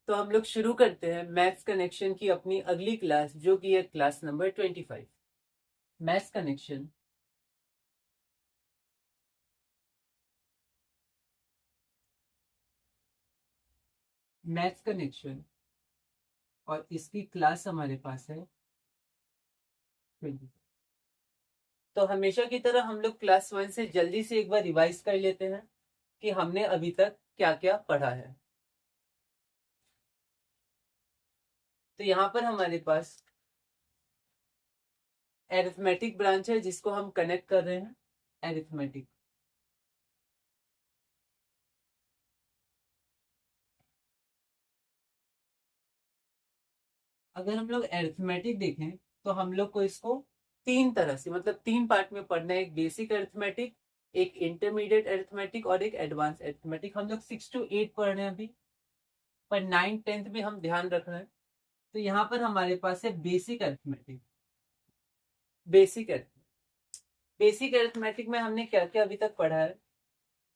तो हम लोग शुरू करते हैं मैथ्स कनेक्शन की अपनी अगली क्लास, जो कि है class number 25। Maths connection maths connection और इसकी क्लास हमारे पास है 25। तो हमेशा की तरह हम लोग क्लास 1 से जल्दी से एक बार रिवाइज कर लेते हैं कि हमने अभी तक क्या क्या पढ़ा है। तो यहाँ पर हमारे पास एरिथमेटिक ब्रांच है जिसको हम कनेक्ट कर रहे हैं। एरिथमेटिक, अगर हम लोग एरिथमेटिक देखें तो हम लोग को इसको तीन तरह से, मतलब तीन पार्ट में पढ़ना है। एक बेसिक अरिथमेटिक, एक इंटरमीडिएट अरिथमेटिक और एक एडवांस अरिथमेटिक। हम लोग 6 to 8 पढ़ रहे हैं अभी, पर 9th 10th में हम ध्यान रख रहे हैं। तो यहाँ पर हमारे पास है basic arithmetic. Basic basic arithmetic में हमने क्या क्या अभी तक पढ़ा है।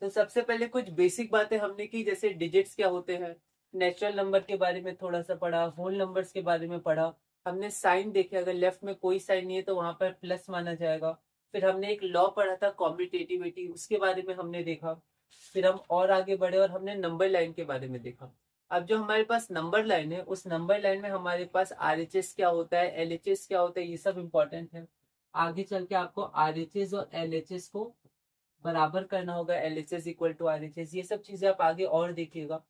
तो सबसे पहले कुछ बेसिक बातें हमने की, जैसे डिजिट्स क्या होते हैं, नेचुरल नंबर के बारे में थोड़ा सा पढ़ा, होल नंबर्स के बारे में पढ़ा। हमने साइन देखे, अगर लेफ्ट में कोई साइन नहीं है तो वहां पर प्लस माना जाएगा। फिर हमने एक लॉ पढ़ा था कॉम्यूटेटिविटी, उसके बारे में हमने देखा। फिर हम और आगे बढ़े और हमने नंबर लाइन के बारे में देखा। अब जो हमारे पास नंबर लाइन है, उस नंबर लाइन में हमारे पास RHS क्या होता है, LHS क्या होता है, ये सब इंपॉर्टेंट है। आगे चल के आपको RHS और LHS को बराबर करना होगा, LHS इक्वल टू RHS, ये सब चीजें आप आगे और देखिएगा।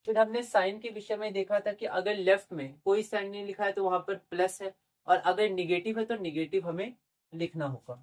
फिर हमने साइन के विषय में देखा था कि अगर लेफ्ट में कोई साइन नहीं लिखा है तो वहां पर प्लस है, और अगर निगेटिव है तो निगेटिव हमें लिखना होगा।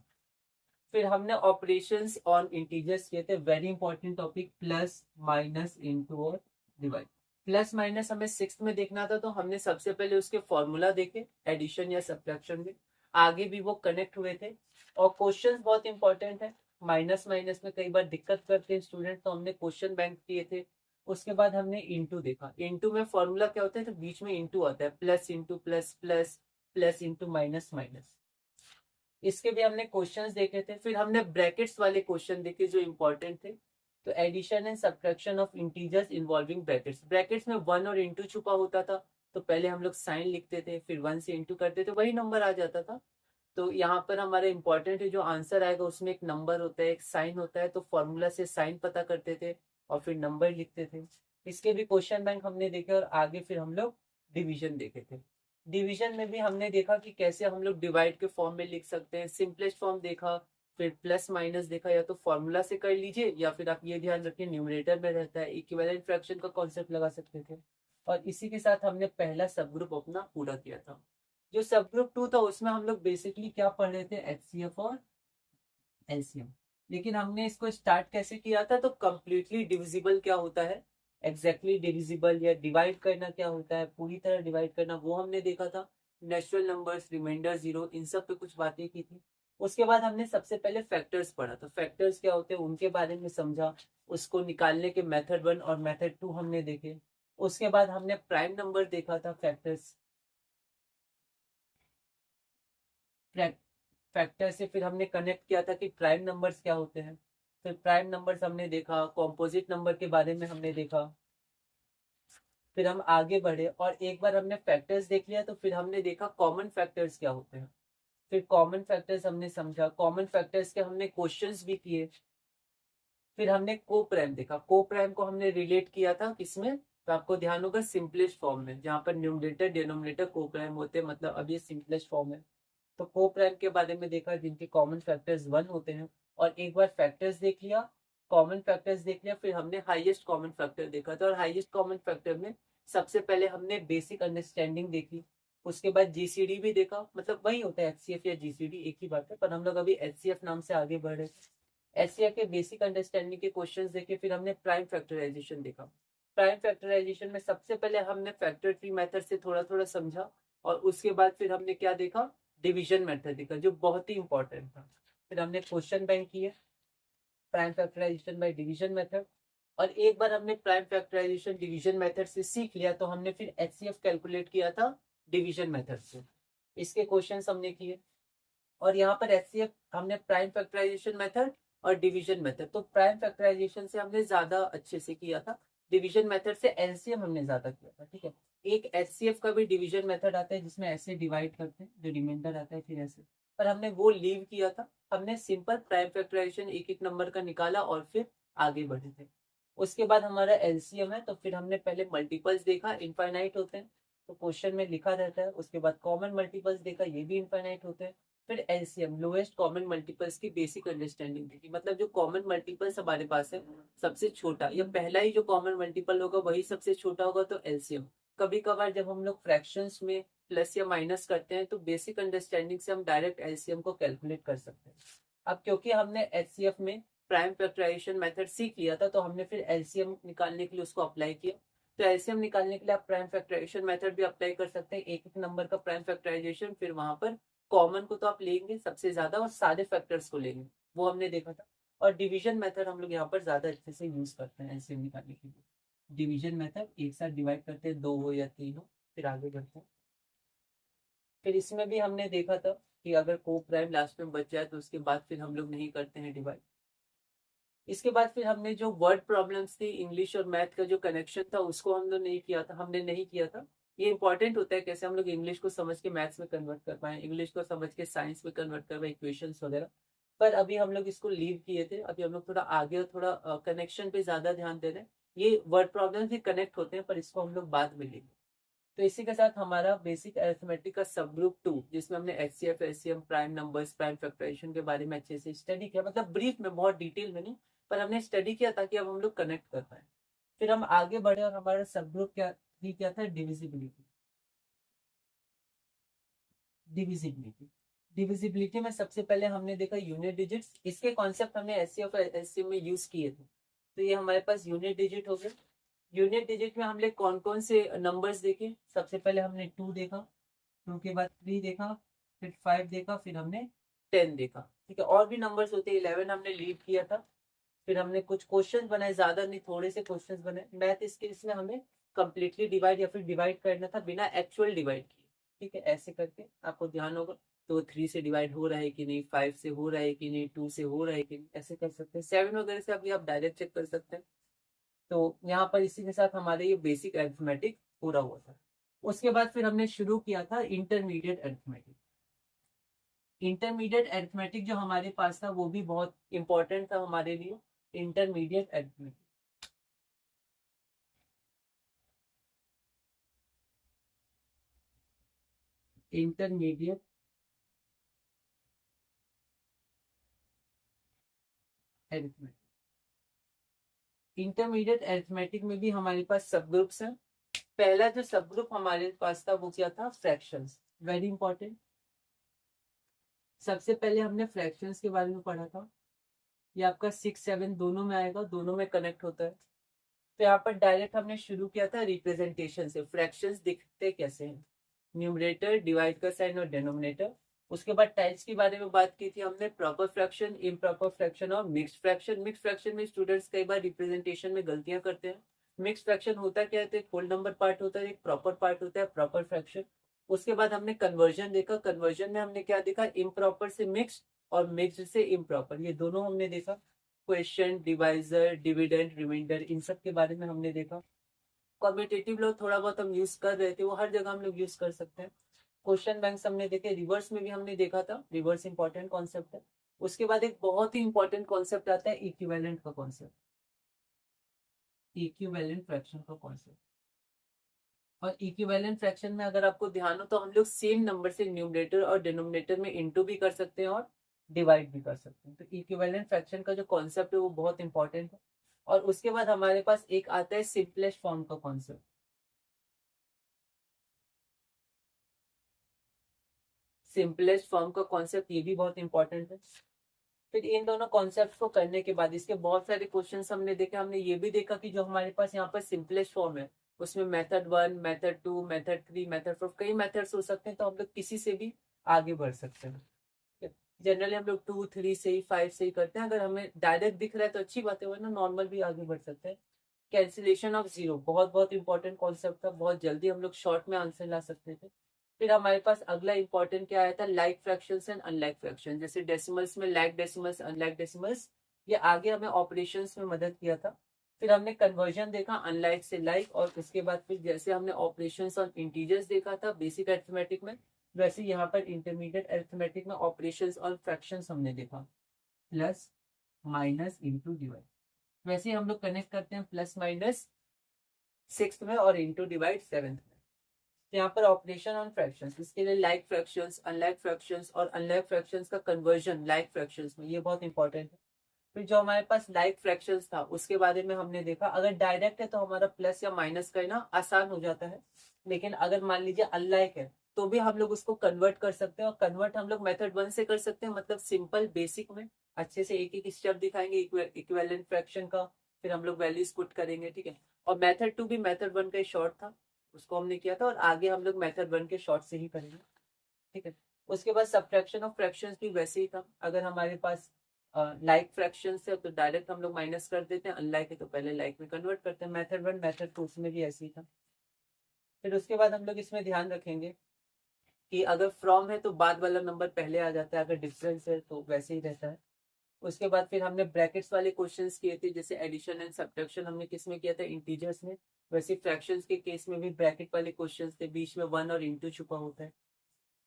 फिर हमने ऑपरेशंस ऑन इंटीजर्स किए थे, very important topic, plus minus into और डिवाइड। प्लस माइनस हमें 6th में देखना था, तो हमने सबसे पहले उसके फॉर्मूला देखे एडिशन या सब्ट्रैक्शन में, आगे भी वो कनेक्ट हुए थे। और क्वेश्चंस बहुत इंपॉर्टेंट है, माइनस माइनस में कई बार दिक्कत करते हैं स्टूडेंट, तो हमने क्वेश्चन बैंक किए थे। उसके बाद हमने इंटू देखा, इंटू में फॉर्मूला क्या होता है, तो बीच में इंटू आता है, plus into plus, plus plus into minus minus. इसके भी हमने क्वेश्चंस देखे थे। फिर हमने ब्रैकेट्स वाले क्वेश्चन देखे जो इंपॉर्टेंट थे। तो addition and subtraction of integers involving brackets, brackets में वन और इंटू छुपा होता था, तो पहले हम लोग साइन लिखते थे, फिर वन से इंटू करते थे, वही नंबर आ जाता था। तो यहाँ पर हमारा इंपॉर्टेंट है, जो आंसर आएगा उसमें एक नंबर होता है, एक साइन होता है, तो फॉर्मूला से साइन पता करते थे और फिर नंबर लिखते थे। इसके भी क्वेश्चन बैंक हमने देखे, और आगे फिर हम लोग डिवीजन देखे थे। डिवीजन में भी हमने देखा कि कैसे हम लोग डिवाइड के फॉर्म में लिख सकते हैं, सिंपलेस्ट फॉर्म देखा, फिर प्लस माइनस देखा, या तो फॉर्मूला से कर लीजिए या फिर आप ये ध्यान रखिए न्यूमरेटर में रहता है, इक्विवेलेंट फ्रैक्शन का कॉन्सेप्ट लगा सकते थे। और इसी के साथ हमने पहला सब ग्रुप अपना पूरा किया था। जो सब ग्रुप 2 था उसमें हम लोग बेसिकली क्या पढ़ रहे थे, HCF और LCM। लेकिन हमने इसको स्टार्ट कैसे किया था, तो कंप्लीटली डिविजिबल क्या होता है, एग्जैक्टली डिविजिबल या डिवाइड करना क्या होता है, पूरी तरह डिवाइड करना, वो हमने देखा था। नेचुरल नंबर्स, रिमाइंडर, जीरो, इन सब पे कुछ बातें की थी। उसके बाद हमने सबसे पहले फैक्टर्स पढ़ा, तो फैक्टर्स क्या होते हैं उनके बारे में समझा। उसको निकालने के मेथड 1 और मेथड 2 हमने देखे। उसके बाद हमने प्राइम नंबर देखा था, फैक्टर्स फैक्टर से फिर हमने कनेक्ट किया था कि प्राइम नंबर्स क्या होते हैं। फिर प्राइम नंबर्स हमने देखा, कॉम्पोजिट नंबर के बारे में हमने देखा। फिर हम आगे बढ़े और एक बार हमने फैक्टर्स देख लिया, तो फिर हमने देखा कॉमन फैक्टर्स क्या होते हैं। फिर कॉमन फैक्टर्स हमने समझा, कॉमन फैक्टर्स के हमने क्वेश्चंस भी किए। फिर हमने को प्राइम देखा, को प्राइम को हमने रिलेट किया था किसमें, तो आपको ध्यान होगा सिंपलेस्ट फॉर्म में, जहाँ पर न्यूमरेटर डिनोमिनेटर को प्राइम होते हैं, मतलब अब ये सिंपलेस्ट फॉर्म है। तो को प्राइम के बारे में देखा, जिनके कॉमन फैक्टर्स 1 होते हैं। और एक बार फैक्टर्स देख लिया, कॉमन फैक्टर्स देख लिया, फिर हमने हाईएस्ट कॉमन फैक्टर देखा था। और हाईएस्ट कॉमन फैक्टर में सबसे पहले हमने बेसिक अंडरस्टैंडिंग देखी। उसके बाद जीसीडी भी देखा, मतलब वही होता है HCF या जीसीडी, एक ही बात है, पर हम लोग अभी HCF नाम से आगे बढ़ रहे थे। HCF के बेसिक अंडरस्टैंडिंग के क्वेश्चंस देखे, फिर हमने प्राइम फैक्टराइजेशन देखा। प्राइम फैक्टराइजेशन में सबसे पहले हमने फैक्टर ट्री मेथड से थोड़ा थोड़ा समझा। और उसके बाद फिर हमने क्या देखा, डिवीजन मेथड देखा, जो बहुत ही इंपॉर्टेंट था। फिर हमने क्वेश्चन बैंक किए, prime factorization by division method. और एक बार हमने प्राइम फैक्टराइजेशन डिवीजन मेथड से सीख लिया, तो हमने फिर HCF कैलकुलेट किया था डिवीजन मेथड से। इसके क्वेश्चन हमने किए। और यहाँ पर HCF हमने प्राइम फैक्टराइजेशन मेथड और डिवीजन मेथड, तो प्राइम फैक्टराइजेशन से हमने ज्यादा अच्छे से किया था। डिवीजन मेथड से एलसीएम हमने ज्यादा किया था, ठीक है। एक एचसीएफ का भी डिवीजन मेथड आता है जिसमें ऐसे डिवाइड करते हैं, जो रिमाइंडर आता है फिर ऐसे, पर हमने वो लीव किया था। हमने सिंपल प्राइम फैक्टराइजेशन एक एक नंबर का निकाला और फिर आगे बढ़े थे। उसके बाद हमारा एलसीएम है, तो फिर हमने पहले मल्टीपल्स देखा, इनफाइनाइट होते हैं तो क्वेश्चन में लिखा रहता है। उसके बाद कॉमन मल्टीपल्स देखा, ये भी इनफाइनाइट होते हैं। फिर एलसीएम, लोएस्ट कॉमन मल्टीपल्स की बेसिक अंडरस्टैंडिंग देखी, मतलब जो कॉमन मल्टीपल्स हमारे पास है सबसे छोटा या पहला ही जो कॉमन मल्टीपल होगा वही सबसे छोटा होगा, तो एलसीएम। कभी कभार जब हम लोग फ्रैक्शंस में प्लस या माइनस करते हैं तो बेसिक अंडरस्टैंडिंग से हम डायरेक्ट एलसीएम को कैलकुलेट कर सकते हैं। अब क्योंकि हमने एचसीएफ में प्राइम फैक्टराइजेशन मेथड सीख लिया था, तो हमने फिर एलसीएम निकालने के लिए उसको अप्लाई किया। तो एलसीएम निकालने के लिए आप प्राइम फैक्टराइजेशन मेथड भी अप्लाई कर सकते हैं, एक एक नंबर का प्राइम फैक्टराइजेशन, फिर वहां पर कॉमन को तो आप लेंगे सबसे ज्यादा और सारे फैक्टर्स को लेंगे, वो हमने देखा था। और डिवीजन मेथड हम लोग यहाँ पर ज्यादा अच्छे से यूज करते हैं एलसीएम निकालने के लिए। डिवीजन मेथड एक साथ डिवाइड करते हैं, दो हो या तीन हो, फिर आगे बढ़ते हैं। फिर इसमें भी हमने देखा था कि अगर को प्राइम लास्ट में बच जाए तो उसके बाद फिर हम लोग नहीं करते हैं डिवाइड। इसके बाद फिर हमने जो वर्ड प्रॉब्लम्स थी इंग्लिश और मैथ का जो कनेक्शन था उसको हम लोग नहीं किया था, हमने नहीं किया था। ये इंपॉर्टेंट होता है कैसे हम लोग इंग्लिश को समझ के मैथ्स में कन्वर्ट कर पाए, इंग्लिश को समझ के साइंस में कन्वर्ट कर पाए, इक्वेशंस वगैरह। पर अभी हम लोग इसको लीव किए थे, अभी हम लोग थोड़ा आगे और थोड़ा कनेक्शन पे ज्यादा ध्यान दे रहे हैं। ये वर्ड प्रॉब्लम्स भी कनेक्ट होते हैं पर इसको हम लोग बाद में लेंगे। तो इसी के साथ हमारा बेसिक अरिथमेटिक का सब ग्रुप 2, जिसमें हमने HCF, HCM, prime numbers, prime factorization के बारे में अच्छे से स्टडी किया, मतलब ब्रीफ में, बहुत डिटेल में नहीं, पर हमने स्टडी किया ताकि अब हम लोग कनेक्ट कर पाए। फिर हम आगे बढ़े और हमारा सब ग्रुप क्या था, डिविजिबिलिटी। डिविजिबिलिटी डिविजिबिलिटी में सबसे पहले हमने देखा यूनिट डिजिट्स, इसके कॉन्सेप्ट हमने एचसीएफ और एचसीएम में यूज किए थे। तो ये हमारे पास यूनिट डिजिट हो गए। यूनिट डिजिट में हमने कौन कौन से नंबर्स देखे, सबसे पहले हमने 2 देखा, 2 के बाद 3 देखा, फिर 5 देखा, फिर हमने 10 देखा, ठीक है। और भी नंबर्स होते हैं, 11 हमने लीव किया था। फिर हमने कुछ क्वेश्चन बनाए, ज्यादा नहीं, थोड़े से क्वेश्चन बनाए। मैथ इसके इसमें हमें कंप्लीटली डिवाइड या फिर डिवाइड करना था बिना एक्चुअल डिवाइड किए, ठीक है। ऐसे करके आपको ध्यान होगा, तो 3 से डिवाइड हो रहा है कि नहीं, 5 से हो रहा है कि नहीं, 2 से हो रहा है कि नहीं, ऐसे कर सकते हैं। 7 वगैरह से अभी आप डायरेक्ट चेक कर सकते हैं। तो यहाँ पर इसी के साथ हमारे ये बेसिक अरिथमेटिक पूरा हुआ था। उसके बाद फिर हमने शुरू किया था इंटरमीडिएट अरिथमेटिक। इंटरमीडिएट अरिथमेटिक जो हमारे पास था वो भी बहुत इंपॉर्टेंट था हमारे लिए। Intermediate arithmetic, intermediate arithmetic, intermediate arithmetic में भी हमारे पास सब ग्रुप्स हैं। पहला जो सब ग्रुप हमारे पास था वो क्या था, फ्रैक्शंस, वेरी इंपॉर्टेंट। सबसे पहले हमने फ्रैक्शंस के बारे में पढ़ा था। ये आपका 6 7 दोनों में आएगा, दोनों में कनेक्ट होता है। तो यहाँ पर डायरेक्ट हमने शुरू किया था रिप्रेजेंटेशन से, फ्रैक्शंस दिखते कैसे हैं, न्यूमरेटर, डिवाइड का साइन और डिनोमिनेटर। उसके बाद टाइप्स के बारे में बात की थी हमने, प्रॉपर फ्रैक्शन, इम्प्रॉपर फ्रैक्शन और मिक्स्ड फ्रैक्शन। मिक्स्ड फ्रैक्शन में स्टूडेंट्स कई बार रिप्रेजेंटेशन में गलतियां करते हैं। मिक्स्ड फ्रैक्शन होता क्या है, तो एक होल नंबर पार्ट होता है, एक प्रॉपर पार्ट होता है, प्रॉपर फ्रैक्शन। उसके बाद हमने कन्वर्जन देखा, कन्वर्जन में हमने क्या देखा, इम्प्रॉपर से मिक्स्ड और मिक्स्ड से इम्प्रॉपर, ये दोनों हमने देखा। क्वेश्चन, डिवाइजर, डिविडेंड, रिमाइंडर, इन सब के बारे में हमने देखा। कॉम्पिटेटिव लॉ थोड़ा बहुत हम यूज कर रहे थे, वो हर जगह हम लोग यूज कर सकते हैं। क्वेश्चन बैंक्स हमने देखे, रिवर्स में भी हमने देखा था, रिवर्स इंपॉर्टेंट कॉन्सेप्ट है। उसके बाद एक बहुत ही इंपॉर्टेंट कॉन्सेप्ट आता है इक्विवेलेंट का कॉन्सेप्ट, इक्विवेलेंट फ्रैक्शन का कॉन्सेप्ट। और इक्विवेलेंट फ्रैक्शन में अगर आपको ध्यान हो तो हम लोग सेम नंबर से न्यूमरेटर और डिनोमिनेटर में इंटू भी कर सकते हैं और डिवाइड भी कर सकते हैं। तो इक्विवेलेंट फ्रैक्शन का जो कॉन्सेप्ट है वो बहुत इंपॉर्टेंट है। और उसके बाद हमारे पास एक आता है सिंपलेस्ट फॉर्म का कॉन्सेप्ट। सिंपलेस्ट फॉर्म का कॉन्सेप्ट ये भी बहुत इंपॉर्टेंट है। फिर इन दोनों कॉन्सेप्ट को करने के बाद इसके बहुत सारे क्वेश्चंस हमने देखे। हमने ये भी देखा कि जो हमारे पास यहाँ पर सिंपलेस्ट फॉर्म है उसमें मेथड 1, मेथड 2, मेथड 3, मेथड 4, कई मेथड्स हो सकते हैं, तो हम लोग किसी से भी आगे बढ़ सकते हैं। जनरली हम लोग 2 3 से ही, 5 से ही करते हैं। अगर हमें डायरेक्ट दिख रहा है तो अच्छी बात है, वरना नॉर्मल भी आगे बढ़ सकते हैं। कैंसिलेशन ऑफ जीरो बहुत बहुत इंपॉर्टेंट कॉन्सेप्ट था, बहुत जल्दी हम लोग शॉर्ट में आंसर ला सकते थे। फिर हमारे पास अगला इंपॉर्टेंट क्या आया था, like fractions and unlike fraction. जैसे डेसिमल्स में लाइक डेसिमल्स, अनलाइक डेसिमल्स, ये आगे हमें ऑपरेशंस में मदद किया था। फिर हमने कन्वर्जन देखा अनलाइक से लाइक, और उसके बाद फिर जैसे हमने ऑपरेशंस ऑन इंटीजर्स देखा था बेसिक अरिथमेटिक में, वैसे यहाँ पर इंटरमीडिएट अरिथमेटिक में ऑपरेशंस ऑन फ्रैक्शंस हमने देखा, प्लस माइनस इंटू डिवाइड। वैसे हम लोग कनेक्ट करते हैं प्लस माइनस सिक्स्थ में और इंटू डिवाइड सेवेंथ में। तो यहाँ पर ऑपरेशन ऑन फ्रैक्शंस, इसके लिए लाइक फ्रैक्शंस, अनलाइक फ्रैक्शंस और अनलाइक फ्रैक्शंस का कन्वर्जन लाइक फ्रैक्शंस में, ये बहुत इंपॉर्टेंट है। फिर जो हमारे पास लाइक फ्रैक्शंस था उसके बारे में हमने देखा, अगर डायरेक्ट है तो हमारा प्लस या माइनस करना आसान हो जाता है, लेकिन अगर मान लीजिए अनलाइक है तो भी हम लोग उसको कन्वर्ट कर सकते हैं, और कन्वर्ट हम लोग मेथड 1 से कर सकते हैं, मतलब सिंपल बेसिक में अच्छे से एक एक स्टेप दिखाएंगे इक्विवेलेंट फ्रैक्शन का, फिर हम लोग वैल्यूज पुट करेंगे, ठीक है। और मेथड 2 भी मेथड 1 का शॉर्ट था, उसको हमने किया था, और आगे हम लोग मेथड 1 के शॉर्ट से ही करेंगे, ठीक है। उसके बाद सब्ट्रैक्शन ऑफ फ्रैक्शंस भी वैसे ही था, अगर हमारे पास लाइक फ्रैक्शन है तो डायरेक्ट हम लोग माइनस कर देते हैं, अनलाइक है तो पहले लाइक में कन्वर्ट करते हैं, मेथड 1 मेथड 2 में भी ऐसे ही था। फिर उसके बाद हम लोग इसमें ध्यान रखेंगे कि अगर फ्रॉम है तो बाद वाला नंबर पहले आ जाता है, अगर डिफरेंस है तो वैसे ही रहता है। उसके बाद फिर हमने ब्रैकेट्स वाले क्वेश्चंस किए थे, जैसे एडिशन एंड सब्ट्रैक्शन हमने किस में किया था, इंटीजर्स में, वैसे फ्रैक्शंस के केस में भी ब्रैकेट वाले क्वेश्चंस थे, बीच में 1 और इंटू छुपा होता है।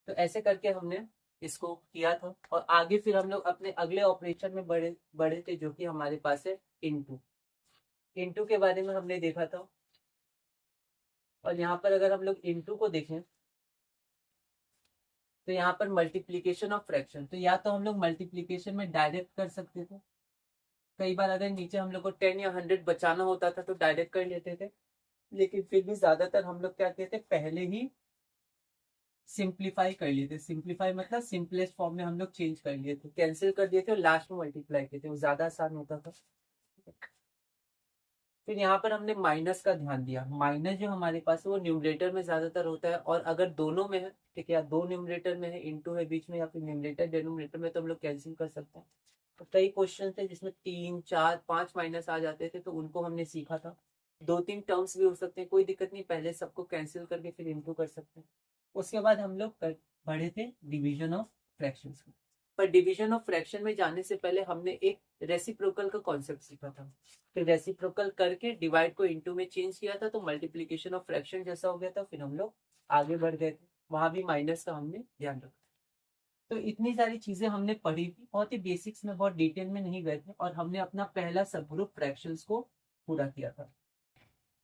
तो ऐसे करके हमने इसको किया था, और आगे फिर हम लोग अपने अगले ऑपरेशन में बड़े बड़े थे, जो कि हमारे पास है इंटू। इंटू के बारे में हमने देखा था, और यहाँ पर अगर हम लोग इंटू को देखें तो यहाँ पर मल्टीप्लीकेशन ऑफ फ्रैक्शन, तो या तो हम लोग मल्टीप्लीकेशन में डायरेक्ट कर सकते थे, कई बार अगर नीचे हम लोग को 10 या 100 बचाना होता था तो डायरेक्ट कर लेते थे, लेकिन फिर भी ज्यादातर हम लोग क्या कहते पहले ही सिंप्लीफाई कर लिए थे। सिंप्लीफाई मतलब सिंपलेस्ट फॉर्म में हम लोग चेंज कर लिए थे, कैंसिल कर दिए थे और लास्ट में मल्टीप्लाई किए थे, वो ज्यादा आसान होता था। फिर यहाँ पर हमने माइनस का ध्यान दिया, माइनस जो हमारे पास है वो न्यूमरेटर में ज्यादातर होता है, और अगर दोनों में है, ठीक है, या दो न्यूमरेटर में है, इंटू है बीच में, या फिर न्यूमरेटर डिनोमिनेटर में, तो हम लोग कैंसिल कर सकते हैं। तो कई क्वेश्चन थे जिसमें 3 4 5 माइनस आ जाते थे, तो उनको हमने सीखा था। 2 3 टर्म्स भी हो सकते हैं, कोई दिक्कत नहीं, पहले सबको कैंसिल करके फिर इंटू कर सकते हैं। उसके बाद हम लोग बढ़े थे डिवीजन ऑफ फ्रैक्शंस को, पर डिवीजन ऑफ फ्रैक्शन में जाने से पहले हमने एक रेसिप्रोकल का कॉन्सेप्ट सीखा था। फिर रेसिप्रोकल करके डिवाइड को इनटू में चेंज किया था, तो मल्टीप्लिकेशन ऑफ फ्रैक्शन जैसा हो गया था, फिर हम लोग आगे बढ़ गए थे, वहां भी माइनस का हमने ध्यान रखा। तो इतनी सारी चीजें हमने पढ़ी थी, बहुत ही बेसिक्स में, बहुत डिटेल में नहीं गए थे, और हमने अपना पहला सब ग्रुप फ्रैक्शंस को पूरा किया था।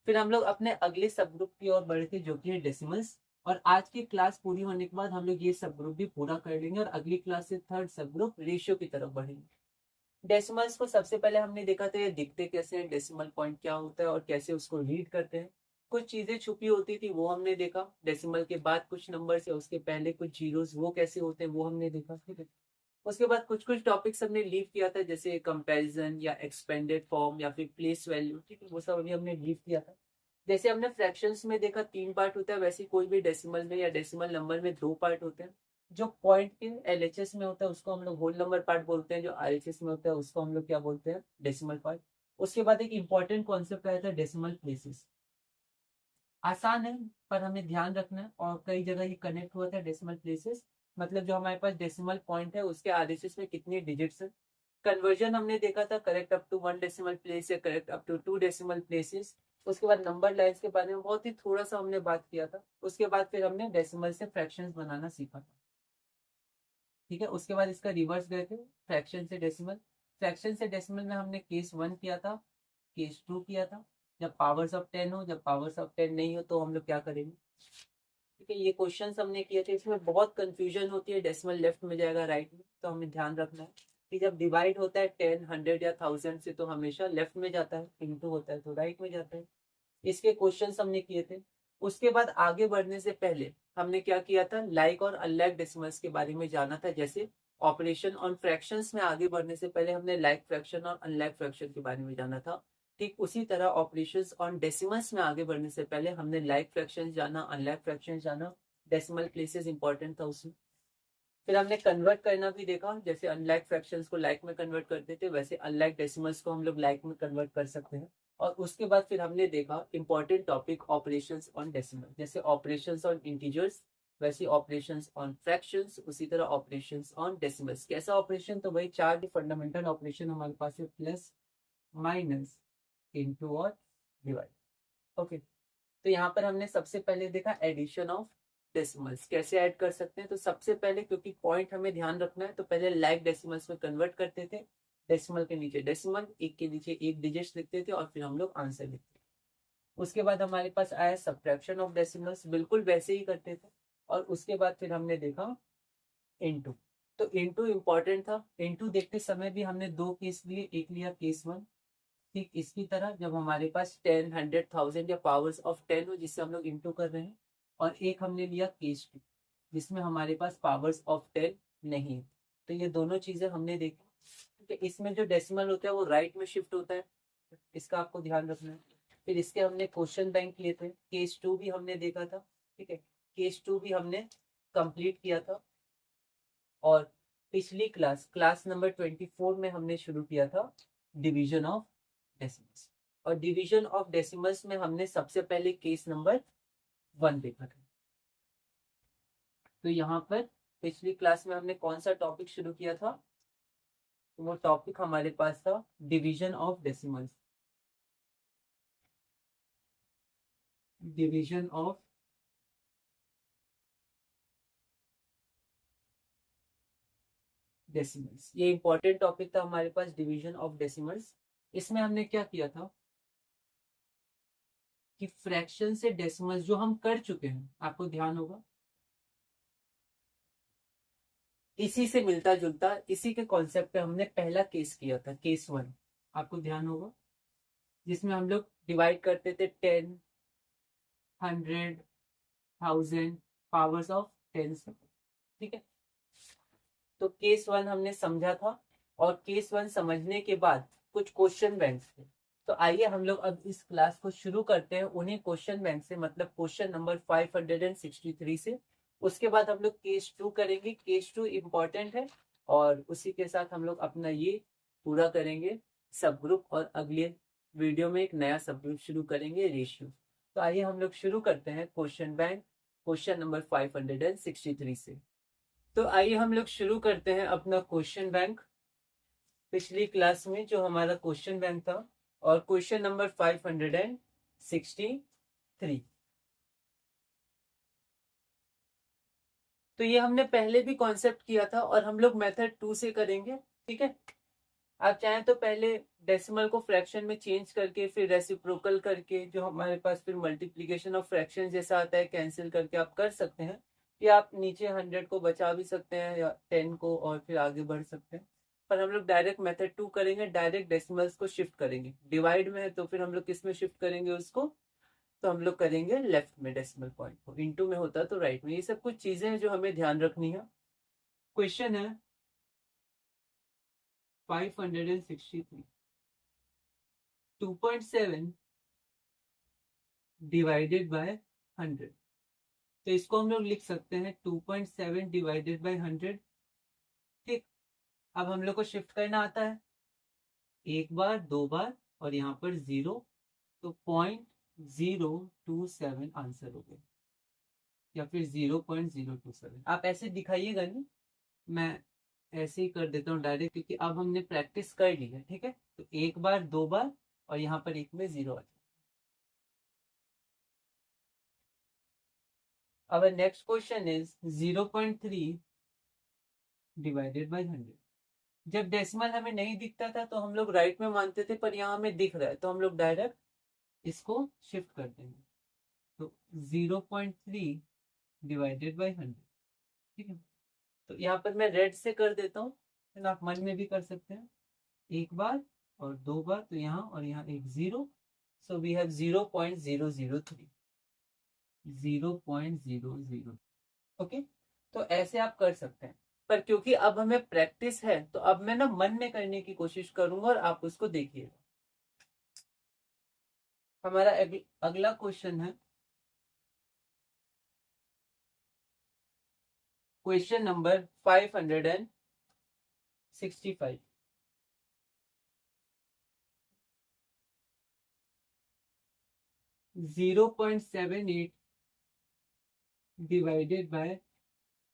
फिर हम लोग अपने अगले सब ग्रुप की ओर बढ़े थे, जो कि है डेसिमल्स, और आज की क्लास पूरी होने के बाद हम लोग ये सब ग्रुप भी पूरा कर लेंगे, और अगली क्लास से थर्ड सब ग्रुप रेशियो की तरफ बढ़ेंगे। डेसिमल्स को सबसे पहले हमने देखा था ये दिखते कैसे हैं, डेसिमल पॉइंट क्या होता है और कैसे उसको रीड करते हैं। कुछ चीजें छुपी होती थी वो हमने देखा, डेसिमल के बाद कुछ नंबर या उसके पहले कुछ जीरोस वो कैसे होते हैं वो हमने देखा, ठीक है। उसके बाद कुछ कुछ टॉपिक्स हमने लीव किया था, जैसे कंपैरिजन या एक्सपेंडेड फॉर्म या फिर प्लेस वैल्यू, ठीक है, वो सब अभी हमने लीव किया था। जैसे हमने फ्रैक्शंस में देखा 3 पार्ट होता है, वैसे कोई भी डेसिमल में या डेसिमल नंबर में 2 पार्ट होते हैं। जो पॉइंट के एलएचएस में होता है उसको हम लोग होल नंबर पार्ट बोलते हैं, जो आरएचएस में होता है उसको हम लोग क्या बोलते हैं, डेसिमल पार्ट। उसके बाद एक इंपॉर्टेंट कॉन्सेप्ट आया था डेसिमल प्लेसेस। आसान है पर हमें ध्यान रखना है, और कई जगह ये कनेक्ट हुआ था डेसिमल प्लेसेस, मतलब जो हमारे पास डेसिमल पॉइंट है उसके आरएचएस में कितनी डिजिट्स है। कन्वर्जन हमने देखा था, correct up to 1 decimal place या correct up to 2 decimal places. उसके बाद नंबर लाइन्स के बारे में बहुत ही थोड़ा सा हमने बात किया था। उसके बाद फिर हमने डेसिमल से फ्रैक्शंस बनाना सीखा था, ठीक है। उसके बाद इसका रिवर्स गए थे, फ्रैक्शन से डेसिमल। फ्रैक्शन से डेसिमल में हमने केस 1 किया था, केस 2 किया था, जब पावर्स ऑफ 10 हो, जब पावर्स ऑफ 10 नहीं हो तो हम लोग क्या करेंगे, ठीक है। ये क्वेश्चंस हमने किए थे, इसमें बहुत कंफ्यूजन होती है, डेसिमल लेफ्ट में जाएगा राइट में, तो हमें ध्यान रखना है कि जब डिवाइड होता है 10 100 या 1000 से तो हमेशा लेफ्ट में जाता है, इंटू होता है तो राइट में जाता है। इसके क्वेश्चंस हमने किए थे। उसके बाद आगे बढ़ने से पहले हमने क्या किया था, लाइक और अनलाइक डेसिमल्स के बारे में जाना था। जैसे ऑपरेशन ऑन फ्रैक्शंस में आगे बढ़ने से पहले हमने लाइक फ्रैक्शन और अनलाइक फ्रैक्शन के बारे में जाना था, ठीक उसी तरह ऑपरेशंस ऑन डेसिमल्स में आगे बढ़ने से पहले हमने लाइक फ्रैक्शन जाना, अनलाइक फ्रैक्शन जाना, डेसिमल प्लेसेस इंपॉर्टेंट था उसमें। फिर हमने कन्वर्ट करना भी देखा, जैसे अनलाइक फ्रैक्शंस को लाइक में कन्वर्ट करते थे, वैसे अनलाइक डेसिमल्स को हम लोग लाइक में कन्वर्ट कर सकते हैं। और उसके बाद फिर हमने देखा important topic operations on decimal, जैसे ऑपरेशंस ऑन इंटीजर्स, वैसे ऑपरेशंस ऑन फ्रैक्शंस, उसी तरह ऑपरेशंस ऑन डेसिमल्स। कैसा ऑपरेशन, तो वही 4 फंडामेंटल ऑपरेशन हमारे पास है, प्लस माइनस इनटू और डिवाइड। ओके, तो यहाँ पर हमने सबसे पहले देखा एडिशन ऑफ डेसिमल्स कैसे ऐड कर सकते हैं। तो सबसे पहले, क्योंकि पॉइंट हमें ध्यान रखना है, तो पहले लाइक डेसिमल्स में कन्वर्ट करते थे। डेसिमल के नीचे डेसिमल, एक के नीचे एक डिजिट लिखते थे और फिर हम लोग आंसर लिखते थे। उसके बाद हमारे पास आया सब्ट्रैक्शन ऑफ डेसिमल्स, बिल्कुल वैसे ही करते थे। और उसके बाद फिर हमने देखा इनटू। तो इनटू इंपॉर्टेंट था। इनटू देखते समय भी हमने दो केस लिए, एक लिया केस वन, ठीक इसकी तरह जब हमारे पास 10, 100, 1000 या पावर्स ऑफ 10 हो जिससे हम लोग इनटू कर रहे हैं। और एक हमने लिया केस टू जिसमें हमारे पास पावर्स ऑफ 10 नहीं है। तो ये दोनों चीजें हमने देखी। ठीक है, इसमें जो डेसिमल होता है वो राइट में शिफ्ट होता है, इसका आपको ध्यान रखना है। फिर इसके हमने क्वेश्चन बैंक लिए थे, केस टू भी हमने देखा था। ठीक है, केस टू भी हमने कंप्लीट किया था। और पिछली क्लास नंबर 24 में हमने शुरू किया था डिवीजन ऑफ डेसिमल्स। और डिवीजन ऑफ डेसिमल्स में हमने सबसे पहले केस नंबर 1 देखा था। तो यहाँ पर पिछली क्लास में हमने कौन सा टॉपिक शुरू किया था? तो वो टॉपिक हमारे पास था division of decimals. Division of decimals, ये इंपॉर्टेंट टॉपिक था हमारे पास, डिवीजन ऑफ डेसिमल्स। इसमें हमने क्या किया था कि फ्रैक्शन से डेसिमल्स जो हम कर चुके हैं, आपको ध्यान होगा, इसी से मिलता जुलता इसी के कॉन्सेप्ट पे हमने पहला केस किया था, केस वन, आपको ध्यान होगा, जिसमें हम लोग डिवाइड करते थे 10, 100, 1000 पावर्स ऑफ 10 से। ठीक है, तो केस वन हमने समझा था। और केस वन समझने के बाद कुछ क्वेश्चन बैंक थे। तो आइए हम लोग अब इस क्लास को शुरू करते हैं उन्हीं क्वेश्चन बैंक से, मतलब क्वेश्चन नंबर 563 से। उसके बाद हम लोग केस टू करेंगे, केस टू इम्पॉर्टेंट है। और उसी के साथ हम लोग अपना ये पूरा करेंगे सब ग्रुप, और अगले वीडियो में एक नया सब ग्रुप शुरू करेंगे, रेशियो। तो आइए हम लोग शुरू करते हैं क्वेश्चन बैंक क्वेश्चन नंबर 563 से। तो आइए हम लोग शुरू करते हैं अपना क्वेश्चन बैंक। पिछली क्लास में जो हमारा क्वेश्चन बैंक था, और क्वेश्चन नंबर 563। तो ये हमने पहले भी कॉन्सेप्ट किया था और हम लोग मेथड 2 से करेंगे। ठीक है, आप चाहें तो पहले डेसिमल को फ्रैक्शन में चेंज करके फिर रेसिप्रोकल करके जो हमारे पास फिर मल्टीप्लीकेशन ऑफ फ्रैक्शन जैसा आता है कैंसिल करके आप कर सकते हैं, या आप नीचे 100 को बचा भी सकते हैं या 10 को और फिर आगे बढ़ सकते हैं। पर हम लोग डायरेक्ट मेथड 2 करेंगे, डायरेक्ट डेसिमल्स को शिफ्ट करेंगे। डिवाइड में है तो फिर हम लोग किस में शिफ्ट करेंगे उसको? तो हम लोग करेंगे लेफ्ट में डेसिमल पॉइंट को, इनटू में होता तो राइट में। ये सब कुछ चीजें हैं जो हमें ध्यान रखनी है। क्वेश्चन है 563, 2.7 डिवाइडेड बाय 100। तो इसको हम लोग लिख सकते हैं 2.7 डिवाइडेड बाय 100। ठीक, अब हम लोग को शिफ्ट करना आता है, एक बार, दो बार, और यहाँ पर 0। तो 0.027 आंसर हो गया, या फिर 0.027। आप ऐसे दिखाइएगा नहीं, मैं ऐसे ही कर देता हूँ डायरेक्ट, क्योंकि अब हमने प्रैक्टिस कर ली है। ठीक है, तो एक बार, दो बार, और यहाँ पर एक में 0 आ जाए। Our next question is 0.3 divided by 100। जब डेसिमल हमें नहीं दिखता था तो हम लोग राइट में मानते थे, पर यहाँ हमें दिख रहा है तो हम लोग डायरेक्ट इसको शिफ्ट कर देंगे। तो 0.3 डिवाइडेड बाय 100। ठीक है, तो यहाँ पर मैं रेड से कर देता हूँ, फिर आप मन में भी कर सकते हैं, एक बार और दो बार, तो यहाँ और यहाँ एक 0। So we have 0.003, 0.00। ओके, तो ऐसे आप कर सकते हैं। पर क्योंकि अब हमें प्रैक्टिस है तो अब मैं ना मन में करने की कोशिश करूंगा और आप उसको देखिएगा। हमारा अगला क्वेश्चन है क्वेश्चन नंबर 565। 0.78 divided by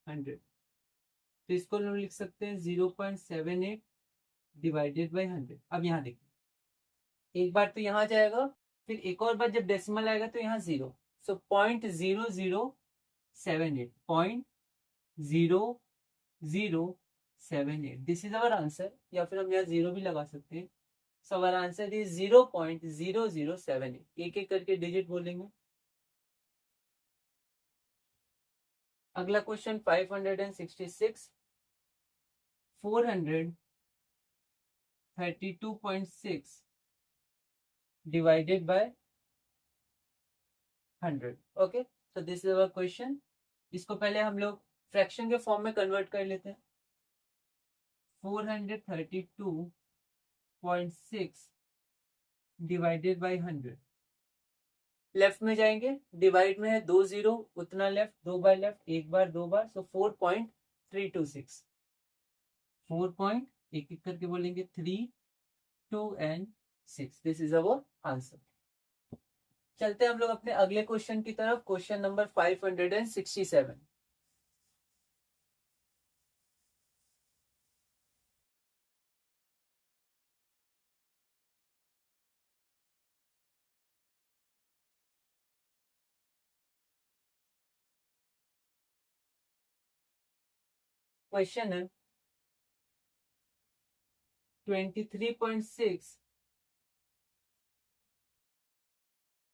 100। तो इसको हम लिख सकते हैं 0.78 डिवाइडेड बाय 100। अब यहाँ देखिए, एक बार तो यहाँ जाएगा, फिर एक और बार जब डेसिमल आएगा तो यहाँ 0, सो 0.0078, 0.0078, दिस इज अवर आंसर, या फिर हम यहाँ 0 भी लगा सकते हैं। सो अवर आंसर इज 0.0078। एक एक करके डिजिट बोलेंगे। अगला question 566, 432.6 divided by 100। Okay, so this is our question. इसको पहले हम लोग फ्रैक्शन के फॉर्म में कन्वर्ट कर लेते हैं। 432.6 डिवाइडेड बाई 100। लेफ्ट में जाएंगे, डिवाइड में है 2 0, उतना लेफ्ट, 2 बार लेफ्ट, एक बार 2 बार, सो 4.326। 4 एक एक करके बोलेंगे, 3, 2 and 6। This is our answer. चलते हैं हम लोग अपने अगले क्वेश्चन की तरफ। Question number 567। क्वेश्चन है 23.6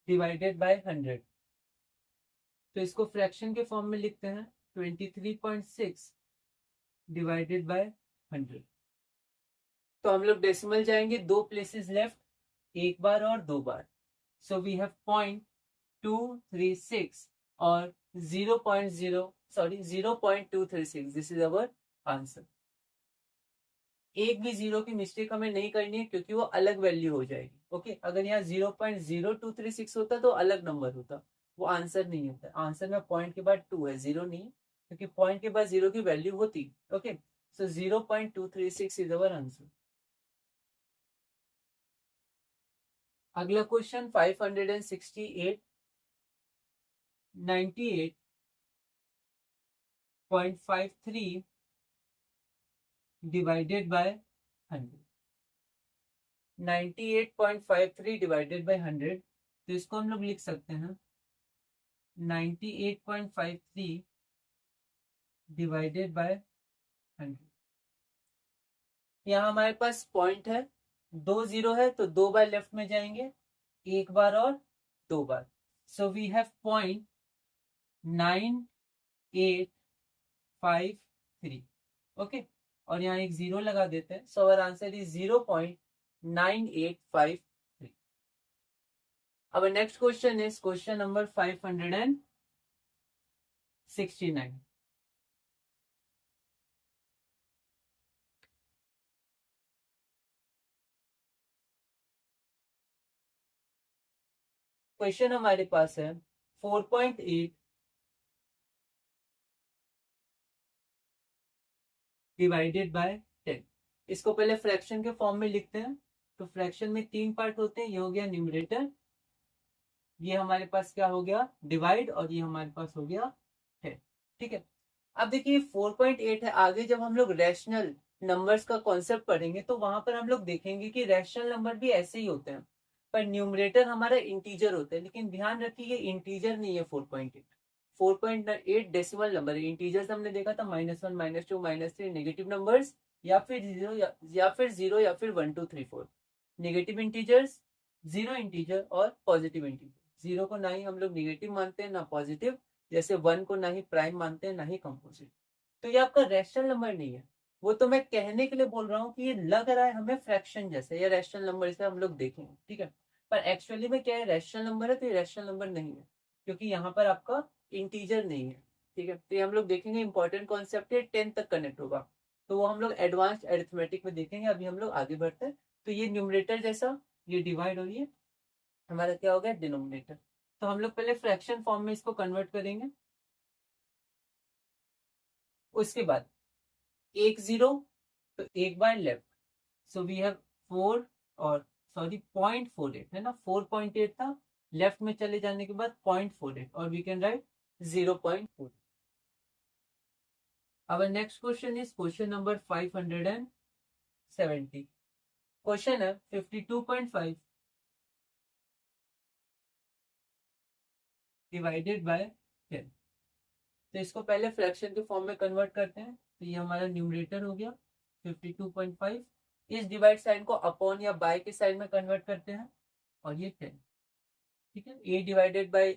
डिवाइडेड बाय 100। तो इसको फ्रैक्शन के फॉर्म में लिखते हैं, 23.6 डिवाइडेड बाय 100। तो हम लोग डेसिमल जाएंगे, 2 प्लेसेस लेफ्ट, एक बार और 2 बार, सो वी हैव 0.236 और 0.236। This is our answer. एक भी 0 की मिस्टेक हमें नहीं करनी है, क्योंकि वो अलग वैल्यू हो जाएगी। ओके, अगर यहाँ 0.0236 होता तो अलग नंबर होता, वो आंसर नहीं होता। आंसर में पॉइंट के बाद 2 है, 0 नहीं, क्योंकि पॉइंट के बाद 0 की वैल्यू होती। Okay, so 0.236 is our answer. अगला question 568, 98.53 divided by 100। 98.53 divided by 100, तो इसको हम लोग लिख सकते हैं 98.53 डिवाइडेड बाय 100। यहाँ हमारे पास पॉइंट है, 2 0 है, तो 2 बार लेफ्ट में जाएंगे, एक बार और 2 बार, सो वी हैव 0.9853। ओके, और यहाँ एक 0 लगा देते हैं, सो अवर आंसर इज 0.9853। अब next question is question number 569। Question हमारे पास है 4.8 डिवाइडेड बाय 10। इसको पहले फ्रैक्शन के फॉर्म में लिखते हैं। तो फ्रैक्शन में 3 पार्ट होते हैं, ये हो गया न्यूमरेटर, ये हमारे पास क्या हो गया डिवाइड, और ये हमारे पास हो गया 10। ठीक है, अब देखिए 4.8 है। आगे जब हम लोग रैशनल नंबर्स का कॉन्सेप्ट पढ़ेंगे तो वहां पर हम लोग देखेंगे कि रैशनल नंबर भी ऐसे ही होते हैं, पर न्यूमरेटर हमारा इंटीजर होता है। लेकिन ध्यान रखिए ये इंटीजर नहीं है। 4.8 4.8 डेसिमल नंबर है। इंटीजर्स हमने देखा था -1, -2, -3 नेगेटिव नंबर्स, या फिर 0 या फिर 1 2 3 4। नेगेटिव इंटीजर्स, 0 इंटीजर और पॉजिटिव इंटीजर। 0 को ना ही हम लोग निगेटिव मानते हैं ना पॉजिटिव, जैसे 1 को ना ही प्राइम मानते हैं ना ही कंपोजिट। तो ये आपका रैशनल नंबर नहीं है। वो तो मैं कहने के लिए बोल रहा हूँ कि ये लग रहा है हमें फ्रैक्शन जैसे, या रैशनल नंबर से हम लोग देखेंगे। ठीक है, पर एक्चुअली में क्या है, रैशनल नंबर है तो ये रैशनल नंबर नहीं है, क्योंकि यहाँ पर आपका इंटीजर नहीं है। ठीक है, तो ये हम लोग देखेंगे, इंपॉर्टेंट कॉन्सेप्ट है, 10 तक कनेक्ट होगा, तो वो हम लोग एडवांस्ड अरिथमेटिक में देखेंगे। अभी हम लोग आगे बढ़ते हैं। तो ये न्यूमरेटर जैसा, ये डिवाइड हो रही है, हमारा क्या हो गया डिनोमिनेटर। तो हम लोग पहले फ्रैक्शन फॉर्म में इसको कन्वर्ट करेंगे। उसके बाद 1 0, तो एक बार लेफ्ट, सो वी हैव 4, और सॉरी 0.48 है ना, 4.8 था, लेफ्ट में चले जाने के बाद 0.48, और we can write 0.4। Our next question is question number 570। Question है 52.5 डिवाइडेड बाय 10। तो इसको पहले फ्रैक्शन के फॉर्म में कन्वर्ट करते हैं, तो ये हमारा न्यूमरेटर हो गया 52.5। इस डिवाइड साइन को अपॉन या बाय के साइन में कन्वर्ट करते हैं और ये 10। ठीक है, a divided by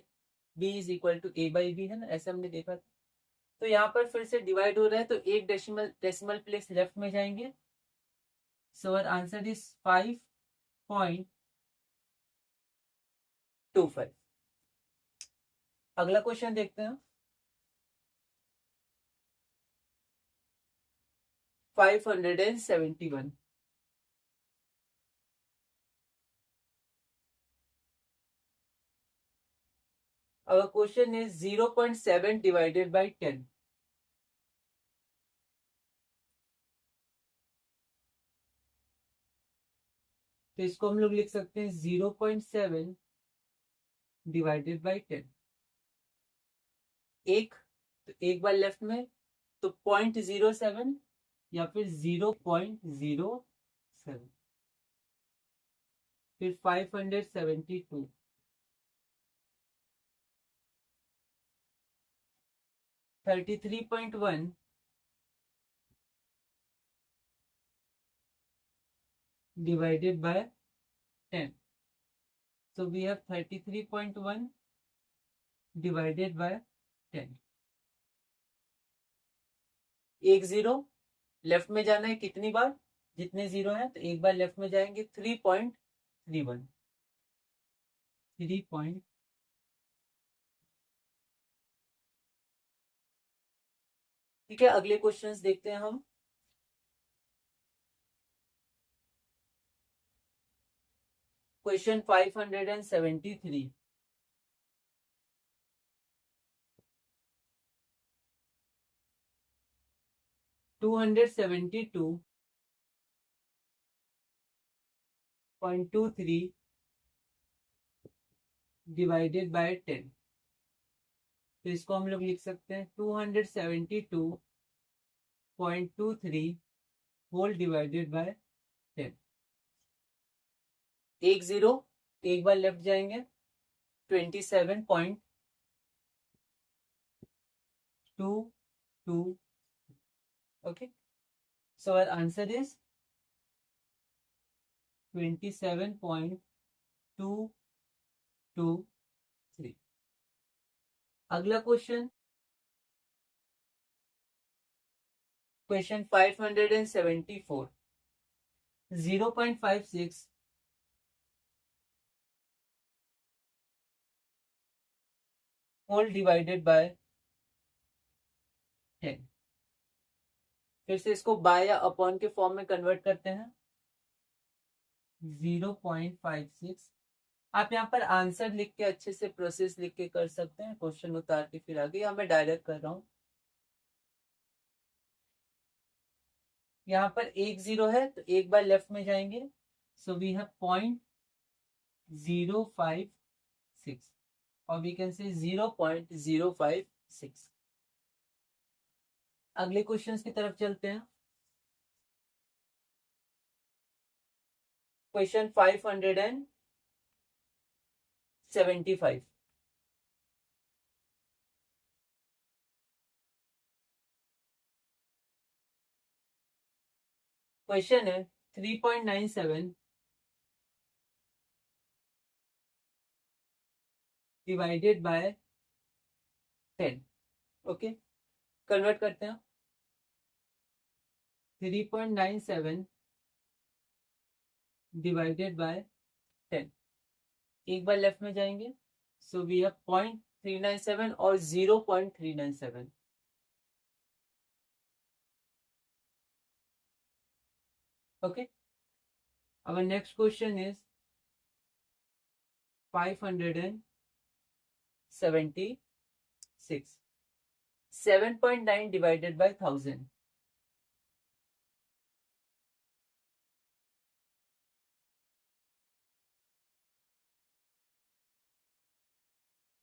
b is equal to a by b है ना, ऐसे हमने देखा था। तो यहाँ पर फिर से डिवाइड हो रहा है तो एक डेसिमल प्लेस लेफ्ट में जाएंगे। So our answer is 5.25। अगला क्वेश्चन देखते हैं। 571। Our question is 0.7 divided by 10. तो इसको हम लोग लिख सकते हैं 0.7 डिवाइडेड बाई 10। तो एक बार लेफ्ट में तो 0.07 या फिर 0.07, फिर 572, 33.1 divided by 10. So we have 33.1 divided by 10. एक जीरो लेफ्ट में जाना है कितनी बार, जितने जीरो हैं, तो एक बार लेफ्ट में जाएंगे 3.31। ठीक है, अगले क्वेश्चंस देखते हैं हम। क्वेश्चन 573। $272.23 divided by 10। तो इसको हम लोग लिख सकते हैं 272.23 होल डिवाइडेड बाय 10। एक जीरो एक बार लेफ्ट जाएंगे 27.22। Okay, so our answer is 27.223। अगला question, question 574। 0.56 whole divided by 10। फिर से इसको बाय या अपॉन के फॉर्म में कन्वर्ट करते हैं। 0.56, आप यहाँ पर आंसर लिख के अच्छे से प्रोसेस लिख के कर सकते हैं, क्वेश्चन उतार के फिर आगे, यहाँ मैं डायरेक्ट कर रहा हूँ। यहाँ पर एक जीरो है तो एक बार लेफ्ट में जाएंगे, सो वी हैव 0.056 और वी कैन से 0.056। अगले क्वेश्चंस की तरफ चलते हैं। क्वेश्चन 575। क्वेश्चन है 3.97 डिवाइडेड बाय 10। ओके, कन्वर्ट करते हैं। 3.97 डिवाइडेड बाय 10, एक बार लेफ्ट में जाएंगे, सो वी हैव 0.397 और 0.397। okay, our next question is 576। 7.9 divided by 1000।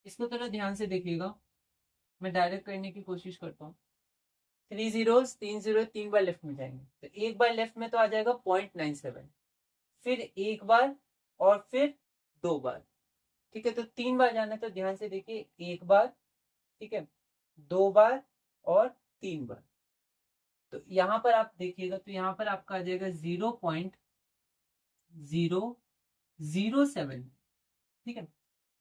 इसको थोड़ा ध्यान से देखिएगा, मैं डायरेक्ट करने की कोशिश करता हूँ। 3 जीरोस 3 जीरो 3 बार लेफ्ट में जाएंगे, तो एक बार लेफ्ट में तो आ जाएगा 0.97, फिर एक बार और फिर दो बार। ठीक है, तो 3 बार जाना है, तो ध्यान से देखिए, 1 बार, ठीक है, 2 बार और 3 बार। तो यहाँ पर आप देखिएगा, तो यहाँ पर आपका आ जाएगा 0.007, ठीक है,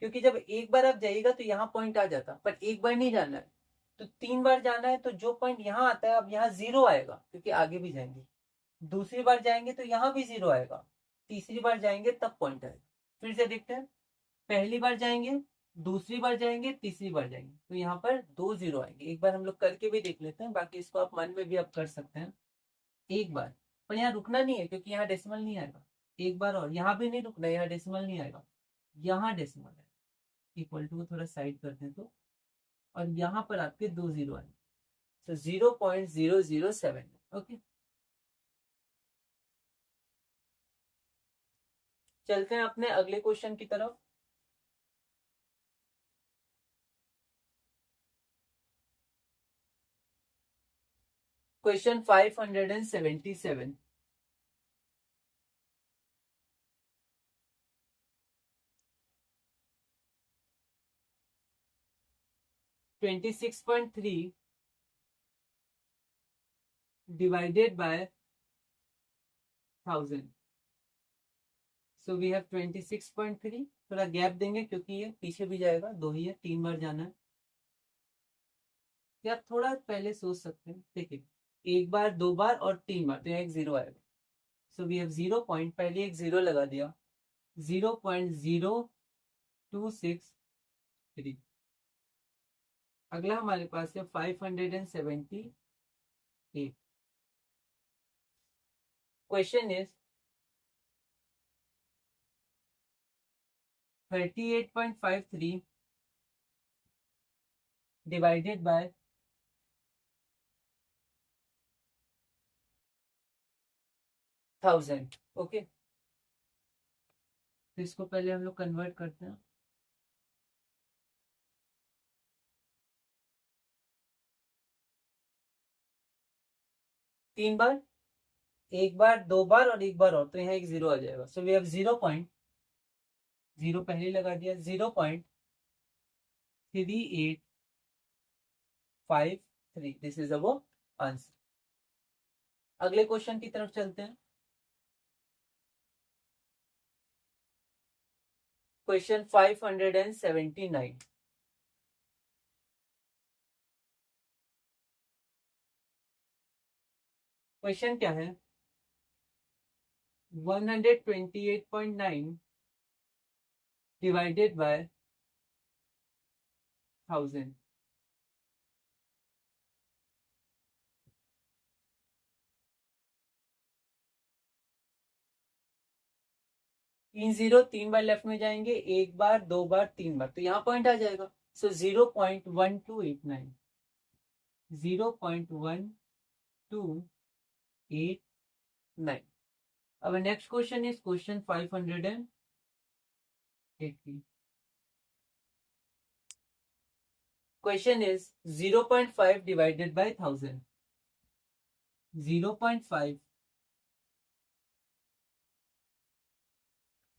क्योंकि जब एक बार आप जाइएगा तो यहाँ पॉइंट आ जाता, पर एक बार नहीं जाना है, तो 3 बार जाना है, तो जो पॉइंट यहाँ आता है अब यहाँ 0 आएगा, क्योंकि आगे भी जाएंगे। दूसरी बार जाएंगे तो यहाँ भी 0 आएगा, तीसरी बार जाएंगे तब पॉइंट आएगा। फिर से देखते हैं, पहली बार जाएंगे, दूसरी बार जाएंगे, तीसरी बार जाएंगे, तो यहाँ पर 2 0 आएंगे। एक बार हम लोग करके भी देख लेते हैं, बाकी इसको आप मन में भी आप कर सकते हैं। एक बार, पर यहाँ रुकना नहीं है, क्योंकि यहाँ डेसिमल नहीं आएगा। एक बार और, यहाँ भी नहीं रुकना, यहाँ डेसिमल नहीं आएगा, यहाँ डेसिमल है। इक्वल टू को थोड़ा साइड करते हैं तो, और यहाँ पर आपके 2 0 आए, तो 0.007। ओके, चलते हैं अपने अगले क्वेश्चन की तरफ। Question 577। 26.3 divided by 1000, so we have 26.3। थोड़ा गैप देंगे क्योंकि ये पीछे भी जाएगा, 2 ही है, 3 बार जाना है। या थोड़ा पहले सोच सकते हैं, देखिए, 1 बार, 2 बार और 3 बार, तो यहाँ एक 0 आएगा, सो वी हैव 0 पॉइंट, पहले एक 0 लगा दिया, 0.0263। अगला हमारे पास है 578। Question is 38.53 divided by 1000। Okay, तो इसको पहले हम लोग कन्वर्ट करते हैं। तीन बार, एक बार, 2 बार और एक बार और, तो यहाँ एक 0 आ जाएगा, सो वी हैव 0.0 पहले लगा दिया, 0.3853। This is our answer. अगले क्वेश्चन की तरफ चलते हैं। क्वेश्चन 579। क्वेश्चन क्या है, 128.9 डिवाइडेड बाय 1000। 3 0, 3 बार लेफ्ट में जाएंगे, एक बार, 2 बार, 3 बार, तो यहाँ पॉइंट आ जाएगा, सो 0.1289। 0.1289। अब next question is question 580। Question is 0.5 divided by 1000। 0.5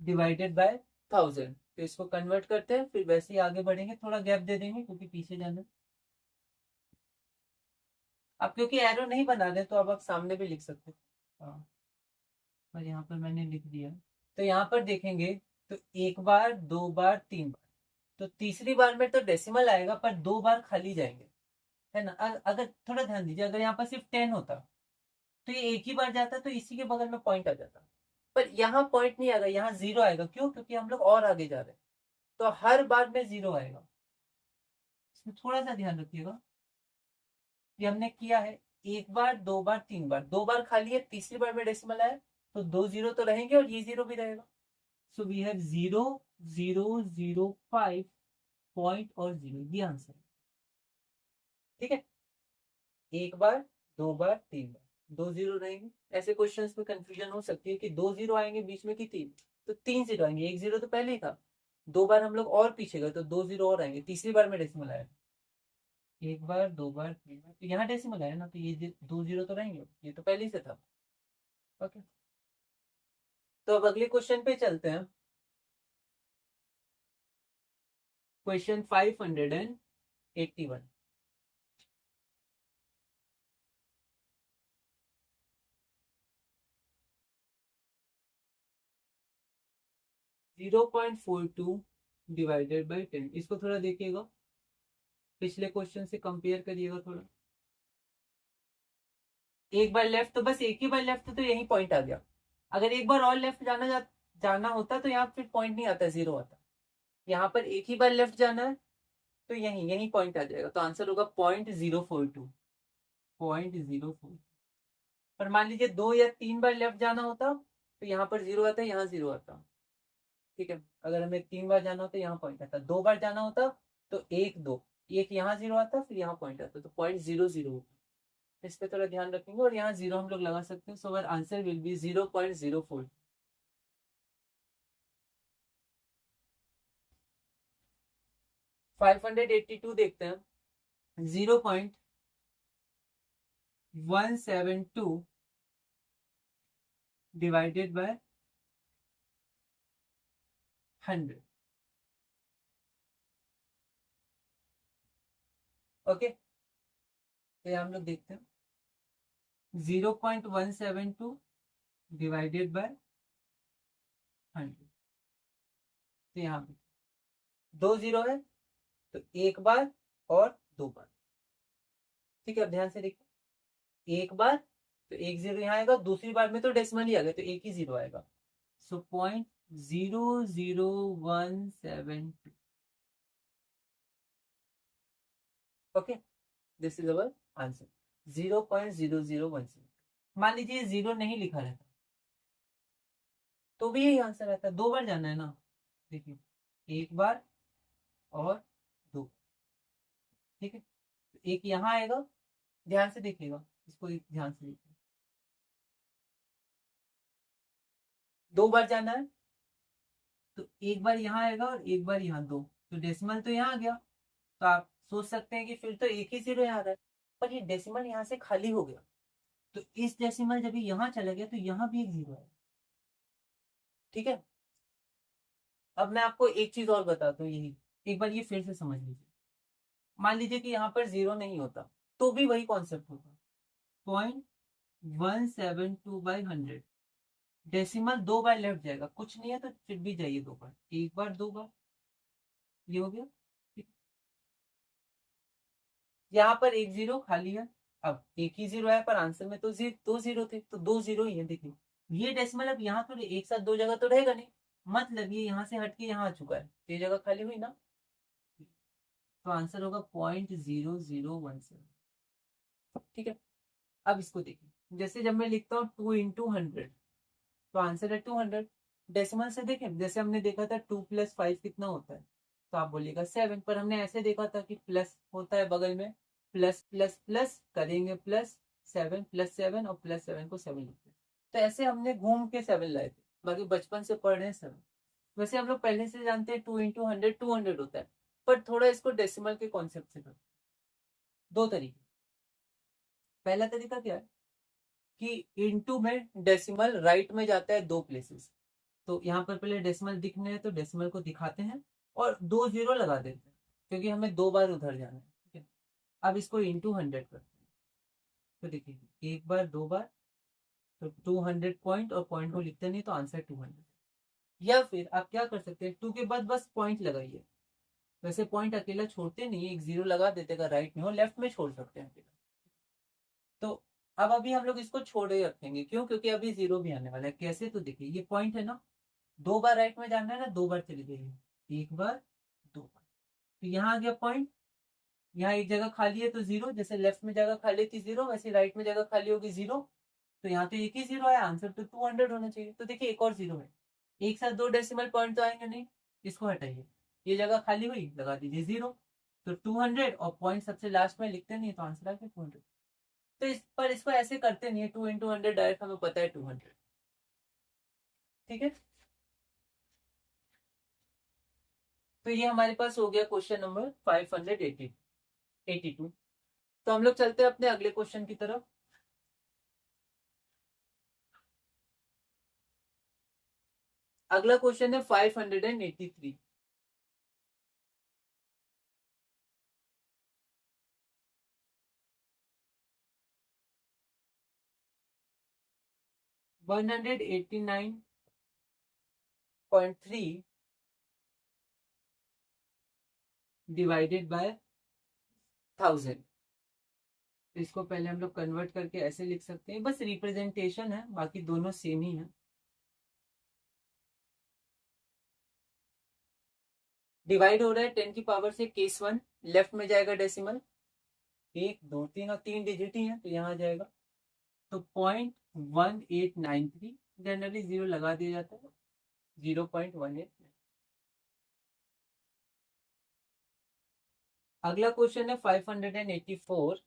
divided by 1000, तो इसको कन्वर्ट करते हैं, फिर वैसे ही आगे बढ़ेंगे, थोड़ा गैप दे देंगे क्योंकि पीछे जाना है। आप क्योंकि एरो नहीं बना रहे तो अब आप सामने भी लिख सकते हैं, हाँ, पर यहाँ पर मैंने लिख दिया। तो यहाँ पर देखेंगे, तो एक बार, 2 बार, 3 बार, तो तीसरी बार में तो डेसिमल आएगा, पर 2 बार खाली जाएंगे, है ना। अगर थोड़ा ध्यान दीजिए, अगर यहाँ पर सिर्फ 10 होता तो ये एक ही बार जाता, तो इसी के बगल में पॉइंट आ जाता, पर यहाँ पॉइंट नहीं आएगा, यहाँ 0 आएगा। क्यों? क्योंकि हम लोग और आगे जा रहे हैं, तो हर बार में 0 आएगा। इसमें थोड़ा सा ध्यान रखिएगा, ये हमने किया है, एक बार, 2 बार, 3 बार, 2 बार खाली है, तीसरी बार में डेसिमल आया, तो 2 0 तो रहेंगे और ये 0 भी रहेगा, सो वी हैव 0.005 पॉइंट और 0, ये आंसर है। ठीक है, एक बार, 2 बार, 3 बार, 2 0 रहेंगे। ऐसे क्वेश्चंस में कंफ्यूजन हो सकती है कि 2 0 आएंगे बीच में कि 3, तो 3 0 आएंगे, 1 0 तो पहले ही था, 2 बार हम लोग और पीछे गए तो 2 0 और आएंगे, तीसरी बार में डेसिमल आया, एक बार, 2 बार, 3 बार, तो यहाँ डेसिमल आया ना, तो ये 2 0 तो रहेंगे, ये तो पहले ही से था। ओके, तो अब अगले क्वेश्चन पे चलते हैं। क्वेश्चन 581। 0.42 डिवाइडेड बाई 10, इसको थोड़ा देखिएगा, पिछले क्वेश्चन से कंपेयर करिएगा थोड़ा। एक बार लेफ्ट, तो बस एक ही बार लेफ्ट तो यही पॉइंट आ गया। अगर एक बार और लेफ्ट जाना होता तो यहाँ फिर पॉइंट नहीं आता, जीरो आता। यहाँ पर एक ही बार लेफ्ट जाना है तो यही यही पॉइंट आ जाएगा, तो आंसर होगा 0.042। 0.04। पर मान लीजिए 2 या 3 बार लेफ्ट जाना होता तो यहाँ पर जीरो आता, यहाँ जीरो आता। ठीक है, अगर हमें 3 बार जाना होता यहाँ पॉइंट आता, 2 बार जाना होता तो एक दो, एक यहाँ जीरो आता फिर यहाँ पॉइंट आता, तो 0.00। इस पे थोड़ा ध्यान रखेंगे, और यहाँ जीरो हम लोग लगा सकते हैं, सो अवर आंसर विल बी 0.04। 582 देखते हैं। 0.172 डिवाइडेड बाय 100। ओके, तो ये हम लोग देखते हैं 0.172 डिवाइडेड बाय 100। तो यहाँ पे 2 0 है, तो एक बार और 2 बार। ठीक है, अब ध्यान से देखिए, एक बार तो एक जीरो यहाँ आएगा, दूसरी बार में तो डेसिमल ही आ गया तो एक ही जीरो आएगा, सो 0.00172। Okay, this is our answer, 0.0017। मान लीजिए जीरो नहीं लिखा रहता तो भी यही आंसर रहता, 2 बार जाना है ना। देखिए, एक बार और दो। ठीक है, तो एक यहाँ आएगा, ध्यान से देखिएगा, इसको ध्यान से देखिए, 2 बार जाना है तो एक बार यहाँ आएगा और एक बार यहाँ, दो, तो डेसिमल तो यहाँ आ गया। तो आप सोच सकते हैं कि फिर तो एक ही जीरो यहाँ आ रहा है, पर ये डेसिमल यहाँ से खाली हो गया, तो इस डेसिमल जब ये यहाँ चला गया तो यहाँ भी एक जीरो है। ठीक है, अब मैं आपको एक चीज और बताता हूँ, यही एक बार ये फिर से समझ लीजिए। मान लीजिए कि यहाँ पर जीरो नहीं होता तो भी वही कॉन्सेप्ट होता, 0.172/100। डेसिमल 2 बार लेफ्ट जाएगा, कुछ नहीं है तो फिर भी जाइए 2 बार, एक बार 2 बार, ये हो गया। यहाँ पर एक जीरो खाली है, अब एक ही जीरो है, पर आंसर में तो 2 जीरो थे, तो 2 जीरो ही है। देखिए, ये डेसिमल अब यहाँ तो एक साथ दो जगह तो रहेगा नहीं, मतलब ये यहाँ से हट के यहाँ आ चुका है, तो ये जगह खाली हुई ना, तो आंसर होगा 0.0017। ठीक है, अब इसको देखिए, जैसे जब मैं लिखता हूँ 2 × 100, तो आंसर है 200। डेसिमल से देखें, जैसे हमने देखा था 2 + 5 कितना होता है, तो आप बोलिएगा 7, पर हमने ऐसे देखा था कि प्लस होता है बगल में, प्लस प्लस प्लस करेंगे, +7 +7 और +7 को 7 लिखते हैं, तो ऐसे हमने घूम के 7 लाए थे, बाकी बचपन से पढ़ रहे हैं 7। वैसे हम लोग पहले से जानते हैं 2 × 100 200 होता है, पर थोड़ा इसको डेसिमल के कॉन्सेप्ट से करते हैं। दो तरीके, पहला तरीका क्या है कि इनटू में डेसिमल राइट में जाता है 2 प्लेसेस, तो यहाँ पर पहले डेसिमल दिखने हैं तो डेसिमल को दिखाते हैं और 2 जीरो लगा देते हैं, क्योंकि हमें 2 बार उधर जाना है। ठीक है, अब इसको इंटू 100 करते हैं, तो देखिए एक बार 2 बार, तो 200 पॉइंट, और पॉइंट को लिखते नहीं तो आंसर 200। या फिर आप क्या कर सकते हैं, 2 के बाद बस पॉइंट लगाइए, वैसे पॉइंट अकेला छोड़ते नहीं, एक जीरो लगा देते, अगर राइट में हो, लेफ्ट में छोड़ सकते हैं अकेला। तो अब अभी हम लोग इसको छोड़े रखेंगे, क्यों, क्योंकि अभी जीरो भी आने वाला है। कैसे, तो देखिए ये पॉइंट है ना, 2 बार राइट में जाना है ना, 2 बार चली गई, एक बार 2 बार, तो यहाँ आ गया पॉइंट, यहाँ एक जगह खाली है तो जीरो, जैसे लेफ्ट में जगह खाली थी जीरो, वैसे राइट में जगह खाली होगी जीरो, तो यहाँ तो एक ही जीरो है, आंसर तो 200 होना चाहिए। तो देखिए एक और जीरो है, एक साथ दो डेसिमल पॉइंट तो आएंगे नहीं, इसको हटाइए, ये जगह खाली हुई, लगा दीजिए जीरो, तो 200, और पॉइंट सबसे लास्ट में लिखते नहीं तो आंसर आ गया 200। तो इस पर इसको ऐसे करते नहीं है, 2 × 100 डायरेक्ट, हमें पता है 200। ठीक है, तो ये हमारे पास हो गया क्वेश्चन नंबर 582। तो हम लोग चलते हैं अपने अगले क्वेश्चन की तरफ। अगला क्वेश्चन है 583। 189.3 डिवाइडेड बाय 1000। तो इसको पहले हम लोग कन्वर्ट करके ऐसे लिख सकते हैं, बस रिप्रेजेंटेशन है, बाकी दोनों सेम ही है। डिवाइड हो रहा है 10 की पावर से केस 1, लेफ्ट में जाएगा डेसिमल, 1 2 3 और 3 डिजिट ही है तो यहाँ आ जाएगा। तो 0.1893 जनरली 0 लगा दिया जाता है, 0.18। अगला क्वेश्चन है 584,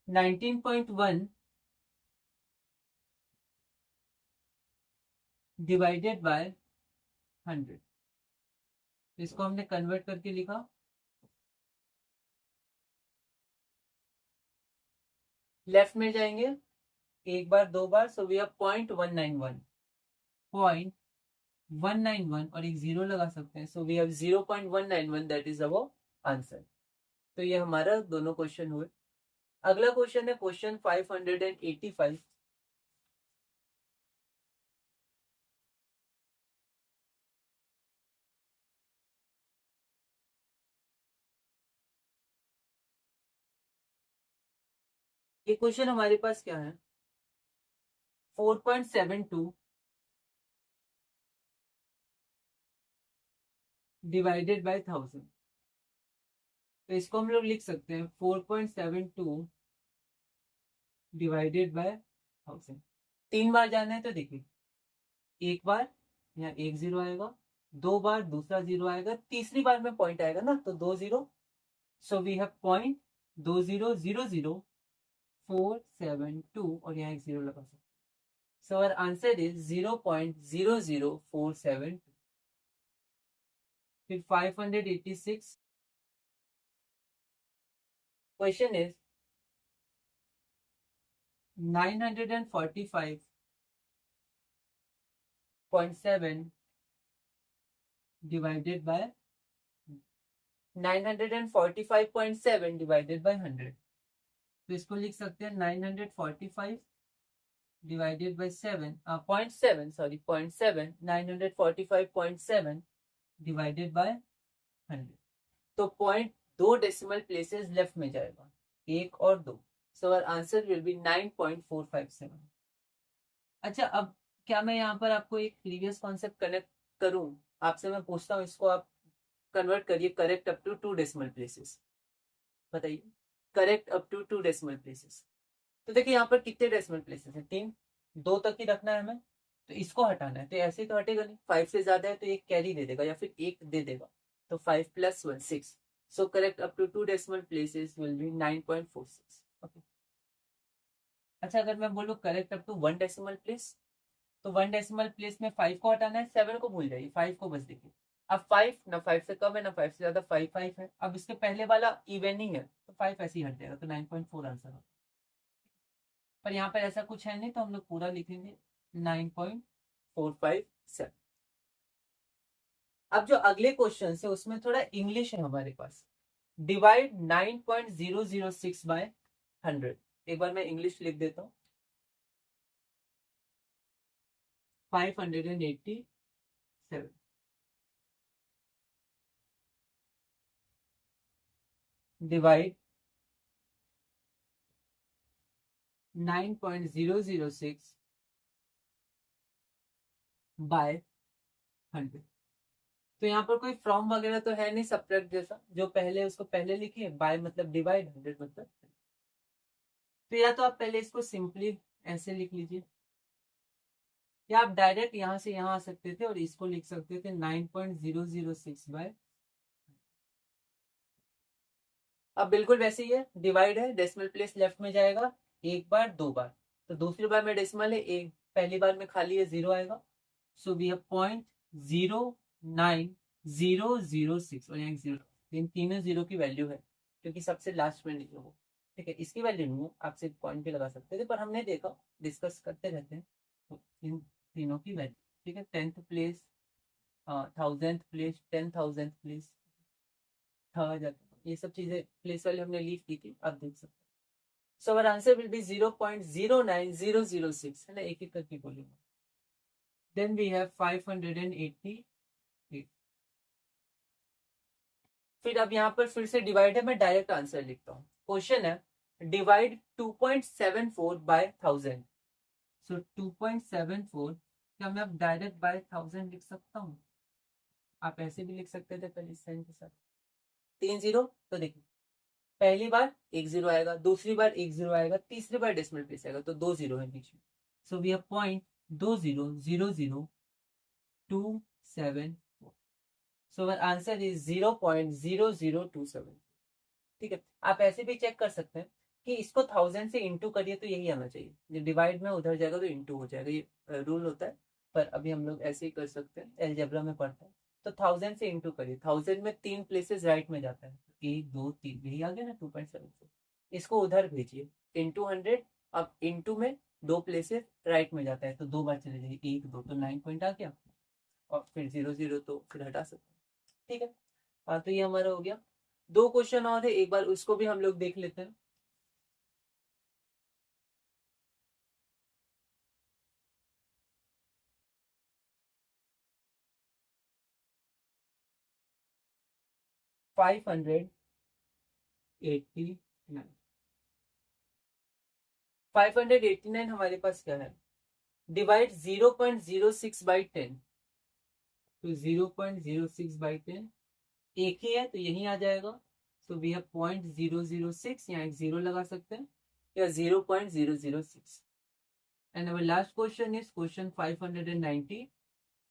19.1 डिवाइडेड बाय 100। इसको हमने कन्वर्ट करके लिखा, लेफ्ट में जाएंगे एक बार दो बार, सो वी हैव 0.191 और एक जीरो लगा सकते हैं, so we have 0.191, that is our answer. तो ये हमारा दोनों क्वेश्चन हुए। अगला क्वेश्चन है क्वेश्चन 585, ये क्वेश्चन हमारे पास क्या है, 4.72 डिवाइडेड बाय 1000। तो इसको हम लोग लिख सकते हैं 4.72 डिवाइडेड बाय 1000। 3 बार जाना है तो देखिए, एक बार यहाँ एक जीरो आएगा, 2 बार दूसरा जीरो आएगा, तीसरी बार में पॉइंट आएगा ना, तो 2 zero, so we have point 20000472 और यहाँ एक जीरो लगा सकते। So our answer is 0.00472। फिर 586 question is 945.7 divided by 945.7 divided by 100। तो इसको लिख सकते हैं 945 divided by 7 0.7, sorry 0.7, 945.7 divided by 100। तो पॉइंट 2 डेसिमल प्लेसेस लेफ्ट में जाएगा, 1 और 2, so our answer will be 9.457। अच्छा, अब क्या मैं यहाँ पर आपको एक प्रीवियस कॉन्सेप्ट कनेक्ट करूं, आपसे मैं पूछता हूँ, इसको आप कन्वर्ट करिए correct up to 2 decimal places, बताइए correct up to 2 decimal places. तो देखिए यहाँ पर कितने डेसिमल प्लेसेस हैं, 3, 2 तक ही रखना है हमें, तो इसको हटाना है, तो ऐसे ही तो हटेगा नहीं, 5 से ज्यादा है तो एक कैरी दे देगा या फिर एक दे देगा, तो 5 + 1 6, so correct up to 2 decimal places will be 9.46। Okay, अच्छा अगर मैं बोलूँ correct up to 1 decimal place, तो 1 डेसिमल प्लेस में 5 को हटाना है, 7 को भूल जाइए, 5 को बस देखिए। अब 5 ना 5 से कम है ना 5 से ज्यादा, 5 5 है, अब इसके पहले वाला इवन ही है तो 5 ऐसे ही हट जाएगा, तो 9.4 आंसर होगा। पर यहाँ पर ऐसा कुछ है नहीं तो हम लोग पूरा लिखेंगे 9.457। अब जो अगले क्वेश्चन है उसमें थोड़ा इंग्लिश है हमारे पास। Divide 9.006 bye 100। एक बार मैं इंग्लिश लिख देता हूँ, 587 डिवाइड 9.006 बाय 100। तो यहाँ पर कोई फ्रॉम वगैरह तो है नहीं सब्ट्रैक्ट जैसा, जो पहले उसको पहले लिखिए, बाय मतलब डिवाइड, 100 मतलब। तो या तो आप पहले इसको सिंपली ऐसे लिख लीजिए, या आप डायरेक्ट यहाँ से यहाँ आ सकते थे और इसको लिख सकते थे 9.006 बाय। अब बिल्कुल वैसे ही है, डिवाइड है, डेसिमल प्लेस लेफ्ट में जाएगा, एक बार दो बार, तो दूसरी बार में डेसिमल है, एक पहली बार में खाली है, जीरो आएगा, सो वी हैव 0.09006 और यहाँ जीरो, इन तीनों जीरो की वैल्यू है क्योंकि सबसे लास्ट में लिखे हो, ठीक है, इसकी वैल्यू नहीं है, आप सिर्फ पॉइंट पे लगा सकते थे, पर हमने देखा डिस्कस करते रहते हैं, तो इन तीनों की वैल्यू, ठीक है, 10th place, 1000th place, 10,000th place, third, ये सब चीजें प्लेस वाले हमने लीव की थी, आप देख सकते हैं। So our answer will be 0.09006 है ना, एक एक करके बोलूंगा. Then we have 580. फिर अब यहाँ पर फिर से डिवाइड है, मैं डायरेक्ट आंसर लिखता हूँ. क्वेश्चन है डिवाइड 2.74 बाय 1000. सो 2.74 क्या मैं अब डायरेक्ट बाय 1000 लिख सकता हूँ? आप ऐसे भी लिख सकते थे पहले इस साइन के साथ. 3 0. तो देखिए पहली बार 1 0 आएगा, दूसरी बार 1 0 आएगा, तीसरी बार डेसिमल प्लेस आएगा, तो 2 0 है बीच में. So we have 0.2000274. So our answer is 0.0027. ठीक है. आप ऐसे भी चेक कर सकते हैं कि इसको 1000 से इंटू करिए तो यही आना चाहिए. जो डिवाइड में उधर जाएगा तो इंटू हो जाएगा, ये रूल होता है. पर अभी हम लोग ऐसे ही कर सकते हैं, एलजेब्रा में पढ़ते हैं. तो 1000 से इंटू करिए. 1000 में 3 प्लेसेस राइट में जाता है, 1 2 3 यही आ गया ना 2.74. इसको उधर भेजिए इंटू 100. अब इंटू में 2 प्लेसेस राइट में जाता है तो 2 बार चले जाइए, 1 2 तो 9 पॉइंट आ गया. और फिर 0 0 तो फिर हटा सकते हैं. ठीक है. हाँ तो ये हमारा हो गया. 2 क्वेश्चन और है, एक बार उसको भी हम लोग देख लेते हैं. Five hundred 89. 589 हमारे पास क्या है? Divide 0.06 by 10. तो 0.06/10 एक ही है तो यही आ जाएगा. सो वी हैव 0.006, यहाँ एक 0 लगा सकते हैं, या 0.006. And our last question is question 590.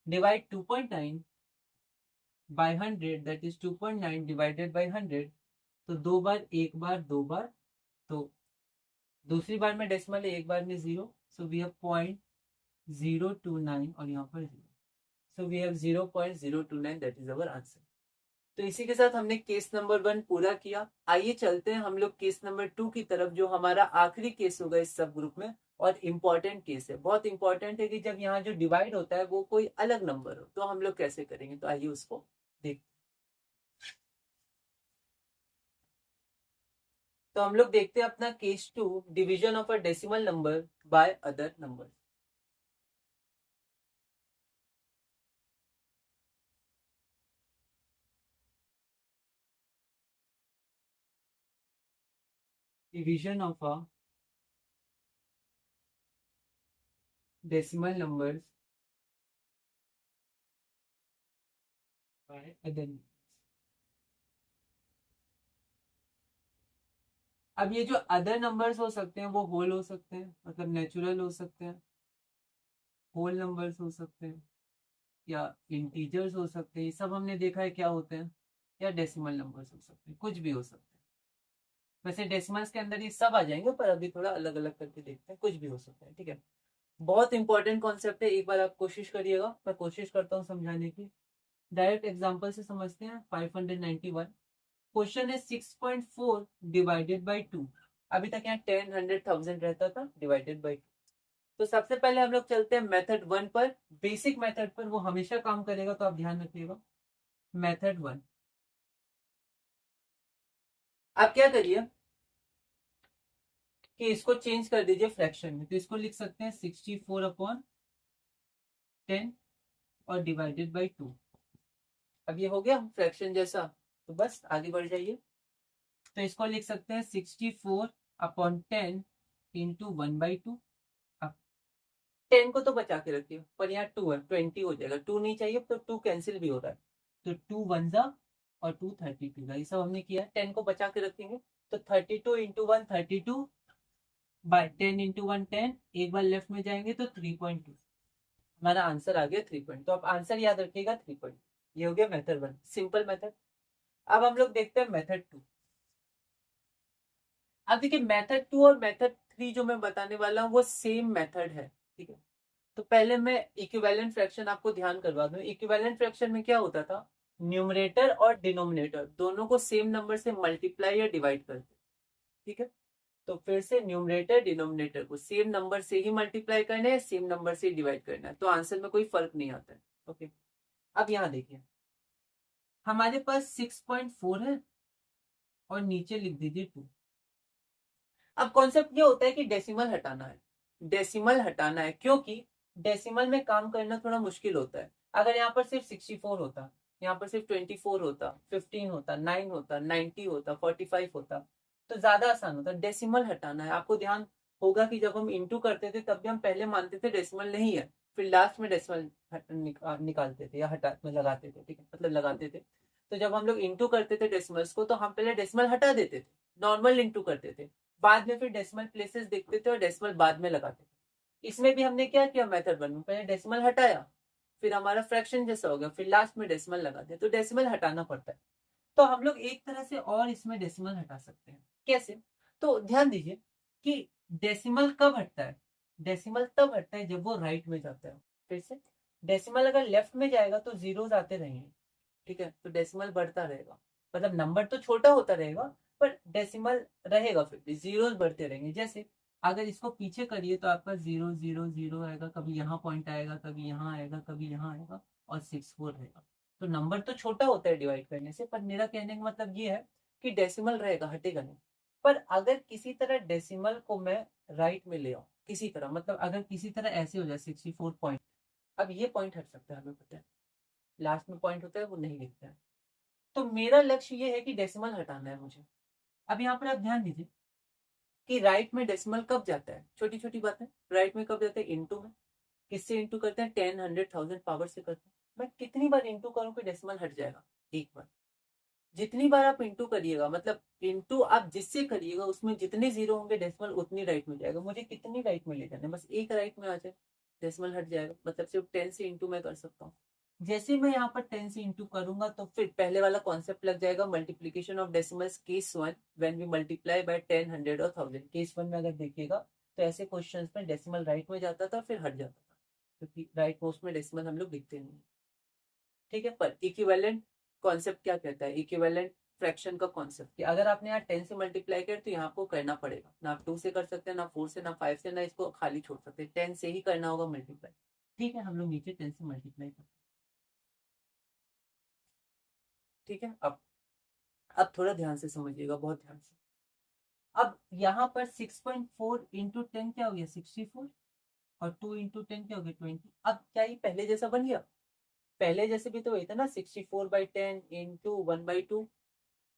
Divide 2.9 by 100, that is 2.9 divided by 100. तो 2 बार, 1 बार, 2 बार, तो दूसरी बार में डेसिमल है, एक बार में 0. सो वी हैव 0.029 और यहाँ पर 0. So we have 0.029, that is our answer. तो इसी के साथ हमने केस नंबर 1 पूरा किया. आइए चलते हैं हम लोग केस नंबर 2 की तरफ, जो हमारा आखिरी केस होगा इस सब ग्रुप में, और इम्पोर्टेंट केस है. बहुत इंपॉर्टेंट है कि जब यहाँ जो डिवाइड होता है वो कोई अलग नंबर हो तो हम लोग कैसे करेंगे. तो आइए उसको देखते. तो हम लोग देखते हैं अपना case 2, division of a decimal number by other number. Division of a decimal numbers by other. अब ये जो अदर नंबर्स हो सकते हैं वो होल हो सकते हैं, मतलब नेचुरल हो सकते हैं, होल नंबर्स हो सकते हैं, या इंटीजर्स हो सकते हैं. ये सब हमने देखा है क्या होते हैं, या डेसिमल नंबर्स हो सकते हैं, कुछ भी हो सकते हैं. वैसे डेसिमल्स के अंदर ये सब आ जाएंगे, पर अभी थोड़ा अलग अलग करके देखते हैं. कुछ भी हो सकता है. ठीक है. बहुत इंपॉर्टेंट कॉन्सेप्ट है, एक बार आप कोशिश करिएगा. मैं कोशिश करता हूँ समझाने की. डायरेक्ट एग्जाम्पल से समझते हैं. 591. क्वेश्चन है 6.4 डिवाइडेड बाई 2. अभी तक यहाँ 10 100 1000 रहता था, डिवाइडेड बाई 2. तो सबसे पहले हम लोग चलते हैं मेथड 1 पर, बेसिक मेथड पर. वो हमेशा काम करेगा तो आप ध्यान रखिएगा. मेथड 1. आप क्या करिए कि इसको चेंज कर दीजिए फ्रैक्शन में. तो इसको लिख सकते हैं 64/10 और डिवाइडेड बाई 2. अब ये हो गया फ्रैक्शन जैसा. तो बस आगे बढ़ जाइए. तो इसको लिख सकते हैं 64/10 इंटू 1/2. अब 10 को तो बचा के रखिए, पर यहाँ 2 है, 20 हो जाएगा. 2 नहीं चाहिए तो 2 कैंसिल भी हो रहा है. तो 2 1 जा और 2 32. ये सब हमने किया. 10 को बचा के रखेंगे. तो 32 इंटू 1 32 बाय 10 इंटू 1 10. एक बार लेफ्ट में जाएंगे तो 3.2. हमारा आंसर आ गया 3 पॉइंट. तो आप आंसर याद रखिएगा 3 पॉइंट. ये हो गया मेथड 1, सिंपल मेथड. अब हम लोग देखते हैं मेथड 2. अब देखिए मेथड 2 और मेथड 3 जो मैं बताने वाला हूँ वो सेम मेथड है. ठीक है. तो पहले मैं इक्विवेलेंट फ्रैक्शन आपको ध्यान करवा दूं. इक्विवेलेंट फ्रैक्शन में क्या होता था, न्यूमरेटर और डिनोमिनेटर दोनों को सेम नंबर से मल्टीप्लाई या डिवाइड करते. ठीक है. तो फिर से न्यूमरेटर डिनोमिनेटर को सेम नंबर से ही मल्टीप्लाई करना है, सेम नंबर से डिवाइड करना है, तो आंसर में कोई फर्क नहीं आता है. ओके. अब यहाँ देखिए हमारे पास 6.4 है और नीचे लिख दीजिए 2. अब कॉन्सेप्ट ये होता है कि डेसिमल हटाना है, डेसिमल हटाना है, क्योंकि डेसिमल में काम करना थोड़ा मुश्किल होता है। अगर यहाँ पर सिर्फ 64 होता, यहाँ पर सिर्फ 24 होता, 15 होता, 9 होता, 90 होता, 45 होता, तो ज्यादा आसान होता। डेसिमल हटाना है। आपको ध्यान होगा कि जब हम इंटू करते थे तब भी हम पहले मानते थे डेसिमल नहीं है, फिर लास्ट में डेसिमल निकालते थे या हटा में लगाते थे, ठीक है, मतलब लगाते थे। तो जब हम लोग इंटू करते थे डेसिमल्स को, तो हम पहले डेसिमल हटा देते थे, नॉर्मल इंटू करते थे, बाद में फिर डेसिमल प्लेसेस देखते थे और डेसिमल बाद में लगाते थे। इसमें भी हमने क्या किया, मेथड वन में पहले डेसिमल हटाया, फिर हमारा फ्रैक्शन जैसा हो गया, फिर लास्ट में डेसिमल लगा दिया, तो डेसिमल हटाना पड़ता है। तो हम लोग एक तरह से और इसमें डेसिमल हटा सकते हैं। कैसे? तो ध्यान दीजिए कि डेसिमल कब हटता है, डेसिमल तब हटता है जब वो राइट में जाता है। फिर से, डेसिमल अगर लेफ्ट में जाएगा तो जीरोस आते रहेंगे, ठीक है, तो डेसिमल बढ़ता रहेगा, मतलब नंबर तो छोटा होता रहेगा पर डेसिमल रहेगा, फिर भी जीरोस बढ़ते रहेंगे। जैसे अगर इसको पीछे करिए तो आपका 0 0 0 आएगा, कभी यहाँ पॉइंट आएगा, कभी यहाँ आएगा, कभी यहाँ आएगा, और 6 4 रहेगा। तो नंबर तो छोटा होता है डिवाइड करने से, पर मेरा कहने का मतलब ये है कि डेसिमल रहेगा, हटेगा नहीं। पर अगर किसी तरह डेसिमल को मैं राइट में ले आऊं, किसी तरह, मतलब अगर किसी तरह ऐसे हो जाए 64 पॉइंट, अब ये पॉइंट हट सकता है, हमें पता है लास्ट में पॉइंट होता है वो नहीं दिखता है। तो मेरा लक्ष्य ये है कि डेसिमल हटाना है मुझे। अब यहाँ पर आप ध्यान दीजिए कि राइट में डेसिमल कब जाता है, छोटी छोटी बातें, राइट में कब जाता है, इंटू में। किससे इंटू करते हैं, 10 100 1000 पावर से करते हैं। मैं कितनी बार इंटू करूं कि डेसिमल हट जाएगा, एक बार। जितनी बार आप इंटू करिएगा, मतलब इंटू आप जिससे करिएगा उसमें जितने जीरो होंगे डेसिमल उतनी राइट में जाएगा। मुझे कितनी राइट में ले जाना है, बस एक राइट में आ जाए, डेसिमल हट जाएगा, मतलब सिर्फ 10 से इंटू मैं कर सकता हूँ। जैसे मैं यहाँ पर 10 से इंटू करूंगा तो फिर पहले वाला कॉन्सेप्ट लग जाएगा, multiplication of decimals case one when we multiply by 10 100 और 1000। केस वन में अगर देखिएगा तो ऐसे क्वेश्चंस में डेसिमल राइट में जाता था फिर हट जाता था, क्योंकि राइट मोस्ट में डेसिमल हम लोग लिखते नहीं, ठीक है। पर इक्विवेलेंट कॉन्सेप्ट क्या कहता है, इक्विवेलेंट फ्रैक्शन का कॉन्सेप्ट, कि अगर आपने यहाँ 10 से मल्टीप्लाई किया तो यहाँ आपको करना पड़ेगा, ना आप 2 से कर सकते हैं, ना 4 से, ना 5 से, ना इसको खाली छोड़ सकते हैं, 10 से ही करना होगा मल्टीप्लाई, ठीक है। हम लोग नीचे 10 से मल्टीप्लाई करते हैं, ठीक है। अब थोड़ा ध्यान से समझिएगा, बहुत ध्यान से। अब यहाँ पर 6.4 इंटू 10 क्या हो गया, 64, और 2 इंटू 10 क्या हो गया, 20। अब क्या ये पहले जैसा बन गया, पहले जैसे भी तो वही था ना, 64/10 इंटू 1/2,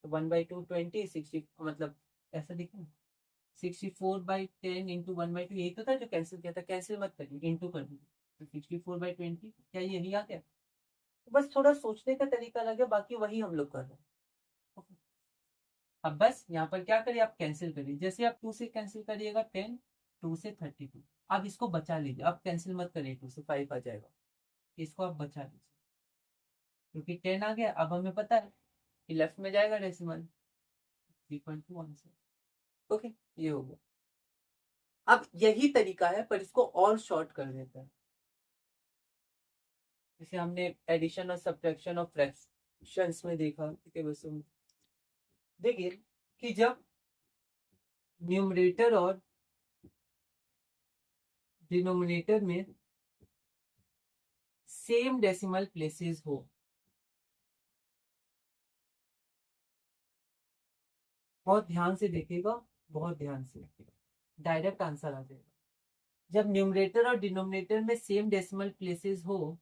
तो 1/2 20, 60, मतलब ऐसा दिखे, 64/10 इंटू 1/2, यही तो था जो कैंसिल किया था, कैंसिल मत करिए, इंटू कर दीजिए, तो 64/20, क्या यही आ गया। तो बस थोड़ा सोचने का तरीका अलग है, बाकी वही हम लोग कर रहे हैं। Okay. अब बस यहाँ पर क्या करिए, आप कैंसिल करिए, जैसे आप 2 से कैंसिल करिएगा 10, 2 से 32, अब इसको बचा लीजिए, अब कैंसिल मत करिए, 2 से 5 आ जाएगा, इसको आप बचा लीजिए, क्योंकि 10 आ गया। अब हमें पता है कि लेफ्ट में जाएगा डेसिमल, 3.2 से। ओके, ये हो गया। अब यही तरीका है पर इसको और शॉर्ट कर देता है, जैसे हमने एडिशन और सब्ट्रैक्शन और फ्रैक्शंस में देखा, ठीक है। वैसे देखिए कि जब न्यूमरेटर और डिनोमिनेटर में सेम डेसिमल प्लेसेस हो, बहुत ध्यान से देखिएगा, बहुत ध्यान से, डायरेक्ट आंसर आ जाएगा। जब न्यूमरेटर और डिनोमिनेटर में सेम डेसिमल प्लेसेस हो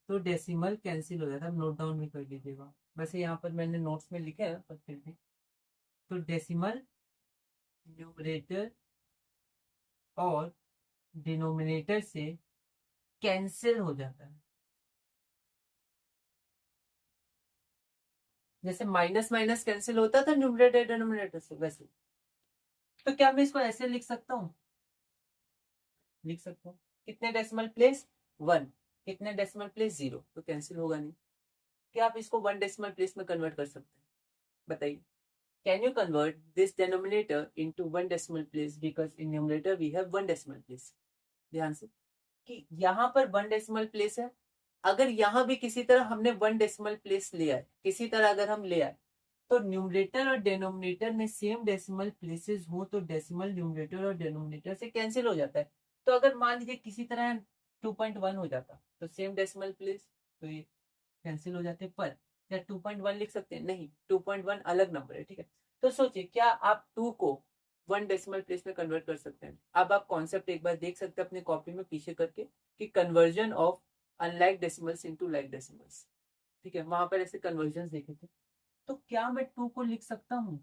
तो डेसिमल कैंसिल हो जाता है, नोट डाउन भी कर लीजिएगा, वैसे यहाँ पर मैंने नोट्स में लिखा है पर फिर भी। तो डेसिमल न्यूमरेटर और डिनोमिनेटर से कैंसिल हो जाता है, जैसे माइनस माइनस कैंसिल होता था न्यूमरेटर डिनोमिनेटर से, वैसे। तो क्या मैं इसको ऐसे लिख सकता हूँ, लिख सकता हूँ, कितने डेसिमल प्लेस 1, कितने डेसिमल प्लेस 0, तो कैंसिल होगा नहीं। क्या आप इसको 1 डेसिमल प्लेस में कन्वर्ट कर सकते हैं, बताइए। Can you convert this denominator into 1 decimal place, because in numerator we have 1 decimal place. ध्यान से कि यहाँ पर 1 डेसिमल प्लेस है, अगर यहाँ भी किसी तरह हमने 1 डेसिमल प्लेस लिया है, किसी तरह अगर हम ले आए, तो न्यूमरेटर और डिनोमिनेटर में सेम डेसिमल प्लेसेस हो तो डेसिमल न्यूमरेटर और डिनोमिनेटर से कैंसिल हो जाता है। तो अगर मान लीजिए किसी तरह 2.1 हो जाता तो सेम डेसिमल प्लेस, तो ये कैंसिल हो जाते। पर क्या 2.1 लिख सकते हैं, नहीं, 2.1 अलग नंबर है, ठीक है। तो सोचिए क्या आप 2 को वन डेसिमल प्लेस में कन्वर्ट कर सकते हैं। अब आप कॉन्सेप्ट एक बार देख सकते हैं अपने कॉपी में पीछे करके कि conversion of unlike decimals into like decimals. ठीक है, वहां पर ऐसे कन्वर्जन देखे थे। तो क्या मैं 2 को लिख सकता हूँ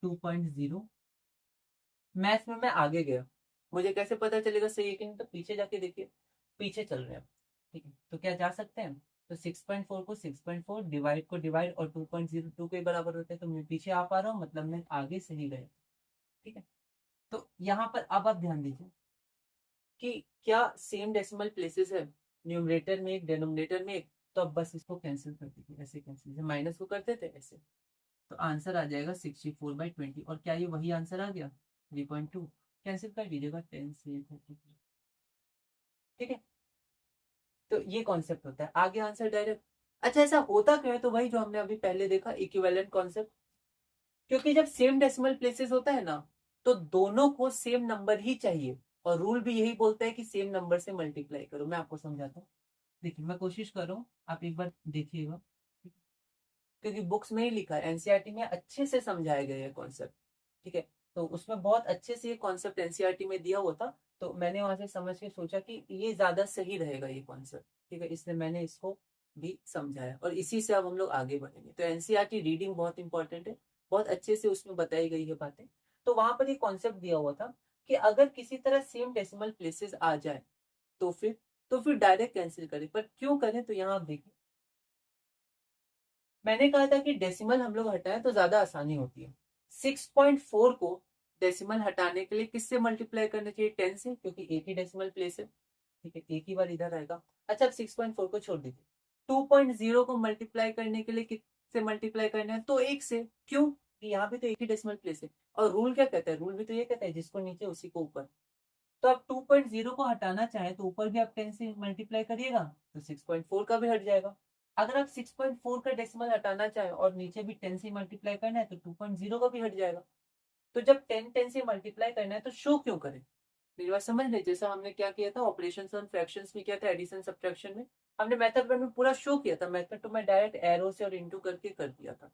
2.0? मैथ्स में मैं आगे गया, मुझे कैसे पता चलेगा सही है कि नहीं? तो पीछे जाके देखिए, पीछे चल रहे हैं। ठीक है, तो क्या जा सकते हैं? तो 6.4 को 6.4 डिवाइड को डिवाइड और 2.02 के बराबर होते हैं, तो मैं पीछे आ पा रहा हूँ, मतलब मैं आगे सही गया। ठीक है, तो यहाँ पर अब आप ध्यान दीजिए कि क्या सेम डेसिमल प्लेसेस है, न्यूमरेटर में एक डिनोमिनेटर में एक, तो अब बस इसको कैंसिल कर दीजिए, ऐसे कैंसिल, माइनस को करते थे ऐसे, तो आंसर आ जाएगा 64/20। और क्या ये वही आंसर आ गया 3.2? कैंसिल कर दीजिएगा 10 से 30। ठीक है, तो ये कॉन्सेप्ट होता है, आगे आंसर डायरेक्ट। अच्छा, ऐसा होता क्यों है? तो वही जो हमने अभी पहले देखा, इक्विवेलेंट कॉन्सेप्ट। क्योंकि जब सेम डेसिमल प्लेसेस होता है ना, तो दोनों को सेम नंबर ही चाहिए, और रूल भी यही बोलता है कि सेम नंबर से मल्टीप्लाई करो। मैं आपको समझाता हूँ, देखिए मैं कोशिश कर रहा हूँ, आप एक बार देखिएगा, क्योंकि बुक्स में ही लिखा है, एनसीईआरटी में अच्छे से समझाया गया है कॉन्सेप्ट। ठीक है, तो उसमें बहुत अच्छे से ये कॉन्सेप्ट एनसीईआरटी में दिया हुआ था, तो मैंने वहां से समझ के सोचा कि ये ज्यादा सही रहेगा ये कॉन्सेप्ट। ठीक है, इसलिए मैंने इसको भी समझाया, और इसी से अब हम लोग आगे बढ़ेंगे। तो एनसीईआरटी रीडिंग बहुत इंपॉर्टेंट है, बहुत अच्छे से उसमें बताई गई है बातें। तो वहां पर ये कॉन्सेप्ट दिया हुआ था कि अगर किसी तरह सेम डेसिमल प्लेसेस आ जाए, तो फिर डायरेक्ट कैंसिल करें। पर क्यों करें? तो यहाँ आप देखिए, मैंने कहा था कि डेसिमल हम लोग हटाएं तो ज्यादा आसानी होती है। 6.4 को डेसिमल हटाने के लिए किससे मल्टीप्लाई करना चाहिए? 10 से, क्योंकि एक ही डेसिमल प्लेस है। ठीक है, एक ही बार इधर आएगा। अच्छा, अब 6.4 को छोड़ दीजिए, 2.0 को मल्टीप्लाई करने के लिए किससे मल्टीप्लाई करना है? तो एक से। क्यों? कि यहाँ भी तो एक ही डेसिमल प्लेस है, और रूल क्या कहता है? रूल भी तो ये कहता है जिसको नीचे उसी को ऊपर। तो आप 2.0 को हटाना चाहे तो ऊपर भी आप 10 से मल्टीप्लाई करिएगा, तो 6.4 का भी हट जाएगा। अगर आप 6.4 का डेसिमल हटाना चाहे और नीचे भी 10 से मल्टीप्लाई करना है, तो 2.0 का भी हट जाएगा। तो जब 10 10 से मल्टीप्लाई करना है तो शो क्यों करें? मेरी बात समझ रहे? जैसा हमने क्या किया था ऑपरेशन और फ्रैक्शंस में, किया था एडिशन सब्ट्रैक्शन में, हमने मेथड वन में पूरा शो किया था। मेथड टू में डायरेक्ट एरो से और इंटू करके कर दिया था।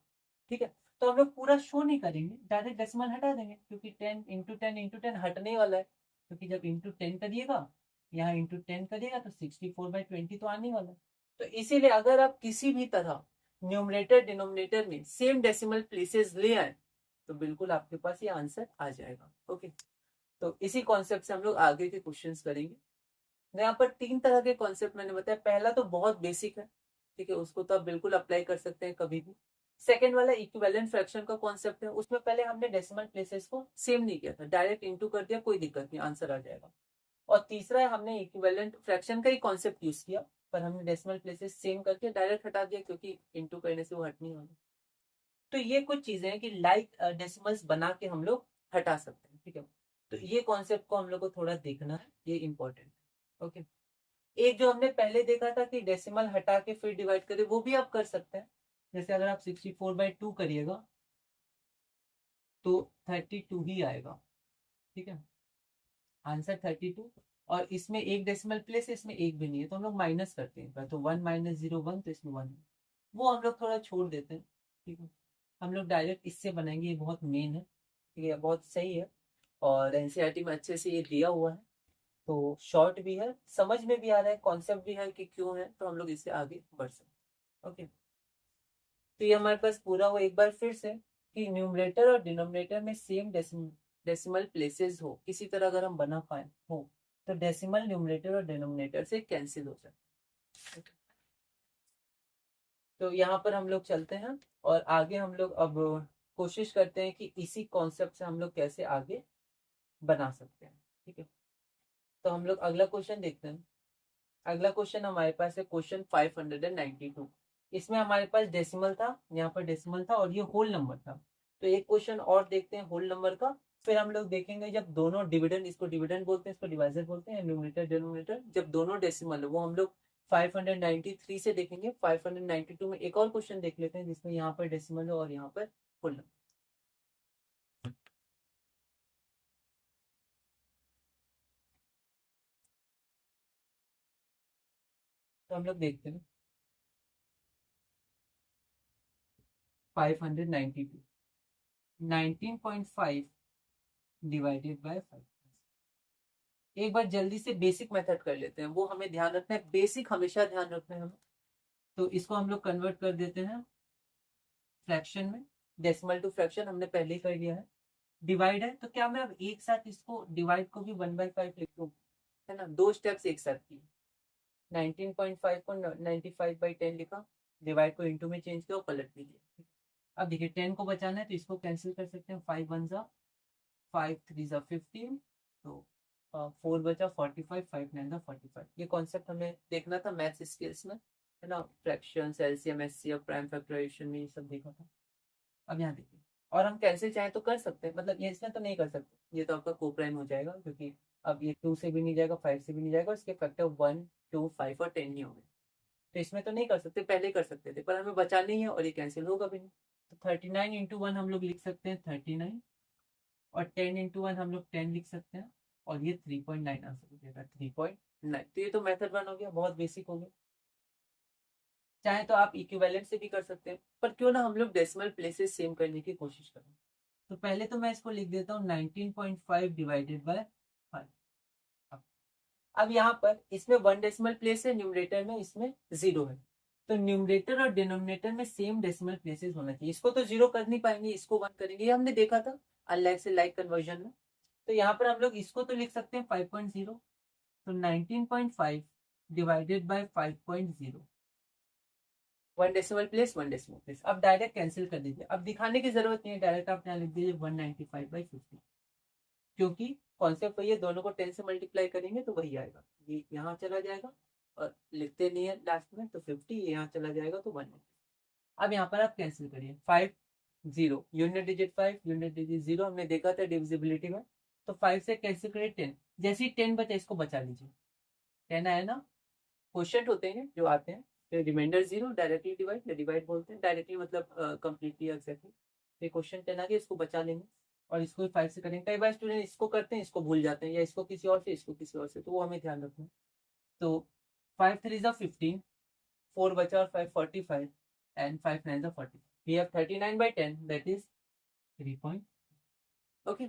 ठीक है, तो हम लोग पूरा शो नहीं करेंगे, डायरेक्ट डेसिमल हटा देंगे, क्योंकि 10 × 10 × 10 हटने वाला है। क्योंकि जब इंटू 10 करिएगा, यहाँ इंटू 10 करिएगा, तो 64/20 तो आने वाला है। तो इसीलिए अगर आप किसी भी तरह न्यूमरेटर डिनोमिनेटर में सेम डेसिमल प्लेसेस ले आए, तो बिल्कुल आपके पास ये आंसर आ जाएगा। ओके, तो इसी कॉन्सेप्ट से हम लोग आगे के क्वेश्चंस करेंगे। यहाँ पर 3 तरह के कॉन्सेप्ट मैंने बताया। पहला तो बहुत बेसिक है, ठीक है, उसको तो आप बिल्कुल अप्लाई कर सकते हैं कभी भी। सेकेंड वाला इक्विवेलेंट फ्रैक्शन का कॉन्सेप्ट है, उसमें पहले हमने डेसिमल प्लेसेस को सेम नहीं किया था, डायरेक्ट इंटू कर दिया, कोई दिक्कत नहीं, आंसर आ जाएगा। और तीसरा है, हमने इक्विवेलेंट फ्रैक्शन का ही कॉन्सेप्ट यूज किया, पर हमने डेसिमल प्लेसेस सेम करके डायरेक्ट हटा दिया, क्योंकि इंटू करने से वो हट नहीं वाला। तो ये कुछ चीजें हैं कि लाइक डेसिमल्स बना के हम लोग हटा सकते हैं। ठीक है, तो ये कॉन्सेप्ट को हम लोग को थोड़ा देखना है, ये इंपॉर्टेंट है। ओके, एक जो हमने पहले देखा था कि डेसिमल हटा के फिर डिवाइड करें, वो भी आप कर सकते हैं। जैसे अगर आप 64/2 करिएगा, तो 32 ही आएगा। ठीक है, आंसर 32। और इसमें एक डेसिमल प्लेस है, इसमें एक भी नहीं है, तो हम लोग माइनस करते हैं, तो 1 - 0 1, तो इसमें 1 है, वो हम लोग थोड़ा छोड़ देते हैं। ठीक है, हम लोग डायरेक्ट इससे बनाएंगे, ये बहुत मेन है। ठीक है, बहुत सही है, और एनसीईआरटी में अच्छे से ये दिया हुआ है, तो शॉर्ट भी है, समझ में भी आ रहा है, कॉन्सेप्ट भी है कि क्यों है, तो हम लोग इससे आगे बढ़ सकते हैं। ओके, तो ये हमारे पास पूरा हो। एक बार फिर से कि न्यूमरेटर और डिनोमिनेटर में सेम डेसिमल प्लेसेस हो, किसी तरह अगर हम बना पाए हो, तो डेसिमल न्यूमरेटर और डिनोमिनेटर से कैंसिल हो जाए। तो यहाँ पर हम लोग चलते हैं, और आगे हम लोग अब कोशिश करते हैं कि इसी कॉन्सेप्ट से हम लोग कैसे आगे बना सकते हैं। ठीक है, तो हम लोग अगला क्वेश्चन देखते हैं। अगला क्वेश्चन हमारे पास है क्वेश्चन 592। इसमें हमारे पास डेसिमल था, यहाँ पर डेसिमल था, और ये होल नंबर था। तो एक क्वेश्चन और देखते हैं होल नंबर का, फिर हम लोग देखेंगे जब दोनों डिविडेंड, इसको डिविडेंड बोलते हैं, इसको डिवाइजर बोलते हैं, न्यूमरेटर डिनोमिनेटर, जब दोनों डेसिमल है, वो हम लोग 593 से देखेंगे। 592 में एक और क्वेश्चन देख लेते हैं जिसमें यहाँ पर डेसिमल है और यहाँ पर होल नंबर। तो हम लोग देखते हैं 592। 19.5 डिवाइडेड बाय 5। एक बार जल्दी से बेसिक मेथड कर लेते हैं, वो हमें ध्यान रखना है, बेसिक हमेशा ध्यान रखना है हमें। तो इसको हम लोग कन्वर्ट कर देते हैं फ्रैक्शन में, डेसिमल टू फ्रैक्शन हमने पहले ही कर लिया है। डिवाइड है तो क्या मैं अब एक साथ इसको डिवाइड को भी 1/5 लिख दूं, है ना, दो स्टेप्स एक साथ किए। 19.5 को 95/10 लिखा, डिवाइड को इनटू में चेंज किया और पलट भी दिया। अब देखिए 10 को बचाना है तो इसको कैंसिल कर सकते हैं, 5 1 जा 5 3 जा 15, तो 4 बचा 45, 5 9 जा 45। ये कॉन्सेप्ट हमें देखना था मैथ्स स्किल्स में, है ना, fractions, LCM, HCF, prime factorization में ये सब देखा था। अब यहाँ देखिए, और हम कैंसिल चाहे तो कर सकते हैं, मतलब ये इसमें तो नहीं कर सकते, ये तो आपका को प्राइम हो जाएगा, क्योंकि अब ये 2 से भी नहीं जाएगा, 5 से भी नहीं जाएगा, इसके फैक्टर 1 2 5 और 10 ही होंगे, तो इसमें तो नहीं कर सकते, पहले कर सकते थे, पर हमें बचा नहीं है और ये कैंसिल होगा भी नहीं। तो 39 इंटू 1 हम लोग लिख सकते हैं 39, और 10 इंटू 1 हम लोग 10 लिख सकते हैं, और ये 3.9 आंसर हो जाएगा, 3.9। तो ये तो मेथड 1 हो गया, बहुत बेसिक हो गया। चाहे तो आप इक्विवेलेंट से भी कर सकते हैं, पर क्यों ना हम लोग डेसिमल प्लेसेस सेम करने की कोशिश करें। तो पहले तो मैं इसको लिख देता हूँ 19.5 डिवाइडेड बाय 5। अब यहाँ पर इसमें 1 डेसिमल प्लेस है, न्यूमरेटर में इसमें 0 है, तो न्यूमरेटर और डिनोमिनेटर में सेम डेसिमल प्लेसेस होना चाहिए। इसको तो 0 कर नहीं पाएंगे, इसको 1 करेंगे, ये हमने देखा था अनलाइक से लाइक कन्वर्जन में। तो यहाँ पर हम लोग इसको तो लिख सकते हैं 5.0, तो 19.5 divided by 5.0, 1 decimal place 1 decimal place. अब डायरेक्ट कैंसिल कर दीजिए, अब दिखाने की जरूरत नहीं है, डायरेक्ट आप यहाँ लिख दीजिए 195/50, क्योंकि कॉन्सेप्ट वही है, दोनों को 10 से मल्टीप्लाई करेंगे तो वही आएगा, ये यहाँ चला जाएगा और लिखते नहीं है लास्ट में, तो 50 यहाँ चला जाएगा तो 1। अब यहाँ पर आप कैंसिल करिए, 5 0 यूनिट डिजिट 5 यूनिट डिजिट 0 हमने देखा था डिविजिबिलिटी में, तो 5 से कैंसिल करिए 10, जैसे ही 10 बचा इसको बचा लीजिए, 10 आया ना, क्वेश्चन होते हैं जो आते हैं, फिर रिमाइंडर 0 डायरेक्टली डिवाइड, डिवाइड बोलते हैं डायरेक्टली, मतलब कंप्लीटली एक्जैक्टली। फिर क्वेश्चन 10 आ गया, इसको बचा लेंगे और इसको भी 5 से करेंगे। कई बार स्टूडेंट इसको करते हैं, इसको भूल जाते हैं, या इसको किसी और से, इसको किसी और से, तो वो हमें ध्यान रखना है। तो 5 3 जा 15, 4 बचा और 5 45, एंड 5 9 जा 40, we have 39/10 that is 3 okay.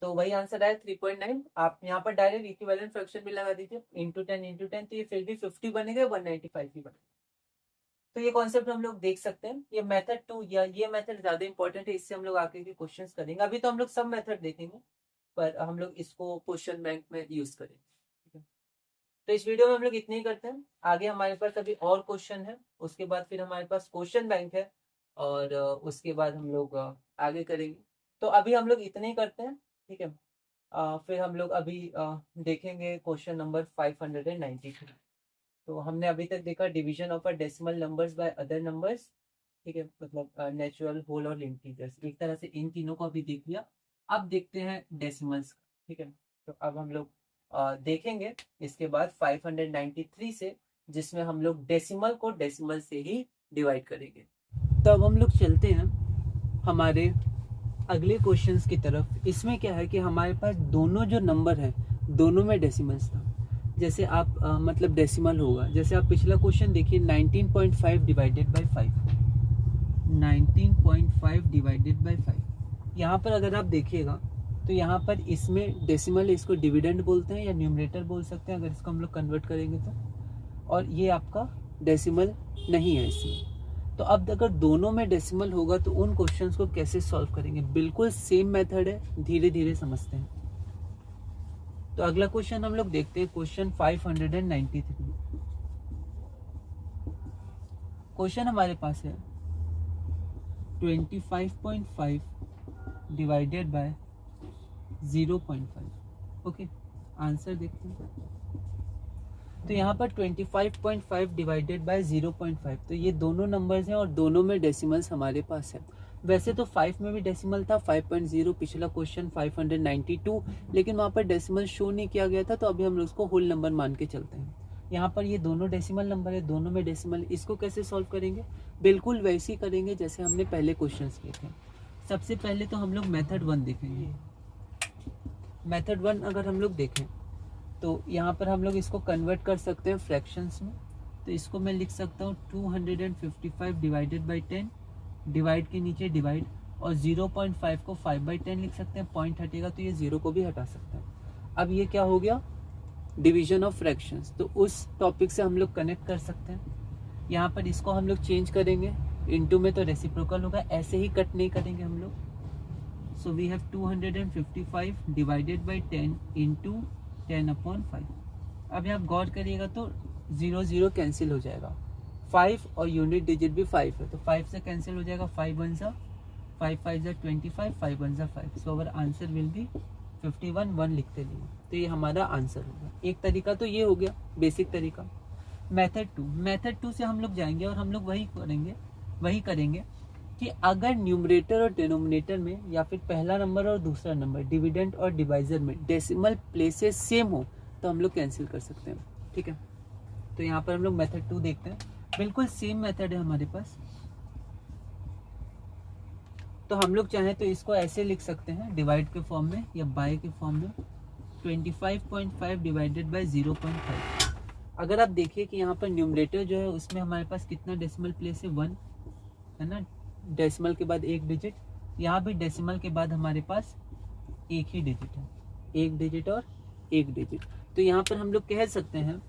तो वही आंसर आया 3.9। आप यहाँ पर डायरेक्ट इक्विवेलेंट फ्रैक्शन भी लगा दीजिए, इंटू 10, तो ये फिर भी 50 बनेगा, 195 ही बनेगा। तो ये कॉन्सेप्ट हम लोग देख सकते हैं। ये मेथड 2 या ये मेथड ज्यादा इंपॉर्टेंट है, इससे हम लोग आगे के क्वेश्चंस करेंगे। अभी तो हम लोग सब मेथड देखेंगे, पर हम लोग इसको क्वेश्चन बैंक में यूज करेंगे, ठीक है। तो इस वीडियो में हम लोग इतने ही करते हैं, आगे हमारे पास अभी और क्वेश्चन है, उसके बाद फिर हमारे पास क्वेश्चन बैंक है, और उसके बाद हम लोग आगे करेंगे। तो अभी हम लोग इतने ही करते हैं, ठीक है। फिर हम लोग अभी देखेंगे क्वेश्चन नंबर 593। तो हमने अभी तक देखा division of a decimal numbers by other numbers, ठीक है, मतलब नेचुरल, होल और इंटीजर्स, एक तरह से इन तीनों को अभी देख लिया। अब देखते हैं डेसिमल्स, ठीक है। तो अब हम लोग देखेंगे इसके बाद 593 से, जिसमें हम लोग डेसिमल को डेसिमल से ही डिवाइड करेंगे। तो अब हम लोग चलते हैं हमारे अगले क्वेश्चंस की तरफ। इसमें क्या है कि हमारे पास दोनों जो नंबर है दोनों में डेसिमल्स था। जैसे आप मतलब डेसिमल होगा, जैसे आप पिछला क्वेश्चन देखिए 19.5 डिवाइडेड बाय 5, 19.5 डिवाइडेड बाय 5। यहाँ पर अगर आप देखिएगा तो यहाँ पर इसमें डेसिमल, इसको डिविडेंड बोलते हैं या न्यूमरेटर बोल सकते हैं अगर इसको हम लोग कन्वर्ट करेंगे तो, और ये आपका डेसिमल नहीं है इसमें। तो अब अगर दोनों में डेसिमल होगा तो उन क्वेश्चंस को कैसे सॉल्व करेंगे, बिल्कुल सेम मेथड है, धीरे धीरे समझते हैं। तो अगला क्वेश्चन हम लोग देखते हैं, क्वेश्चन 593। क्वेश्चन हमारे पास है 25.5 डिवाइडेड बाय 0.5, ओके। आंसर देखते हैं। तो यहाँ पर 25.5 डिवाइडेड बाय 0.5, तो ये दोनों नंबर्स हैं और दोनों में डेसिमल्स हमारे पास है। वैसे तो 5 में भी डेसिमल था, 5.0 पिछला क्वेश्चन 592, लेकिन वहाँ पर डेसिमल शो नहीं किया गया था, तो अभी हम लोग उसको होल नंबर मान के चलते हैं। यहाँ पर ये दोनों डेसिमल नंबर है, दोनों में डेसिमल, इसको कैसे सॉल्व करेंगे, बिल्कुल वैसे ही करेंगे जैसे हमने पहले क्वेश्चन किए थे। सबसे पहले तो हम लोग मेथड 1 देखेंगे। मेथड 1 अगर हम लोग देखें तो यहाँ पर हम लोग इसको कन्वर्ट कर सकते हैं फ्रैक्शंस में। तो इसको मैं लिख सकता हूँ 255 डिवाइडेड बाई 10, डिवाइड के नीचे डिवाइड, और 0.5 को 5/10 लिख सकते हैं, पॉइंट हटेगा तो ये 0 को भी हटा सकते हैं। अब ये क्या हो गया, डिवीजन ऑफ फ्रैक्शंस, तो उस टॉपिक से हम लोग कनेक्ट कर सकते हैं। यहाँ पर इसको हम लोग चेंज करेंगे, इनटू में तो रेसिप्रोकल होगा, ऐसे ही कट नहीं करेंगे हम लोग। So we have 255 divided by 10 into 10/5। अब यहाँ गौर करिएगा तो 0 0 कैंसिल हो जाएगा, 5 और यूनिट डिजिट भी 5 है तो 5 से कैंसिल हो जाएगा, 5 1 सा 5 5 सा 25, 5 1 सा 5। सो अवर आंसर विल बी 51, 1 लिखते लिए, तो ये हमारा आंसर होगा। एक तरीका तो ये हो गया बेसिक तरीका। मेथड 2 से हम लोग जाएंगे और हम लोग वही करेंगे कि अगर न्यूमरेटर और डिनोमिनेटर में या फिर पहला नंबर और दूसरा नंबर, डिविडेंड और डिवाइजर में डेसिमल प्लेसेस सेम हो तो हम लोग कैंसिल कर सकते हैं। ठीक है, तो यहाँ पर हम लोग मेथड 2 देखते हैं। बिल्कुल सेम मेथड है हमारे पास, तो हम लोग चाहें तो इसको ऐसे लिख सकते हैं, डिवाइड के फॉर्म में या बाय के फॉर्म में। 25.5 डिवाइडेड बाय 0.5। अगर आप देखिए कि यहाँ पर न्यूमरेटर जो है उसमें हमारे पास कितना डेसिमल प्लेस है, 1 है ना, डेसिमल के बाद एक डिजिट। यहाँ भी डेसिमल के बाद हमारे पास एक ही डिजिट है, एक डिजिट और एक डिजिट। तो यहाँ पर हम लोग कह सकते हैं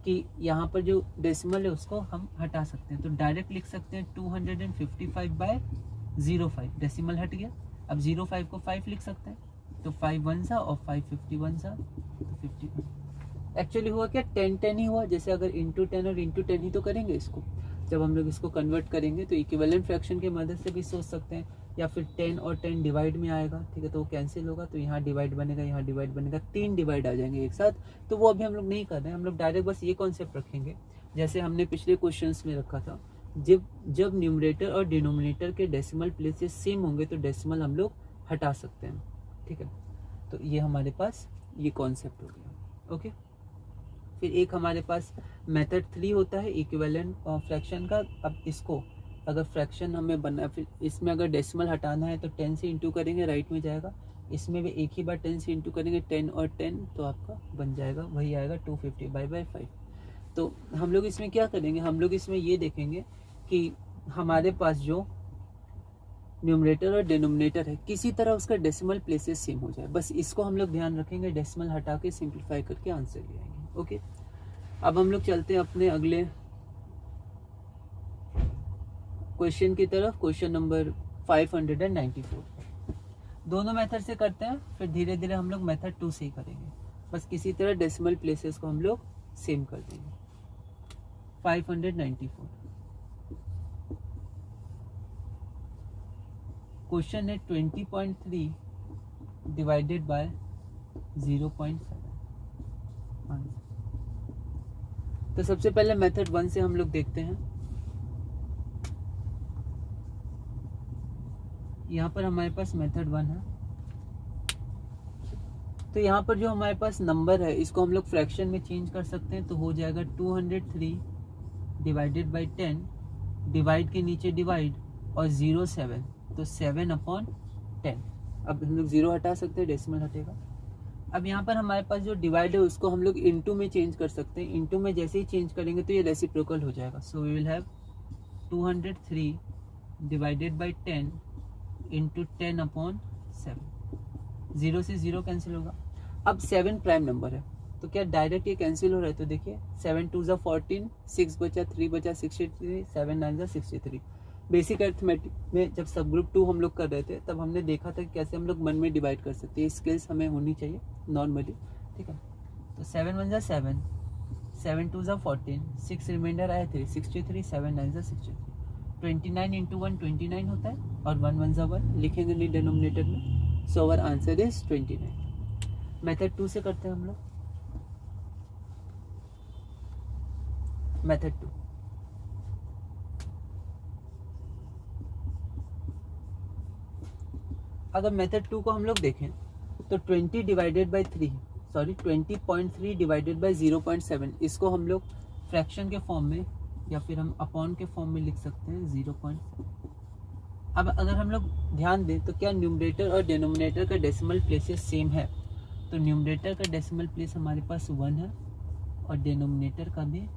कि यहाँ पर जो डेसिमल है उसको हम हटा सकते हैं, तो डायरेक्ट लिख सकते हैं 255/05। डेसिमल हट गया, अब 05 को 5 लिख सकते हैं, तो 5 1 सा और 5 51 सा, तो 51। एक्चुअली हुआ क्या, 10 10 ही हुआ। जैसे अगर इंटू 10 और इंटू 10 ही तो करेंगे इसको, जब हम लोग इसको कन्वर्ट करेंगे तो इक्विवेलेंट फ्रैक्शन की मदद से भी सोच सकते हैं, या फिर 10 और 10 डिवाइड में आएगा, ठीक है, तो वो कैंसिल होगा, तो यहाँ डिवाइड बनेगा, यहाँ डिवाइड बनेगा, 3 डिवाइड आ जाएंगे एक साथ। तो वो अभी हम लोग नहीं कर रहे हैं, हम लोग डायरेक्ट बस ये कॉन्सेप्ट रखेंगे जैसे हमने पिछले क्वेश्चंस में रखा था, जब न्यूमरेटर और डिनोमिनेटर के डेसिमल प्लेसेस सेम होंगे तो डेसिमल हम लोग हटा सकते हैं। ठीक है, तो ये हमारे पास ये कॉन्सेप्ट हो गया। ओके, फिर एक हमारे पास मेथड 3 होता है इक्विवेलेंट फ्रैक्शन का। अब इसको अगर फ्रैक्शन हमें बना, फिर इसमें अगर डेसिमल हटाना है तो 10 से इंटू करेंगे, राइट में जाएगा। इसमें भी एक ही बार 10 से इंटू करेंगे, 10 और 10 तो आपका बन जाएगा, वही आएगा 250/5। तो हम लोग इसमें क्या करेंगे, हम लोग इसमें ये देखेंगे कि हमारे पास जो न्यूमरेटर और डिनोमिनेटर है किसी तरह उसका डेसिमल प्लेसेस सेम हो जाए, बस इसको हम लोग ध्यान रखेंगे, डेसिमल हटा के सिंप्लीफाई करके आंसर ले आएंगे। ओके, अब हम लोग चलते हैं अपने अगले क्वेश्चन की तरफ, क्वेश्चन नंबर 594। दोनों मेथड से करते हैं, फिर धीरे धीरे हम लोग मेथड 2 से ही करेंगे, बस किसी तरह डेसिमल प्लेसेस को हम लोग सेम कर देंगे। 594 क्वेश्चन है 20.3 डिवाइडेड बाय 0.7। तो सबसे पहले मेथड 1 से हम लोग देखते हैं। यहाँ पर हमारे पास मेथड 1 है, तो यहाँ पर जो हमारे पास नंबर है इसको हम लोग फ्रैक्शन में चेंज कर सकते हैं, तो हो जाएगा 203 डिवाइडेड बाई 10, डिवाइड के नीचे डिवाइड और 0 7, तो 7/10। अब हम लोग 0 हटा सकते हैं, डेसिमल हटेगा। अब यहाँ पर हमारे पास जो डिवाइड है उसको हम लोग इनटू में चेंज कर सकते हैं, इनटू में जैसे ही चेंज करेंगे तो ये रेसिप्रोकल हो जाएगा। So we will have 203 divided by 10 into 10/7। 0 से 0 कैंसिल होगा। अब 7 प्राइम नंबर है तो क्या डायरेक्ट ये कैंसिल हो रहा है, तो देखिए 7 2 14, 6 बचा, 3 बचा, 63, 7 9 63। बेसिक अरिथमेटिक में जब सब ग्रुप 2 हम लोग कर रहे थे तब हमने देखा था कि कैसे हम लोग मन में डिवाइड कर सकते हैं, स्किल्स हमें होनी चाहिए नॉर्मली। ठीक है, तो 7 1 7, 7 2 14, 6 रिमाइंडर आया 3, 63, 7 9 63। 29 इंटू 1 29 होता है और 1 1 1 लिखेंगे नहीं डिनोमिनेटर में, सो अवर आंसर इज 29। मेथड 2 से करते हैं हम लोग। मेथड 2, अगर मेथड 2 को हम लोग देखें तो 20 divided by 3, sorry 20.3 divided by 0.7, इसको हम लोग फ्रैक्शन के फॉर्म में या फिर हम अपॉन के फॉर्म में लिख सकते हैं 0.7। अब अगर हम लोग ध्यान दें तो क्या न्यूमरेटर और डिनोमिनेटर का डेसिमल प्लेसेस सेम है, तो न्यूमरेटर का डेसिमल प्लेस हमारे पास 1 है और डिनोमिनेटर का भी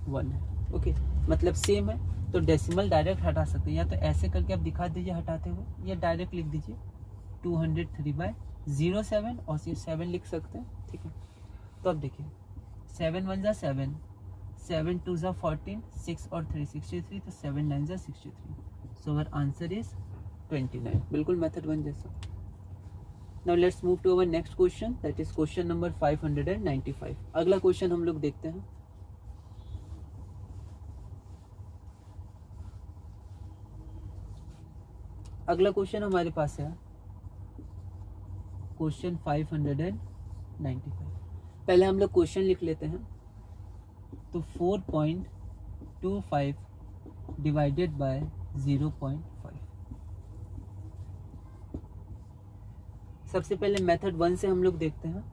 1 है। ओके, मतलब सेम है तो डेसिमल डायरेक्ट हटा सकते हैं, या तो ऐसे करके आप दिखा दीजिए हटाते हुए, या डायरेक्ट लिख दीजिए 203/07 और सिर्फ 7 लिख सकते हैं, ठीक है। तो अब देखिए 7 1 जा 7, 7 2 जा 14, 6 और 3 63, तो 7 9 जा 63, सो आवर आंसर इज 29, बिल्कुल मेथड 1 जैसा। Now let's move to our next question, that is question number 595। अगला क्वेश्चन हम लोग देखते हैं। अगला क्वेश्चन हमारे पास है क्वेश्चन 595। पहले हम लोग क्वेश्चन लिख लेते हैं। तो 4.25 डिवाइडेड बाय 0.5। सबसे पहले मेथड 1 से हम लोग देखते हैं।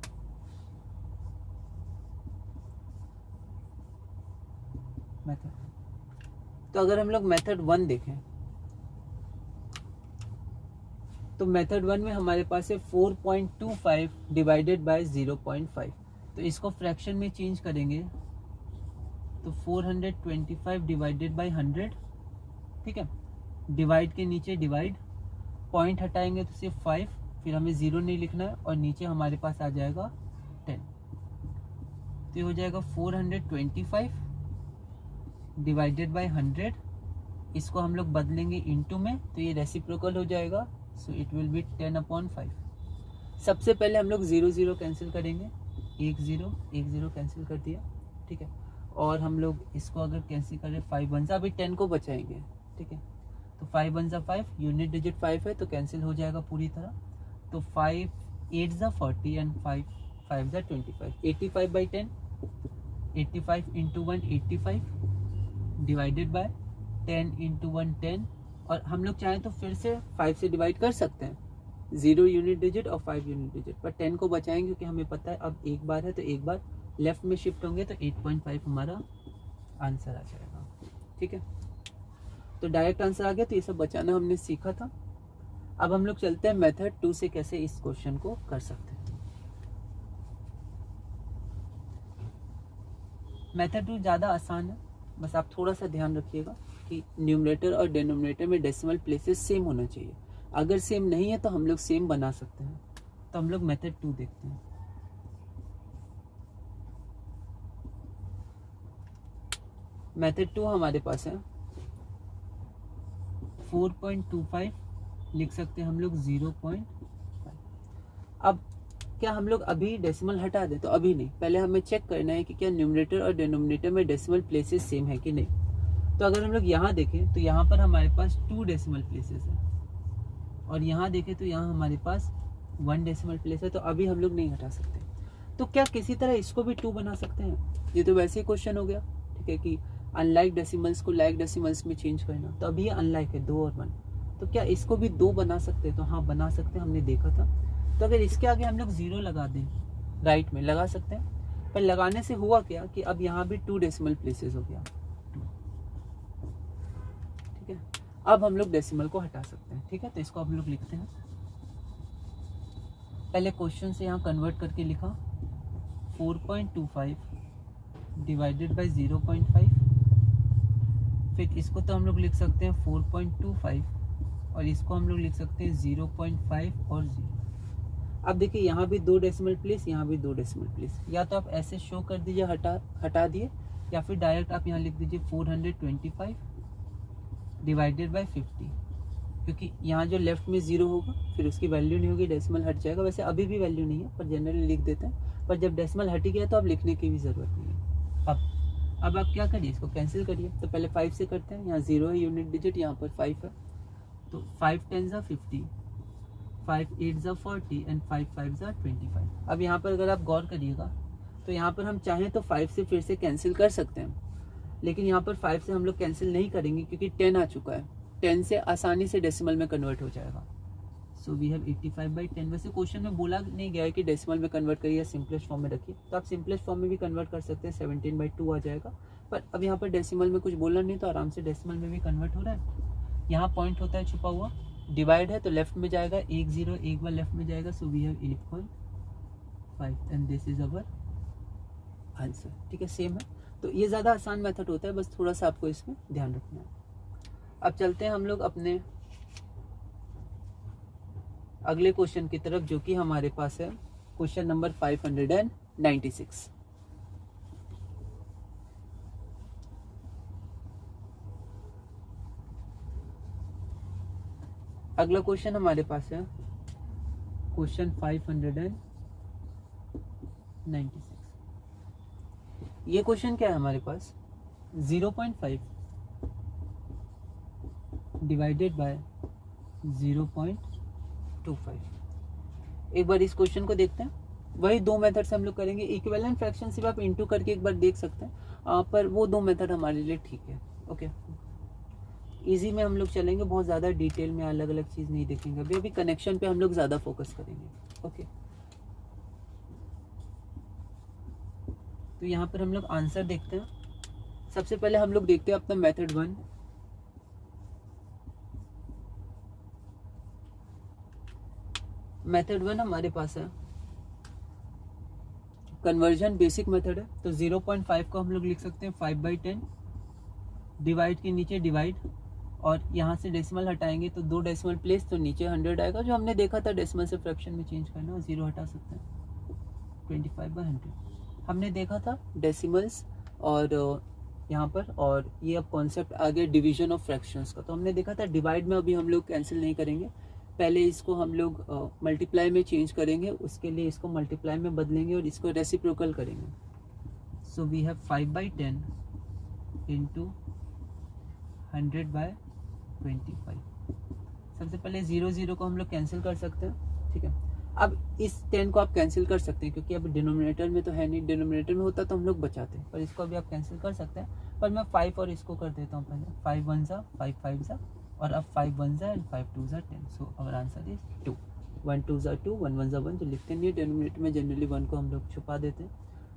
मेथड, तो अगर हम लोग मेथड 1 देखें तो मेथड 1 में हमारे पास है 4.25 डिवाइडेड बाय 0.5। तो इसको फ्रैक्शन में चेंज करेंगे तो 425 डिवाइडेड बाय 100, ठीक है। डिवाइड के नीचे डिवाइड, पॉइंट हटाएंगे तो सिर्फ 5, फिर हमें 0 नहीं लिखना है, और नीचे हमारे पास आ जाएगा 10। तो ये हो जाएगा 425 डिवाइडेड बाय 100। इसको हम लोग बदलेंगे इनटू में, तो ये रेसिप्रोकल हो जाएगा, सो इट विल बी 10/5। सबसे पहले हम लोग 0 0 कैंसिल करेंगे, 1 0 1 0 कैंसिल कर दिया, ठीक है। और हम लोग इसको अगर कैंसिल करें 5 1 अभी 10 को बचाएंगे, ठीक है। तो 5 1 5, यूनिट डिजिट 5 है तो कैंसिल हो जाएगा पूरी तरह। तो 5 8 40 and 5 5 25, 85/10, 85 into 1 85 divided by 10 into 1 10। और हम लोग चाहें तो फिर से 5 से डिवाइड कर सकते हैं, 0 यूनिट डिजिट और 5 यूनिट डिजिट, पर 10 को बचाएंगे क्योंकि हमें पता है अब एक बार है तो एक बार लेफ्ट में शिफ्ट होंगे, तो 8.5 हमारा आंसर आ जाएगा, ठीक है। तो डायरेक्ट आंसर आ गया, तो ये सब बचाना हमने सीखा था। अब हम लोग चलते हैं मेथड 2 से कैसे इस क्वेश्चन को कर सकते हैं। मेथड 2 ज़्यादा आसान है, बस आप थोड़ा सा ध्यान रखिएगा कि न्यूमरेटर और डिनोमिनेटर में डेसिमल प्लेसेस सेम होना चाहिए। अगर सेम नहीं है तो हम लोग सेम बना सकते हैं। तो हम लोग मेथड 2 देखते हैं। मेथड 2 हमारे पास है 4.25, लिख सकते हैं हम लोग 0.5। अब क्या हम लोग अभी डेसिमल हटा दें? तो अभी नहीं, पहले हमें चेक करना है कि क्या न्यूमरेटर और डिनोमिनेटर में डेसिमल प्लेसेस सेम है कि नहीं। तो अगर हम लोग यहाँ देखें तो यहाँ पर हमारे पास 2 डेसिमल प्लेसेस है, और यहाँ देखें तो यहाँ हमारे पास 1 डेसिमल प्लेस है, तो अभी हम लोग नहीं हटा सकते। तो क्या किसी तरह इसको भी 2 बना सकते हैं? ये तो वैसे ही क्वेश्चन हो गया, ठीक है, कि अनलाइक डेसिमल्स को लाइक डेसिमल्स में चेंज करना। तो अभी ये अनलाइक है 2 और 1, तो क्या इसको भी 2 बना सकते हैं? तो हाँ बना सकते हैं, हमने देखा था। तो अगर इसके आगे हम लोग 0 लगा दें, राइट में लगा सकते हैं, पर लगाने से हुआ क्या कि अब यहाँ भी 2 डेसिमल प्लेसेस हो गया, ठीक है। अब हम लोग डेसिमल को हटा सकते हैं, ठीक है। तो इसको हम लोग लिखते हैं, पहले क्वेश्चन से यहाँ कन्वर्ट करके लिखा 4.25 डिवाइडेड बाई 0.5, फिर इसको तो हम लोग लिख सकते हैं 4.25, और इसको हम लोग लिख सकते हैं 0.5 और 0। अब देखिए यहाँ भी 2 डेसिमल प्लेस, यहाँ भी 2 डेसिमल प्लेस, या तो आप ऐसे शो कर दीजिए हटा दिए, या फिर डायरेक्ट आप यहाँ लिख दीजिए 425 डिवाइडेड बाई 50, क्योंकि यहाँ जो लेफ्ट में 0 होगा फिर उसकी वैल्यू नहीं होगी, डेसिमल हट जाएगा। वैसे अभी भी वैल्यू नहीं है, पर जनरली लिख देते हैं, पर जब डेसिमल हट गया तो अब लिखने की भी ज़रूरत नहीं है। अब आप क्या करिए, इसको कैंसिल करिए। तो पहले 5 से करते हैं, यहाँ 0 है यूनिट डिजिट, यहाँ पर 5 है, तो 5 10 ज़ा 50, 5 8 ज़ा 40 एंड 5 5 ज़ा 25। अब यहाँ पर अगर आप गौर करिएगा तो यहाँ पर हम चाहें तो 5 से फिर से कैंसिल कर सकते हैं, लेकिन यहाँ पर 5 से हम लोग कैंसिल नहीं करेंगे क्योंकि 10 आ चुका है। 10 से आसानी से डेसिमल में कन्वर्ट हो जाएगा। So we have 85/10। वैसे क्वेश्चन में बोला नहीं गया है कि डेसिमल में कन्वर्ट करिए या सिंपलेस्ट फॉर्म में रखिए, तो आप सिंपलेस्ट फॉर्म में भी कन्वर्ट कर सकते हैं, 17/2 आ जाएगा। पर अब यहाँ पर डेसिमल में कुछ बोला नहीं, तो आराम से डेसिमल में भी कन्वर्ट हो रहा है। यहाँ पॉइंट होता है छुपा हुआ, डिवाइड है तो लेफ्ट में जाएगा, 1 0 एक बार लेफ्ट में जाएगा, so we have 8.5 and this is our answer, ठीक है, सेम है। तो ये ज़्यादा आसान मेथड होता है, बस थोड़ा सा आपको इसमें ध्यान रखना है। अब चलते हैं हम लोग अपने अगले क्वेश्चन की तरफ, जो कि हमारे पास है क्वेश्चन नंबर 596। अगला क्वेश्चन हमारे पास है क्वेश्चन 596। ये क्वेश्चन क्या है हमारे पास, 0.5 डिवाइडेड बाय 0.25। एक बार इस क्वेश्चन को देखते हैं। वही दो मेथड से हम लोग करेंगे। इक्विवेलेंट फ्रैक्शन सिर्फ आप इंटू करके एक बार देख सकते हैं, पर वो दो मेथड हमारे लिए ठीक है। ओके, इजी में हम लोग चलेंगे, बहुत ज़्यादा डिटेल में अलग अलग चीज़ नहीं देखेंगे। अभी कनेक्शन पे हम लोग ज़्यादा फोकस करेंगे। ओके, तो यहाँ पर हम लोग आंसर देखते हैं। सबसे पहले हम लोग देखते हैं अपना मेथड 1। मेथड 1 हमारे पास है कन्वर्जन बेसिक मेथड है। तो 0.5 को हम लोग लिख सकते हैं 5/10, डिवाइड के नीचे डिवाइड, और यहाँ से डेसिमल हटाएंगे तो 2 डेसिमल प्लेस, तो नीचे 100 आएगा। जो हमने देखा था डेसिमल से फ्रैक्शन में चेंज करना, 0 हटा सकते हैं, 25/100 हमने देखा था डेसिमल्स और यहाँ पर। और ये अब कॉन्सेप्ट आ गया डिवीजन ऑफ फ्रैक्शंस का। तो हमने देखा था डिवाइड में अभी हम लोग कैंसिल नहीं करेंगे, पहले इसको हम लोग मल्टीप्लाई में चेंज करेंगे, उसके लिए इसको मल्टीप्लाई में बदलेंगे और इसको रेसिप्रोकल करेंगे। So we have 5/10 into 100/25। सबसे पहले 0 को हम लोग कैंसिल कर सकते हैं, ठीक है। अब इस 10 को आप कैंसिल कर सकते हैं, क्योंकि अब डिनोमिनेटर में तो है नहीं, डिनोमिनेटर में होता तो हम लोग बचाते हैं, पर इसको अभी आप कैंसिल कर सकते हैं। पर मैं 5 और इसको कर देता हूँ पहले, 5 1 ज़ा 5 5 ज़ा, और अब 5 1 ज़ा एंड 5 2 ज़ा 10। सो आवर आंसर इज 2। 1 2 ज़ा 2, 1 1 ज़ा 1, जो लिखते नहीं है डिनोमिनेटर में जनरली 1 को हम लोग छुपा देते हैं।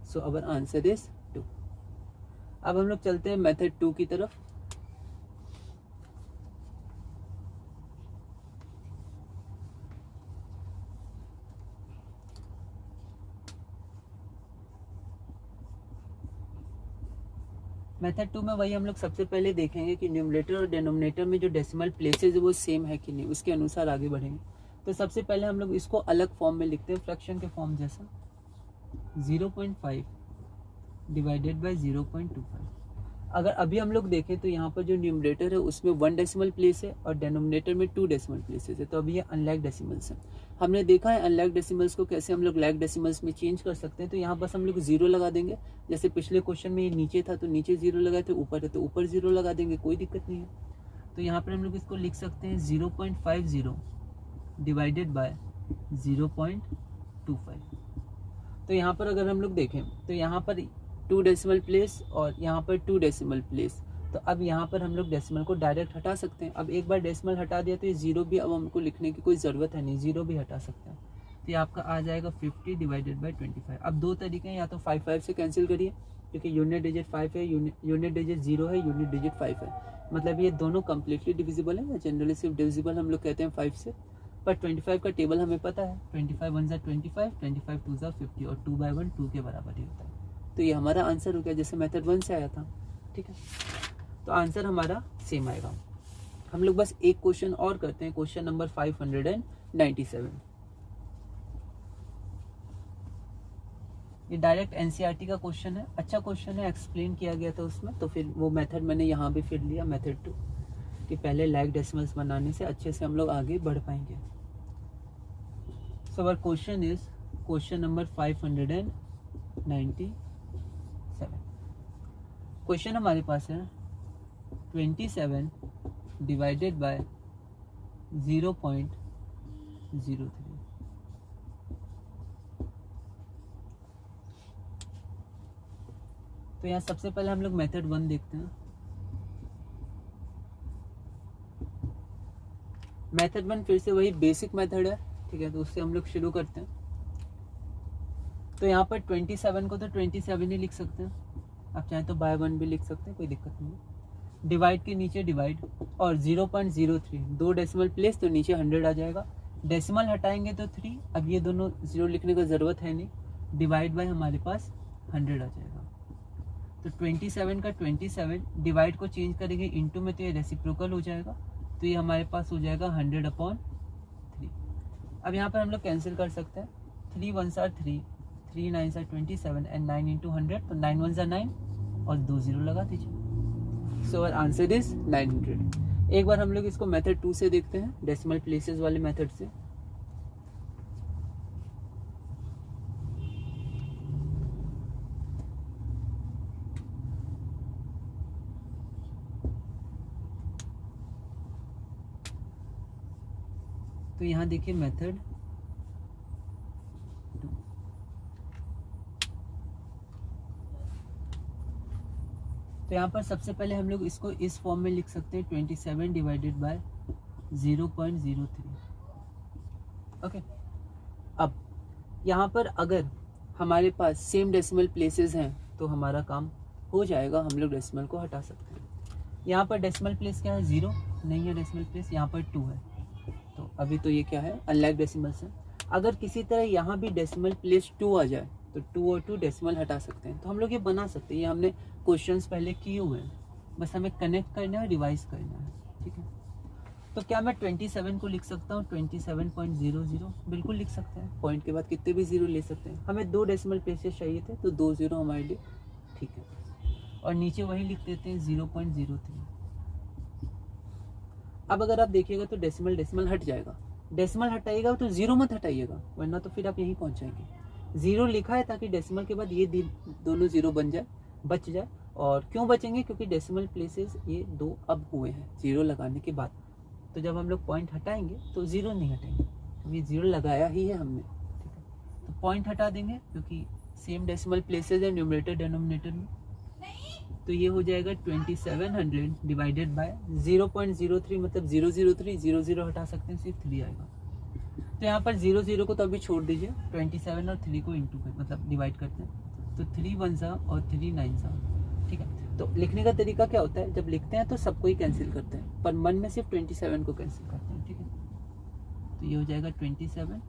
So our answer is 2। अब हम लोग चलते हैं मेथड 2 की तरफ। मेथड 2 में वही हम लोग सबसे पहले देखेंगे कि न्यूमरेटर और डिनोमिनेटर में जो डेसिमल प्लेसेस है वो सेम है कि नहीं, उसके अनुसार आगे बढ़ेंगे। तो सबसे पहले हम लोग इसको अलग फॉर्म में लिखते हैं, फ्रैक्शन के फॉर्म जैसा, 0.5 डिवाइडेड बाय 0.25। अगर अभी हम लोग देखें तो यहाँ पर जो न्यूमरेटर है उसमें 1 डेसिमल प्लेस है और डिनोमिनेटर में 2 डेसिमल प्लेसेस है। तो अभी ये अनलैक डेसिमल्स है। हमने देखा है अनलैक डेसिमल्स को कैसे हम लोग लैक डेसिमल्स में चेंज कर सकते हैं। तो यहाँ बस हम लोग 0 लगा देंगे। जैसे पिछले क्वेश्चन में ये नीचे था तो नीचे 0 लगाए थे, ऊपर है तो ऊपर 0 लगा देंगे, कोई दिक्कत नहीं है। तो यहाँ पर हम लोग इसको लिख सकते हैं 0.50 डिवाइडेड बाय 0.25। तो यहाँ पर अगर हम लोग देखें तो यहाँ पर 2 डेसिमल प्लेस और यहाँ पर 2 डेसिमल प्लेस। तो अब यहाँ पर हम लोग डेसिमल को डायरेक्ट हटा सकते हैं। अब एक बार डेसिमल हटा दिया तो ये 0 भी अब हमको लिखने की कोई ज़रूरत है नहीं, 0 भी हटा सकते हैं। तो ये आपका आ जाएगा 50 डिवाइडेड बाय 25। अब दो तरीके हैं, या तो 5 5 से कैंसिल करिए, क्योंकि यूनिट डिजिट 5 है, यूनिट डिजिट 0 है, यूनिट डिजिट 5 है, मतलब ये दोनों कम्प्लीटली डिविजिबल है। जनरली सिर्फ डिविजिबल हम लोग कहते हैं 5 से, पर 25 का टेबल हमें पता है, 25 1 ज़ा 25, 25 2 ज़ा 50, और 2/1 2 के बराबर ही होता है। तो ये हमारा आंसर हो गया, जैसे मेथड 1 से आया था, ठीक है। तो आंसर हमारा सेम आएगा। हम लोग बस एक क्वेश्चन और करते हैं, क्वेश्चन नंबर 597। ये डायरेक्ट एनसीईआरटी का क्वेश्चन है, अच्छा क्वेश्चन है, एक्सप्लेन किया गया था उसमें, तो फिर वो मेथड मैंने यहाँ भी फिर लिया, मेथड 2, कि पहले लैक डेसिमल्स बनाने से अच्छे से हम लोग आगे बढ़ पाएंगे। So our question is question number 597। Question हमारे पास है 27 डिवाइडेड बाय 0.03। तो यहाँ सबसे पहले हम लोग मेथड 1 देखते हैं। मेथड 1 फिर से वही बेसिक मेथड है, ठीक है, तो उससे हम लोग शुरू करते हैं। तो यहाँ पर 27 को तो 27 ही लिख सकते हैं, आप चाहें तो बाय 1 भी लिख सकते हैं, कोई दिक्कत नहीं है। डिवाइड के नीचे डिवाइड, और 0.03 2 डेसिमल प्लेस तो नीचे 100 आ जाएगा, डेसिमल हटाएंगे तो 3, अब ये दोनों 0 लिखने का ज़रूरत है नहीं, डिवाइड बाय हमारे पास 100 आ जाएगा। तो 27 का 27 डिवाइड को चेंज करेंगे इनटू में तो ये रेसिप्रोकल हो जाएगा, तो ये हमारे पास हो जाएगा 100/3। अब यहाँ पर हम लोग कैंसिल कर सकते हैं, 3 1s are 3, 3 9s are 27 and 9 into 100, तो 9 1s are 9 और 2 0 लगा दीजिए। So our answer is 900। एक बार हम लोग इसको मेथड 2 से देखते हैं, डेसिमल प्लेसेस वाले मेथड से। तो यहाँ देखिए मेथड 2, तो यहाँ पर सबसे पहले हम लोग इसको इस फॉर्म में लिख सकते हैं, 27 डिवाइडेड बाय 0.03। ओके, अब यहाँ पर अगर हमारे पास सेम डेसिमल प्लेसेस हैं तो हमारा काम हो जाएगा, हम लोग डेसिमल को हटा सकते हैं। यहाँ पर डेसिमल प्लेस क्या है, 0 नहीं है डेसिमल प्लेस, यहाँ पर 2 है, तो अभी तो ये क्या है, अनलाइक डेसिमल्स है। अगर किसी तरह यहाँ भी डेसिमल प्लेस 2 आ जाए तो 2 और 2 डेसिमल हटा सकते हैं, तो हम लोग ये बना सकते हैं। ये हमने क्वेश्चंस पहले किए हुए हैं, बस हमें कनेक्ट करना है, रिवाइज करना है, ठीक है। तो क्या मैं 27 को लिख सकता हूँ 27.00, बिल्कुल लिख सकते हैं, पॉइंट के बाद कितने भी जीरो ले सकते हैं। हमें 2 डेसिमल प्लेसेस चाहिए थे, तो 2 0 हमारे लिए ठीक है, और नीचे वही लिख देते हैं 0.03। अब अगर आप देखिएगा तो डेसिमल डेसिमल हट जाएगा, डेसिमल हटाइएगा तो 0 मत हटाइएगा, वरना तो फिर आप यहीं पहुंच जाएंगे। 0 लिखा है ताकि डेसिमल के बाद ये दोनों 0 बन जाए, बच जाए। और क्यों बचेंगे, क्योंकि डेसिमल प्लेसेस ये 2 अब हुए हैं 0 लगाने के बाद, तो जब हम लोग पॉइंट हटाएंगे तो 0 नहीं हटाएंगे, क्योंकि 0 लगाया ही है हमने, ठीक है। तो पॉइंट हटा देंगे क्योंकि सेम डेसिमल प्लेसेस है न्यूमरेटर डिनोमिनेटर में, तो ये हो जाएगा 2700 डिवाइडेड बाय 0.03, मतलब 003, 0 हटा सकते हैं, सिर्फ 3 आएगा। तो यहाँ पर 0 को तो अभी छोड़ दीजिए, 27 और 3 को इंटू कर मतलब डिवाइड करते हैं, तो 3 1s और 3 9s, ठीक है। तो लिखने का तरीका क्या होता है, जब लिखते हैं तो सबको ही कैंसिल करते हैं, पर मन में सिर्फ 27 को कैंसिल करते हैं, ठीक है। तो ये हो जाएगा 27,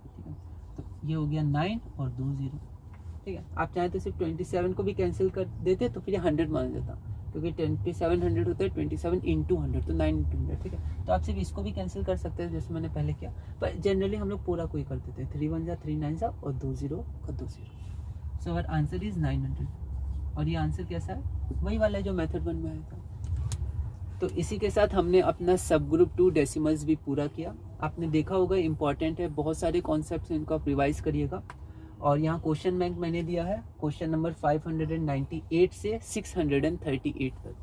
ठीक है। तो ये हो गया 9 और 2 0, ठीक है। आप चाहें तो सिर्फ 27 को भी कैंसिल कर देते तो फिर ये 100 मान जाता, क्योंकि 2700 होता है 27 इंटू 100, तो 9 इंटू 100, ठीक है। तो आप सिर्फ इसको भी कैंसिल कर सकते हैं जैसे मैंने पहले किया, पर जनरली हम लोग पूरा कोई कर देते हैं, 3 1s 3 9s और 2 0 का 2 0। So our answer is 900। और ये आंसर कैसा है, वही वाला है जो मेथड 1 में आया था। तो इसी के साथ हमने अपना सब ग्रुप 2 डेसिमल्स भी पूरा किया। आपने देखा होगा इंपॉर्टेंट है, बहुत सारे कॉन्सेप्ट्स हैं, इनको आप रिवाइज करिएगा। और यहाँ क्वेश्चन बैंक मैंने दिया है, क्वेश्चन नंबर 598 से 638 तक।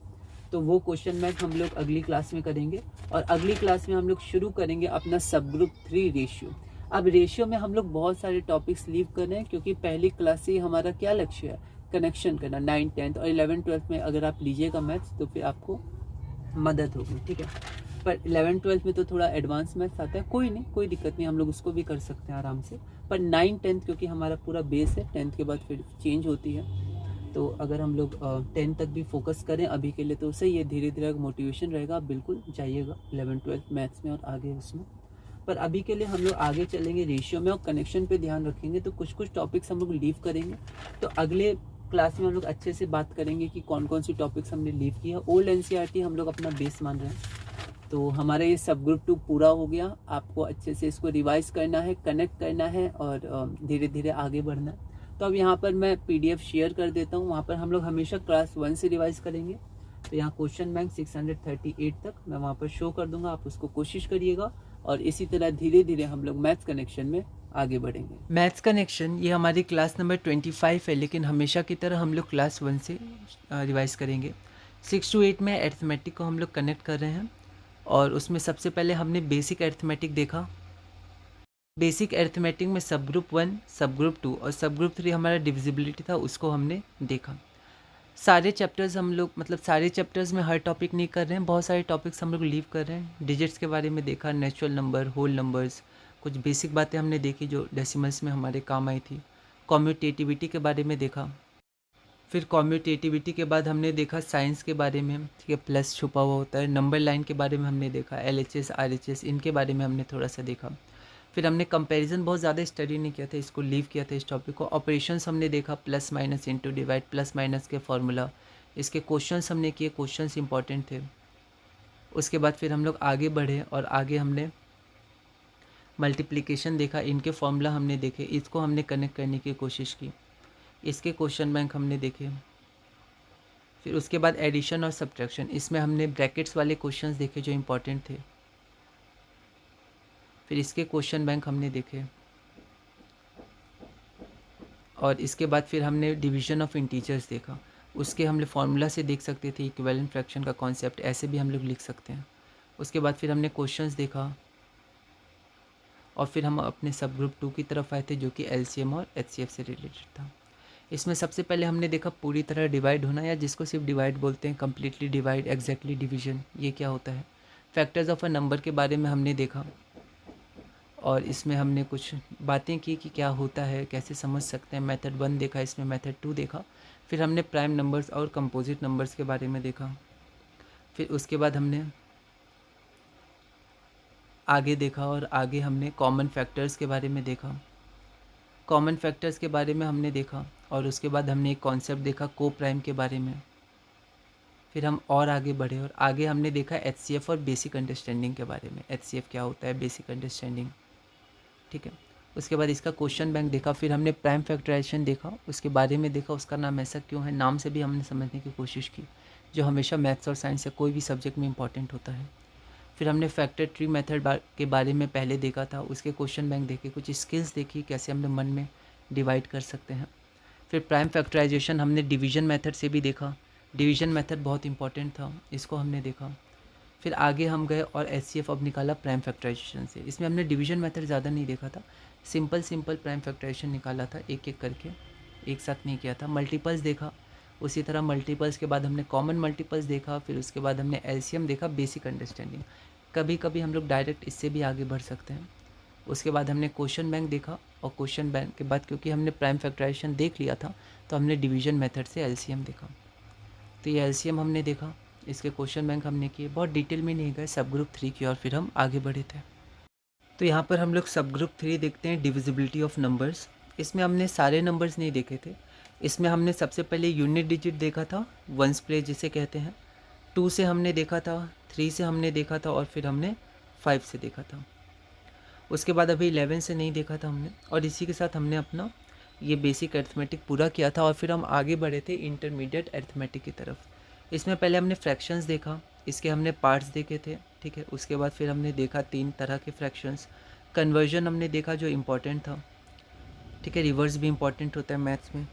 तो वो क्वेश्चन बैंक हम लोग अगली क्लास में करेंगे, और अगली क्लास में हम लोग शुरू करेंगे अपना सब ग्रुप 3 रेशियो। अब रेशियो में हम लोग बहुत सारे टॉपिक्स लीव कर रहे हैं, क्योंकि पहली क्लास से हमारा क्या लक्ष्य है, कनेक्शन करना। 9th 10th और 11th 12th में अगर आप लीजिएगा मैथ्स तो फिर आपको मदद होगी, ठीक है। पर 11th 12th में तो थोड़ा एडवांस मैथ्स आता है, कोई नहीं, कोई दिक्कत नहीं, हम लोग उसको भी कर सकते हैं आराम से। पर 9th 10th क्योंकि हमारा पूरा बेस है, 10th के बाद फिर चेंज होती है, तो अगर हम लोग 10th तक भी फोकस करें अभी के लिए तो सही है, धीरे धीरे मोटिवेशन रहेगा, आप बिल्कुल जाइएगा 11th 12th मैथ्स में और आगे उसमें। पर अभी के लिए हम लोग आगे चलेंगे रेशियो में और कनेक्शन पे ध्यान रखेंगे, तो कुछ कुछ टॉपिक्स हम लोग लीव करेंगे। तो अगले क्लास में हम लोग अच्छे से बात करेंगे कि कौन कौन सी टॉपिक्स हमने लीव किया। ओल्ड एनसीईआरटी हम लोग अपना बेस मान रहे हैं। तो हमारा ये सब ग्रुप 2 पूरा हो गया, आपको अच्छे से इसको रिवाइज करना है, कनेक्ट करना है और धीरे धीरे आगे बढ़ना है। तो अब यहाँ पर मैं PDF शेयर कर देता हूँ, वहाँ पर हम लोग हमेशा क्लास 1 से रिवाइज करेंगे। तो यहाँ क्वेश्चन बैंक 638 तक मैं वहाँ पर शो कर दूंगा, आप उसको कोशिश करिएगा, और इसी तरह धीरे धीरे हम लोग मैथ्स कनेक्शन में आगे बढ़ेंगे। मैथ्स कनेक्शन ये हमारी क्लास नंबर 25 है, लेकिन हमेशा की तरह हम लोग क्लास 1 से रिवाइज करेंगे। 6 to 8 में अरिथमेटिक को हम लोग कनेक्ट कर रहे हैं, और उसमें सबसे पहले हमने बेसिक अरिथमेटिक देखा। बेसिक अरिथमेटिक में सब ग्रुप 1, सब ग्रुप 2 और सब ग्रुप 3 हमारा डिविजिबिलिटी था, उसको हमने देखा। सारे चैप्टर्स हम लोग मतलब सारे चैप्टर्स में हर टॉपिक नहीं कर रहे हैं, बहुत सारे टॉपिक्स हम लोग लीव कर रहे हैं। डिजिट्स के बारे में देखा, नेचुरल नंबर, होल नंबर्स, कुछ बेसिक बातें हमने देखी जो डेसिमल्स में हमारे काम आई थी। कॉम्यूटेटिविटी के बारे में देखा, फिर कॉम्यूटेटिविटी के बाद हमने देखा साइंस के बारे में, ठीक है, प्लस छुपा हुआ होता है। नंबर लाइन के बारे में हमने देखा, LHS RHS इनके बारे में हमने थोड़ा सा देखा। फिर हमने कंपैरिजन बहुत ज़्यादा स्टडी नहीं किया था, इसको लीव किया था इस टॉपिक को। ऑपरेशंस हमने देखा, plus minus into divide, plus minus के फॉर्मूला, इसके क्वेश्चंस हमने किए, क्वेश्चंस इंपॉर्टेंट थे। उसके बाद फिर हम लोग आगे बढ़े और आगे हमने मल्टीप्लिकेशन देखा, इनके फॉर्मूला हमने देखे, इसको हमने कनेक्ट करने की कोशिश की, इसके क्वेश्चन बैंक हमने देखे। फिर उसके बाद एडिशन और सब्ट्रैक्शन, इसमें हमने ब्रैकेट्स वाले क्वेश्चंस देखे जो इम्पोर्टेंट थे, फिर इसके क्वेश्चन बैंक हमने देखे। और इसके बाद फिर हमने डिवीजन ऑफ इंटीजर्स देखा, उसके हमने फार्मूला से देख सकते थे, इक्विवेलेंट फ्रैक्शन का कॉन्सेप्ट ऐसे भी हम लोग लिख सकते हैं। उसके बाद फिर हमने क्वेश्चंस देखा और फिर हम अपने सब ग्रुप 2 की तरफ आए थे जो कि एलसीएम और एचसीएफ से रिलेटेड था। इसमें सबसे पहले हमने देखा पूरी तरह डिवाइड होना, या जिसको सिर्फ डिवाइड बोलते हैं, कम्प्लीटली डिवाइड, एग्जैक्टली डिवीजन, ये क्या होता है। फैक्टर्स ऑफ अ नंबर के बारे में हमने देखा और इसमें हमने कुछ बातें की कि क्या होता है, कैसे समझ सकते हैं। मेथड 1 देखा, इसमें मेथड 2 देखा। फिर हमने प्राइम नंबर्स और कंपोजिट नंबर्स के बारे में देखा। फिर उसके बाद हमने आगे देखा और आगे हमने कॉमन फैक्टर्स के बारे में देखा, कॉमन फैक्टर्स के बारे में हमने देखा। और उसके बाद हमने एक कॉन्सेप्ट देखा को प्राइम के बारे में। फिर हम और आगे बढ़े और आगे हमने देखा एचसीएफ और बेसिक अंडरस्टैंडिंग के बारे में, एचसीएफ क्या होता है, बेसिक अंडरस्टैंडिंग, ठीक है। उसके बाद इसका क्वेश्चन बैंक देखा। फिर हमने प्राइम फैक्टराइजेशन देखा, उसके बारे में देखा, उसका नाम ऐसा क्यों है, नाम से भी हमने समझने की कोशिश की, जो हमेशा मैथ्स और साइंस या कोई भी सब्जेक्ट में इंपॉर्टेंट होता है। फिर हमने फैक्टर ट्री मेथड के बारे में पहले देखा था, उसके क्वेश्चन बैंक देखे, कुछ स्किल्स देखी कैसे हमने मन में डिवाइड कर सकते हैं। फिर प्राइम फैक्टराइजेशन हमने डिवीजन मेथड से भी देखा, डिवीजन मेथड बहुत इंपॉर्टेंट था, इसको हमने देखा। फिर आगे हम गए और एचसीएफ अब निकाला प्राइम फैक्टराइजेशन से। इसमें हमने डिवीजन मेथड ज़्यादा नहीं देखा था, सिंपल प्राइम फैक्टराइजेशन निकाला था, एक एक करके, एक साथ नहीं किया था। मल्टीपल्स देखा, उसी तरह मल्टीपल्स के बाद हमने कॉमन मल्टीपल्स देखा। फिर उसके बाद हमने एलसीएम देखा, बेसिक अंडरस्टैंडिंग, कभी कभी हम लोग डायरेक्ट इससे भी आगे बढ़ सकते हैं। उसके बाद हमने क्वेश्चन बैंक देखा और क्वेश्चन बैंक के बाद क्योंकि हमने प्राइम फैक्टराइजेशन देख लिया था तो हमने डिवीजन मेथड से एलसीएम देखा। तो ये एलसीएम हमने देखा, इसके क्वेश्चन बैंक हमने किए, बहुत डिटेल में नहीं गए, सब ग्रुप 3 की और फिर हम आगे बढ़े थे। तो यहाँ पर हम लोग सब ग्रुप 3 देखते हैं, डिविजिबिलिटी ऑफ नंबर्स। इसमें हमने सारे नंबर्स नहीं देखे थे, इसमें हमने सबसे पहले यूनिट डिजिट देखा था, वंस प्लेस जिसे कहते हैं, 2 से हमने देखा था, 3 से हमने देखा था और फिर हमने 5 से देखा था। उसके बाद अभी 11 से नहीं देखा था हमने, और इसी के साथ हमने अपना ये बेसिक अरिथमेटिक पूरा किया था और फिर हम आगे बढ़े थे इंटरमीडिएट अरिथमेटिक की तरफ। इसमें पहले हमने फ्रैक्शंस देखा, इसके हमने पार्ट्स देखे थे, ठीक है। उसके बाद फिर हमने देखा 3 तरह के फ्रैक्शंस, कन्वर्जन हमने देखा जो इम्पोर्टेंट था, ठीक है, रिवर्स भी इम्पोर्टेंट होता है मैथ्स में।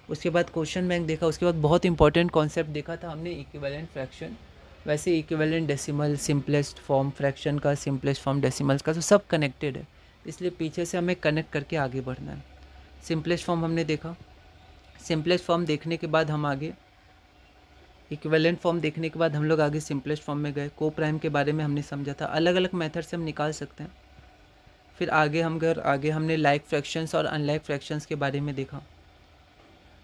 उसके बाद क्वेश्चन बैंक देखा, उसके बाद बहुत इंपॉर्टेंट कॉन्सेप्ट देखा था हमने, इक्विवेलेंट फ्रैक्शन। वैसे equivalent decimal, simplest form fraction का, सिंपलेस्ट फॉर्म डेसिमल्स का, तो सब कनेक्टेड है, इसलिए पीछे से हमें कनेक्ट करके आगे बढ़ना है। सिंपलेस्ट फॉर्म हमने देखा, सिंपलेस्ट फॉर्म देखने के बाद हम आगे इक्विवेलेंट फॉर्म देखने के बाद हम लोग आगे सिंपलेस्ट फॉर्म में गए, को प्राइम के बारे में हमने समझा था, अलग अलग मेथड से हम निकाल सकते हैं। फिर आगे हम गए और आगे हमने लाइक फ्रैक्शंस और अनलाइक फ्रैक्शंस के बारे में देखा,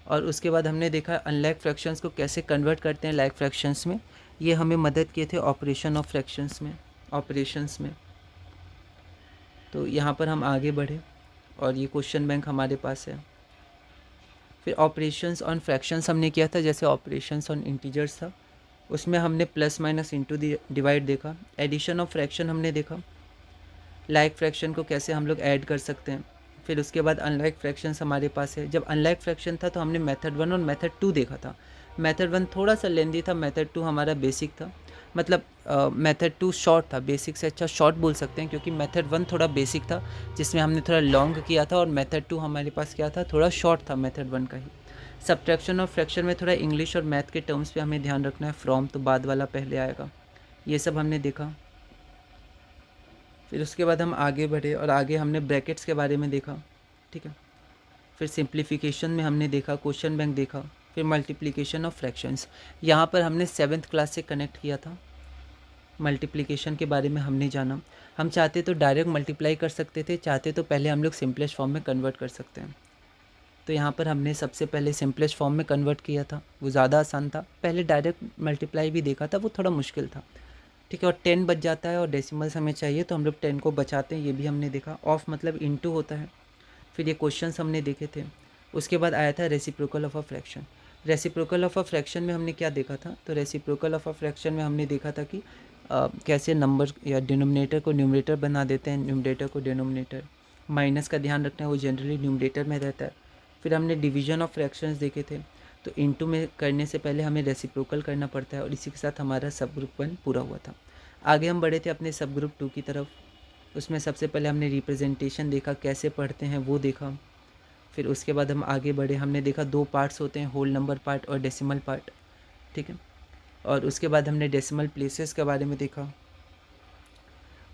और उसके बाद हमने देखा अनलाइक फ्रैक्शंस को कैसे कन्वर्ट करते हैं लाइक फ्रैक्शंस में, ये हमें मदद किए थे ऑपरेशन ऑफ फ्रैक्शंस में, ऑपरेशंस में। तो यहाँ पर हम आगे बढ़े और ये क्वेश्चन बैंक हमारे पास है। फिर ऑपरेशंस ऑन फ्रैक्शंस हमने किया था, जैसे ऑपरेशंस ऑन इंटीजर्स था, उसमें हमने प्लस माइनस इंटू डिवाइड देखा। एडिशन ऑफ फ्रैक्शन हमने देखा, लाइक फ्रैक्शन को कैसे हम लोग ऐड कर सकते हैं। फिर उसके बाद अनलाइक फ्रैक्शंस हमारे पास है। जब अनलाइक फ्रैक्शन था तो हमने मेथड 1 और मेथड 2 देखा था। मेथड 1 थोड़ा सा लेंदी था, मेथड 2 हमारा बेसिक था, मतलब मेथड 2 शॉर्ट था, बेसिक से अच्छा शॉर्ट बोल सकते हैं, क्योंकि मेथड 1 थोड़ा बेसिक था जिसमें हमने थोड़ा लॉन्ग किया था, और मेथड 2 हमारे पास क्या था, थोड़ा शॉर्ट था मेथड 1 का ही। सब्ट्रैक्शन और फ्रैक्शन में थोड़ा इंग्लिश और मैथ के टर्म्स पे हमें ध्यान रखना है, फ्रॉम तो बाद वाला पहले आएगा, ये सब हमने देखा। फिर उसके बाद हम आगे बढ़े और आगे हमने ब्रैकेट्स के बारे में देखा, ठीक है। फिर सिंप्लीफिकेशन में हमने देखा, क्वेश्चन बैंक देखा, फिर मल्टीप्लिकेशन ऑफ फ्रैक्शंस, यहाँ पर हमने 7th क्लास से कनेक्ट किया था, मल्टीप्लिकेशन के बारे में हमने जाना। हम चाहते तो डायरेक्ट मल्टीप्लाई कर सकते थे, चाहते तो पहले हम लोग सिंपलेस्ट फॉर्म में कन्वर्ट कर सकते हैं। तो यहाँ पर हमने सबसे पहले सिंपलेस्ट फॉर्म में कन्वर्ट किया था, वो ज़्यादा आसान था। पहले डायरेक्ट मल्टीप्लाई भी देखा था, वो थोड़ा मुश्किल था। ठीक है। और 10 बच जाता है और डेसिमल्स हमें चाहिए तो हम लोग 10 को बचाते हैं, ये भी हमने देखा। ऑफ मतलब इनटू होता है। फिर ये क्वेश्चंस हमने देखे थे। उसके बाद आया था reciprocal of a fraction. Reciprocal of a fraction में हमने क्या देखा था, तो रेसिप्रोकल ऑफ अ फ्रैक्शन में हमने देखा था कि कैसे नंबर या डिनोमिनेटर को न्यूमरेटर बना देते हैं, न्यूमरेटर को डिनोमिनेटर। माइनस का ध्यान रखना है, वो जनरली न्यूमरेटर में रहता है। फिर हमने डिवीजन ऑफ फ्रैक्शंस देखे थे, तो इनटू में करने से पहले हमें रेसिप्रोकल करना पड़ता है, और इसी के साथ हमारा सब ग्रुप 1 पूरा हुआ था। आगे हम बढ़े थे अपने सब ग्रुप 2 की तरफ। उसमें सबसे पहले हमने रिप्रेजेंटेशन देखा, कैसे पढ़ते हैं वो देखा। फिर उसके बाद हम आगे बढ़े, हमने देखा 2 पार्ट्स होते हैं, होल नंबर पार्ट और डेसिमल पार्ट, ठीक है। और उसके बाद हमने डेसिमल प्लेसेस के बारे में देखा,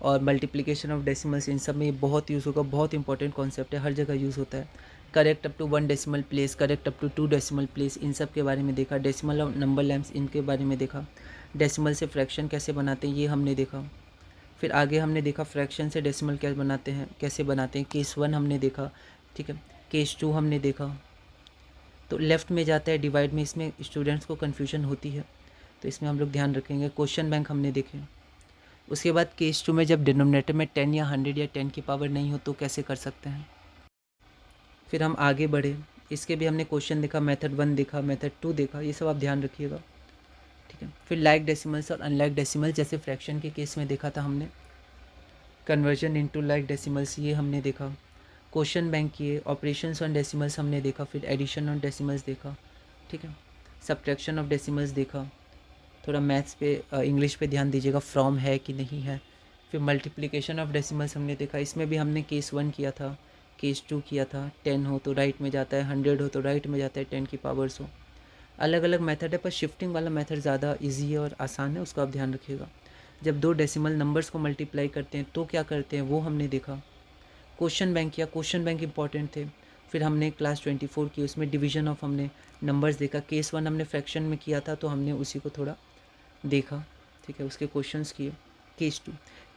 और मल्टीप्लिकेशन ऑफ डेसिमल्स, इन सब में ये बहुत यूज़ होगा, बहुत इंपॉर्टेंट कॉन्सेप्ट है, हर जगह यूज़ होता है। Correct up to 1 decimal place, correct up to 2 decimal place, इन सब के बारे में देखा। डेसिमल और नंबर लैम्प्स, इनके बारे में देखा। डेसिमल से फ्रैक्शन कैसे बनाते हैं ये हमने देखा। फिर आगे हमने देखा फ्रैक्शन से डेसिमल क्या बनाते हैं, कैसे बनाते हैं। केस 1 हमने देखा, ठीक है। केस 2 हमने देखा। तो लेफ़्ट में जाता है डिवाइड में, इसमें स्टूडेंट्स को कन्फ्यूजन होती है, तो इसमें हम लोग ध्यान रखेंगे। क्वेश्चन बैंक हमने देखे। उसके बाद केस 2 में जब डिनोमिनेटर में 10 या 100 या 10 की पावर नहीं हो तो कैसे कर सकते हैं। फिर हम आगे बढ़े, इसके भी हमने क्वेश्चन देखा, मेथड 1 देखा, मेथड 2 देखा, ये सब आप ध्यान रखिएगा, ठीक है। फिर लाइक डेसिमल्स और अनलाइक डेसिमल्स, जैसे फ्रैक्शन के केस में देखा था हमने, कन्वर्जन इनटू लाइक डेसिमल्स ये हमने देखा। क्वेश्चन बैंक किए, ऑपरेशंस ऑन डेसिमल्स हमने देखा। फिर एडिशन ऑन डेसिमल्स देखा, ठीक है। सब्ट्रैक्शन ऑफ डेसिमल्स देखा। थोड़ा मैथ्स पे इंग्लिश पे ध्यान दीजिएगा, फ्रॉम है कि नहीं है। फिर मल्टीप्लिकेशन ऑफ डेसिमल्स हमने देखा, इसमें भी हमने केस 1 किया था, केस 2 किया था। 10 हो तो राइट में जाता है, 100 हो तो राइट में जाता है, 10 की पावर्स हो। अलग अलग मेथड है, पर शिफ्टिंग वाला मेथड ज़्यादा इजी है और आसान है, उसका आप ध्यान रखिएगा। जब 2 डेसिमल नंबर्स को मल्टीप्लाई करते हैं तो क्या करते हैं वो हमने देखा। क्वेश्चन बैंक किया, क्वेश्चन बैंक इंपॉर्टेंट थे। फिर हमने क्लास 24 की, उसमें डिवीजन ऑफ हमने नंबर्स देखा। केस 1 हमने फ्रैक्शन में किया था तो हमने उसी को थोड़ा देखा, ठीक है, उसके क्वेश्चंस किए।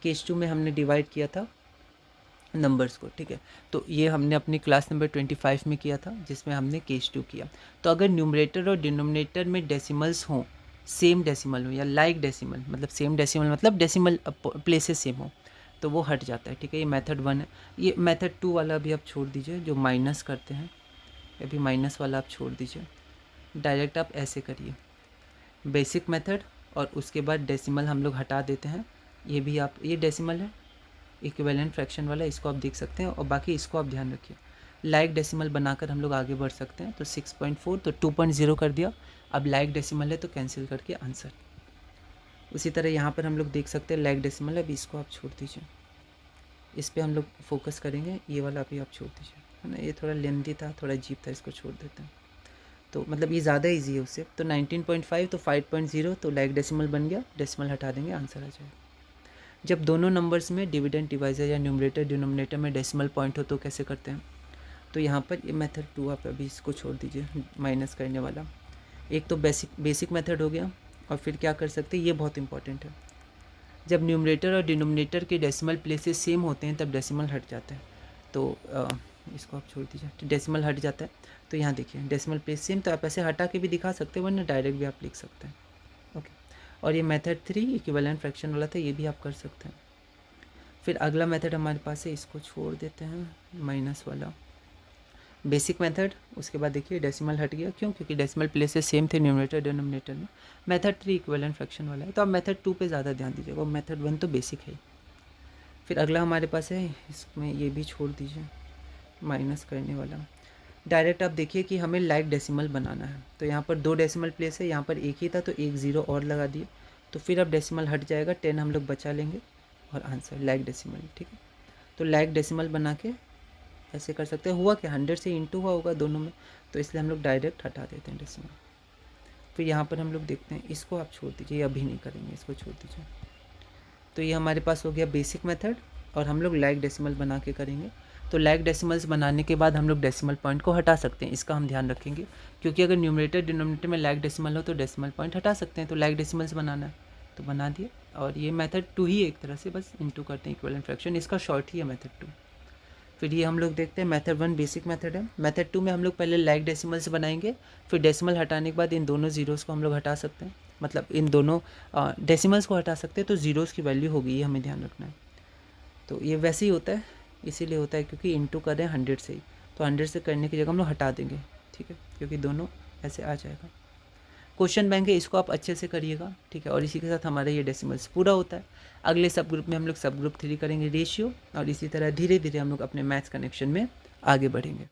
केस 2 में हमने डिवाइड किया था नंबर्स को, ठीक है। तो ये हमने अपनी क्लास नंबर 25 में किया था, जिसमें हमने केस 2 किया। तो अगर न्यूमरेटर और डिनोमिनेटर में डेसिमल्स हों, सेम डेसिमल हो या लाइक डेसिमल, मतलब सेम डेसिमल मतलब डेसिमल प्लेसेस सेम हो, तो वो हट जाता है, ठीक है। ये मेथड 1 है। ये मेथड 2 वाला भी आप छोड़ दीजिए, जो माइनस करते हैं, अभी माइनस वाला आप छोड़ दीजिए, डायरेक्ट आप ऐसे करिए, बेसिक मेथड, और उसके बाद डेसिमल हम लोग हटा देते हैं। ये भी आप, ये डेसिमल है, इक्विवेलेंट फ्रैक्शन वाला, इसको आप देख सकते हैं, और बाकी इसको आप ध्यान रखिए। लाइक डेसिमल बनाकर हम लोग आगे बढ़ सकते हैं। तो 6.4 तो 2.0 कर दिया। अब लाइक डेसिमल है तो कैंसिल करके आंसर। उसी तरह यहाँ पर हम लोग देख सकते हैं लाइक डेसिमल है, अभी इसको आप छोड़ दीजिए, इस पर हम लोग फोकस करेंगे। ये वाला अभी आप छोड़ दीजिए, है ना, ये थोड़ा लेंथी था, थोड़ा अजीब था, इसको छोड़ देते हैं। तो मतलब ये ज़्यादा इजी है उससे। तो 19.5 तो 5.0 तो लाइक डेसिमल बन गया, डेसिमल हटा देंगे, आंसर आ जाएगा। जब दोनों नंबर्स में डिविडेंड डिवाइजर या न्यूमरेटर डिनोमिनेटर में डेसिमल पॉइंट हो तो कैसे करते हैं। तो यहाँ पर ये मेथड 2 आप अभी इसको छोड़ दीजिए, माइनस करने वाला। एक तो बेसिक मेथड हो गया, और फिर क्या कर सकते हैं, ये बहुत इंपॉर्टेंट है। जब न्यूमरेटर और डिनोमिनेटर के डेसिमल प्लेसेस सेम होते हैं तब डेसिमल हट जाता है। तो इसको आप छोड़ दीजिए, तो डेसिमल हट जाता है। तो यहाँ देखिए डेसिमल प्लेस सेम, तो आप ऐसे हटा के भी दिखा सकते हैं, वरना डायरेक्ट भी आप लिख सकते हैं, ओके। और ये मेथड 3 इक्विवेलेंट फ्रैक्शन वाला था, ये भी आप कर सकते हैं। फिर अगला मेथड हमारे पास है, इसको छोड़ देते हैं, माइनस वाला, बेसिक मेथड। उसके बाद देखिए डेसिमल हट गया, क्यों, क्योंकि डेसिमल प्लेसेस सेम थे न्यूमरेटर डिनोमिनेटर में। मेथड 3 इक्विवेलेंट फ्रैक्शन वाला है, तो आप मेथड 2 पे ज़्यादा ध्यान दीजिएगा, और मेथड 1 तो बेसिक है। फिर अगला हमारे पास है, इसमें ये भी छोड़ दीजिए, माइनस करने वाला। डायरेक्ट आप देखिए कि हमें लाइक डेसिमल बनाना है, तो यहाँ पर 2 डेसिमल प्लेस है, यहाँ पर एक ही था तो एक ज़ीरो और लगा दिए, तो फिर अब डेसिमल हट जाएगा, 10 हम लोग बचा लेंगे, और आंसर लाइक डेसिमल, ठीक है। तो लाइक डेसिमल बना के ऐसे कर सकते हैं। हुआ क्या, 100 से इंटू हुआ होगा दोनों में, तो इसलिए हम लोग डायरेक्ट हटा देते हैं डेसिमल। फिर यहाँ पर हम लोग देखते हैं, इसको आप छोड़ दीजिए, ये अभी नहीं करेंगे, इसको छोड़ दीजिए। तो ये हमारे पास हो गया बेसिक मेथड, और हम लोग लाइक डेसिमल बना के करेंगे। तो लाइक डेसिमल्स बनाने के बाद हम लोग डेसिमल पॉइंट को हटा सकते हैं, इसका हम ध्यान रखेंगे, क्योंकि अगर न्यूमरेटर डिनोमिनेटर में लाइक डेसिमल हो तो डेसिमल पॉइंट हटा सकते हैं। तो लाइक डेसिमल्स बनाना है तो बना दिए, और ये मेथड 2 ही एक तरह से बस इंटू करते हैं इक्विवेलेंट फ्रैक्शन, इसका शॉर्ट ही है मेथड 2। फिर ये हम लोग देखते हैं मेथड 1 बेसिक मेथड है। मेथड 2 में हम लोग पहले लाइक डेसिमल्स बनाएंगे, फिर डेसिमल हटाने के बाद इन दोनों जीरोज़ को हम लोग हटा सकते हैं, मतलब इन दोनों डेसिमल्स को हटा सकते हैं तो ज़ीरोज़ की वैल्यू होगी, ये हमें ध्यान रखना है। तो ये वैसे ही होता है, इसीलिए होता है क्योंकि इंटू कर रहे हैं 100 से ही, तो 100 से करने की जगह हम लोग हटा देंगे, ठीक है, क्योंकि दोनों ऐसे आ जाएगा। क्वेश्चन बैंक है, इसको आप अच्छे से करिएगा, ठीक है। और इसी के साथ हमारा ये डेसिमल्स पूरा होता है। अगले सब ग्रुप में हम लोग सब ग्रुप 3 करेंगे रेशियो, और इसी तरह धीरे धीरे हम लोग अपने मैथ्स कनेक्शन में आगे बढ़ेंगे।